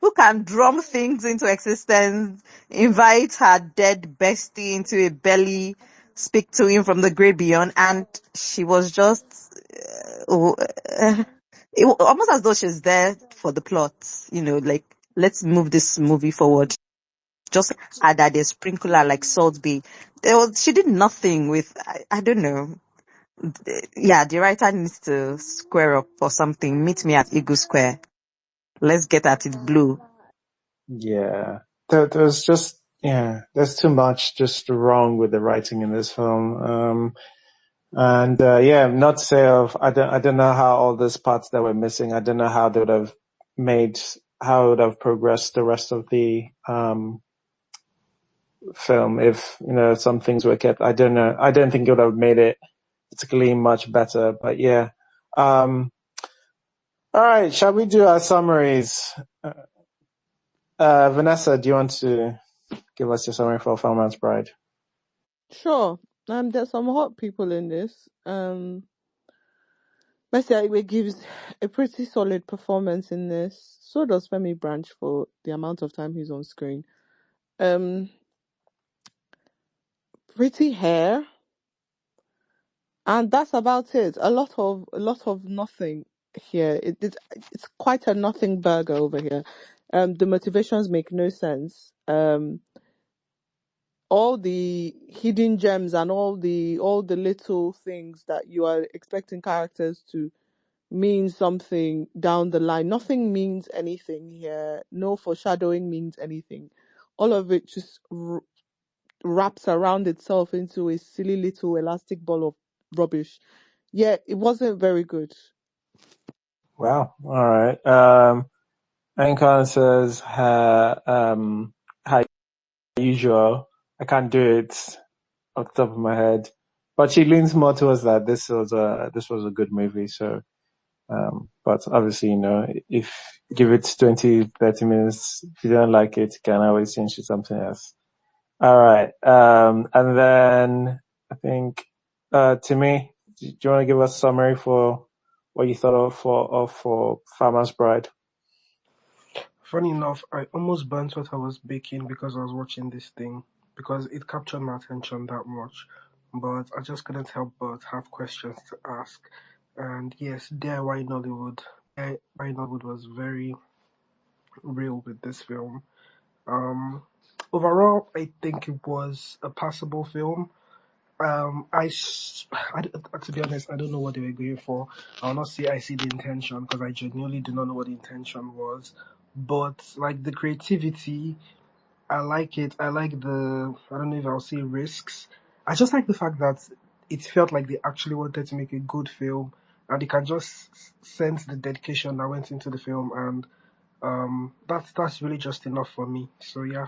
who can drum things into existence, invite her dead bestie into a belly, speak to him from the great beyond, and she was just almost as though she's there for the plot, like, let's move this movie forward. Just add a sprinkler like Salt Bay. She did nothing with, I don't know. Yeah, the writer needs to square up or something. Meet me at Eagle Square. Let's get at it blue. yeah. There's just, yeah, there's too much just wrong with the writing in this film. And yeah, not to say I don't know how all these parts that were missing, I don't know how they would have how it would have progressed the rest of the film if, some things were kept. I don't know. I don't think it would have made it particularly much better, but yeah. All right, shall we do our summaries? Vanessa, do you want to give us your summary for Farmer's Bride? Sure. There's some hot people in this. Mercy Aigbe gives a pretty solid performance in this. So does Femi Branch for the amount of time he's on screen. Pretty hair, and that's about it. A lot of nothing here. It's quite a nothing burger over here. The motivations make no sense. All the hidden gems and all the little things that you are expecting characters to mean something down the line. Nothing means anything here. No foreshadowing means anything. All of it just wraps around itself into a silly little elastic ball of rubbish. Yeah, it wasn't very good. Wow. All right. Anton says, how usual. I can't do it off the top of my head, but she leans more towards that. This was a good movie. So, but obviously, if give it 20, 30 minutes, if you don't like it, you can always change to something else. All right. And then I think, Timmy, do you want to give us a summary for what you thought for Farmer's Bride? Funny enough, I almost burnt what I was baking because I was watching this thing because it captured my attention that much. But I just couldn't help but have questions to ask. And yes, DIY Nollywood. DIY Nollywood was very real with this film. Overall, I think it was a passable film. To be honest, I don't know what they were going for. I'll not say I see the intention because I genuinely do not know what the intention was. But like the creativity, I like it. I like I don't know if I'll say risks. I just like the fact that it felt like they actually wanted to make a good film and they can just sense the dedication that went into the film, and that's really just enough for me. So yeah.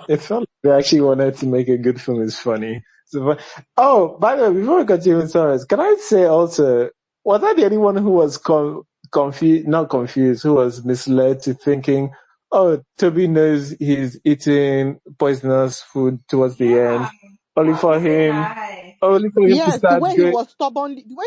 It felt like they actually wanted to make a good film. It's funny. So, oh, by the way, before we continue with Torres, can I say also, was I the only one who was confused, not confused, who was misled to thinking, oh, Toby knows he's eating poisonous food towards the end, only for him, only for him to Yes, start going, the way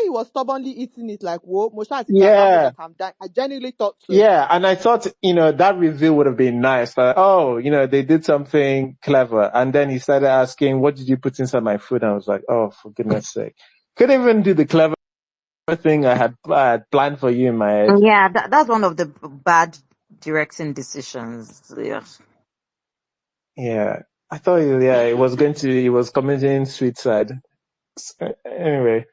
he was stubbornly eating it, like, whoa, Mosha yeah. that I'm dying. I genuinely thought so. Yeah, and I thought, that reveal would have been nice. Like, oh, they did something clever. And then he started asking, what did you put inside my food? And I was like, oh, for goodness sake. Couldn't even do the clever thing I had planned for you in my head. Yeah, that's one of the bad directing decisions. Yeah. Yeah. I thought, he was committing suicide. Anyway,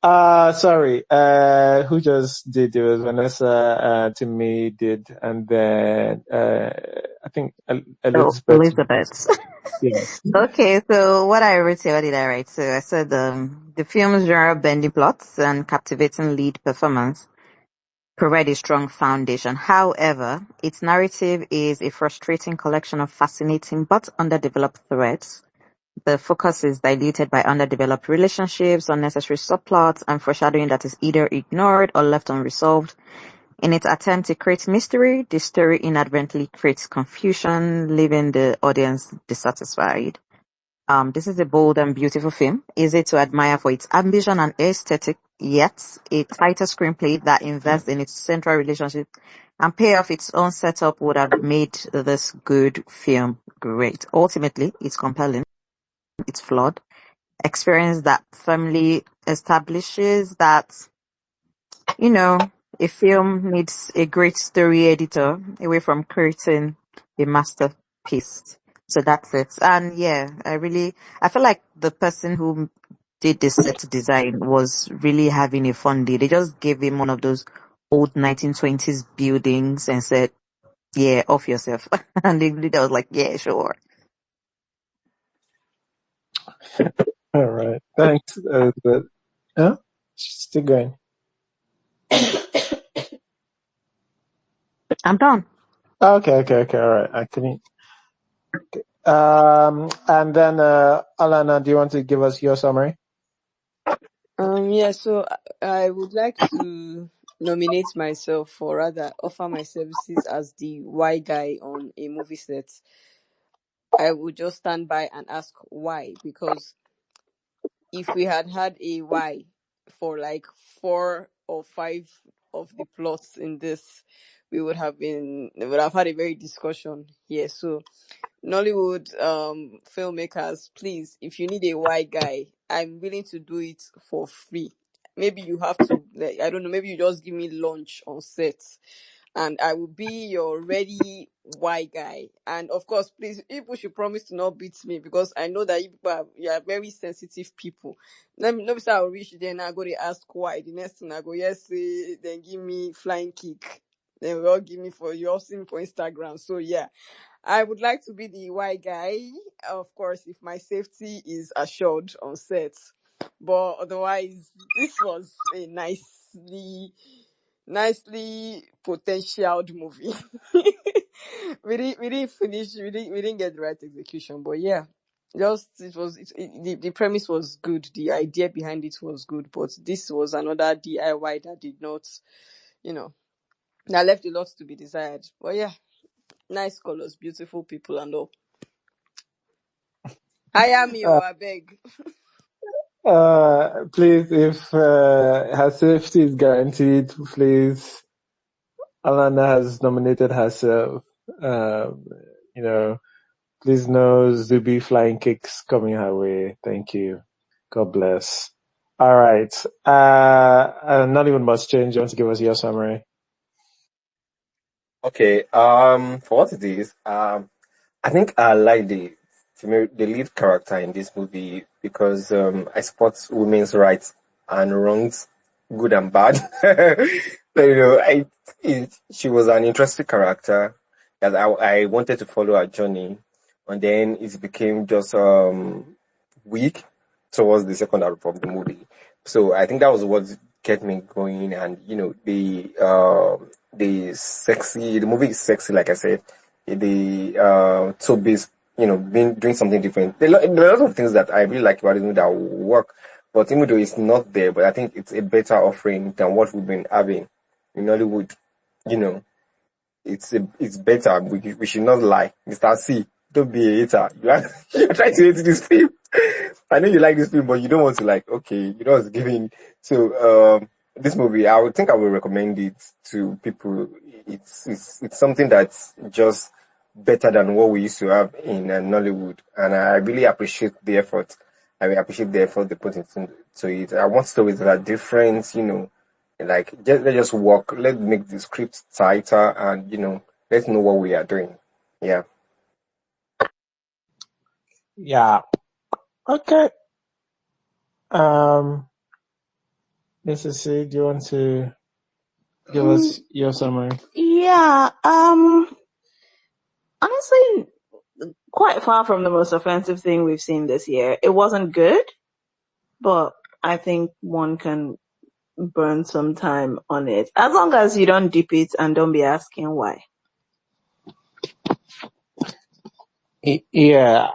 sorry. Who just did? It was Vanessa. Timmy did, and then I think So, Elizabeth. Elizabeth. Yeah. Okay, so what I wrote here, what did I write? So I said the film's genre-bending plots and captivating lead performance provide a strong foundation. However, its narrative is a frustrating collection of fascinating but underdeveloped threads. The focus is diluted by underdeveloped relationships, unnecessary subplots, and foreshadowing that is either ignored or left unresolved. In its attempt to create mystery, the story inadvertently creates confusion, leaving the audience dissatisfied. This is a bold and beautiful film, easy to admire for its ambition and aesthetic, yet a tighter screenplay that invests in its central relationship and pay off its own setup would have made this good film great. Ultimately, it's compelling, it's flawed, experience that firmly establishes that, you know, a film needs a great story editor away from creating a masterpiece. So that's it. And yeah, I feel like the person who did the set design was really having a fun day. They just gave him one of those old 1920s buildings and said, yeah, off yourself. And the leader was like, yeah, sure. All right. Thanks, Elizabeth. Huh? Still going. I'm done. Okay. All right. I couldn't. And then Alana, do you want to give us your summary? Yeah, so I would like to nominate myself, or rather offer my services as the why guy on a movie set. I would just stand by and ask why, because if we had had a why for like 4 or 5 of the plots in this, we would have had a very discussion here. So Nollywood filmmakers, please, if you need a white guy, I'm willing to do it for free. Maybe you have to, like, I don't know, maybe you just give me lunch on set and I will be your ready white guy. And of course, please, people should promise to not beat me, because I know that you are very sensitive people. Let me say I'll reach there and I go to ask why. The next thing I go, yes, then give me flying kick. Then we all give me for you all see me for Instagram. So yeah, I would like to be the white guy, of course, if my safety is assured on set. But otherwise, this was a nicely potentialed movie. We didn't finish. We didn't get the right execution, but yeah, the premise was good. The idea behind it was good, but this was another DIY that did not, you know, that left a lot to be desired. But yeah, nice colors, beautiful people, and all. I am your, I beg. Please, if her safety is guaranteed, please. Alana has nominated herself. Um, please know Zuby flying kicks coming her way. Thank you. God bless. All right. Not even much change. You want to give us your summary? Okay. For what it is, I think I like the lead character in this movie because I support women's rights and wrongs, good and bad. So, she was an interesting character that I wanted to follow her journey, and then it became just weak towards the second half of the movie. So I think that was what kept me going, and the movie is sexy, like I said. The Toby's, being doing something different. There are a lot of things that I really like about this movie that will work, but even though it's not there, but I think it's a better offering than what we've been having in Hollywood. You know, it's better. We should not lie, Mr. C. Don't be a hater. You're trying to hate this film. I know you like this film, but you don't want to okay, you know what's giving. So this movie, I would think I will recommend it to people. It's something that's just better than what we used to have in Nollywood, and I really appreciate the effort. I really appreciate the effort they put into it. I want stories that are different, let's just work. Let's make the script tighter, and let's know what we are doing. Yeah. Yeah. Okay. Mrs. C, do you want to give us your summary? Yeah. Honestly, quite far from the most offensive thing we've seen this year. It wasn't good, but I think one can burn some time on it. As long as you don't dip it and don't be asking why. Yeah,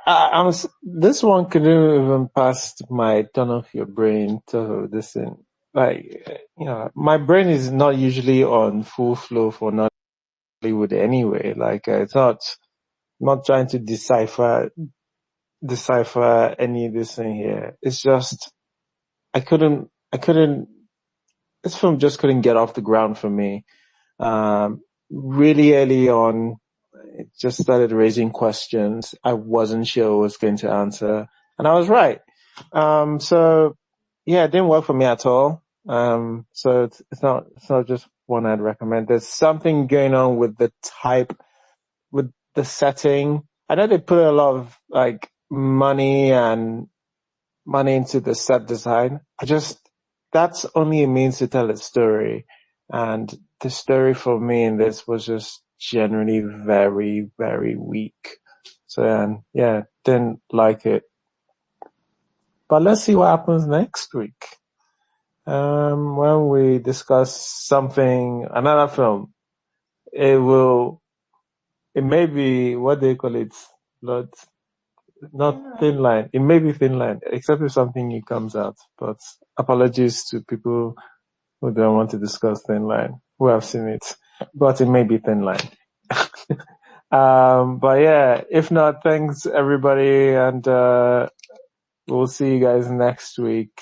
this one couldn't even pass my turn off your brain to this thing. Like, my brain is not usually on full flow for Nollywood anyway. Like, it's not trying to decipher any of this thing here. It's just, I couldn't, this film just couldn't get off the ground for me. Really early on, it just started raising questions I wasn't sure I was going to answer, and I was right. So yeah, it didn't work for me at all. So it's not just one I'd recommend. There's something going on with the setting. I know they put a lot of like money into the set design. That's only a means to tell a story. And the story for me in this was just generally very, very weak. So, yeah, didn't like it. But let's see what happens next week. When we discuss another film, it may be, what do you call it? Not Thin Line. It may be Thin Line, except if something new comes out. But apologies to people who don't want to discuss Thin Line, who have seen it. But it may be Thin Line. But yeah, if not, thanks everybody, and we'll see you guys next week.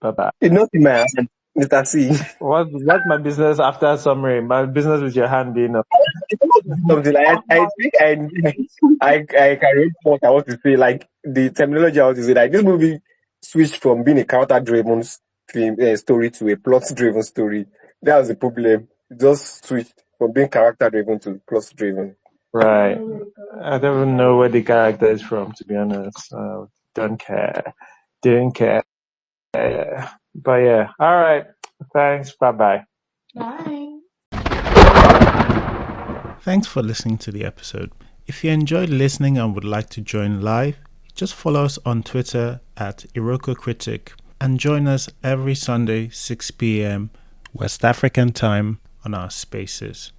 Bye-bye. It's not in my hand, Mr. C. What's my business after summary? My business with your hand being up. Something I think I can read what I want to say. Like the terminology I want to say, like this movie switched from being a character-driven story to a plot-driven story. That was the problem. It just switched from being character-driven to plot-driven. Right. I don't even know where the character is from, to be honest. Don't care. Didn't care. But yeah. All right. Thanks. Bye-bye. Bye. Thanks for listening to the episode. If you enjoyed listening and would like to join live, just follow us on Twitter at IrokoCritic and join us every Sunday 6 p.m. West African time on our spaces.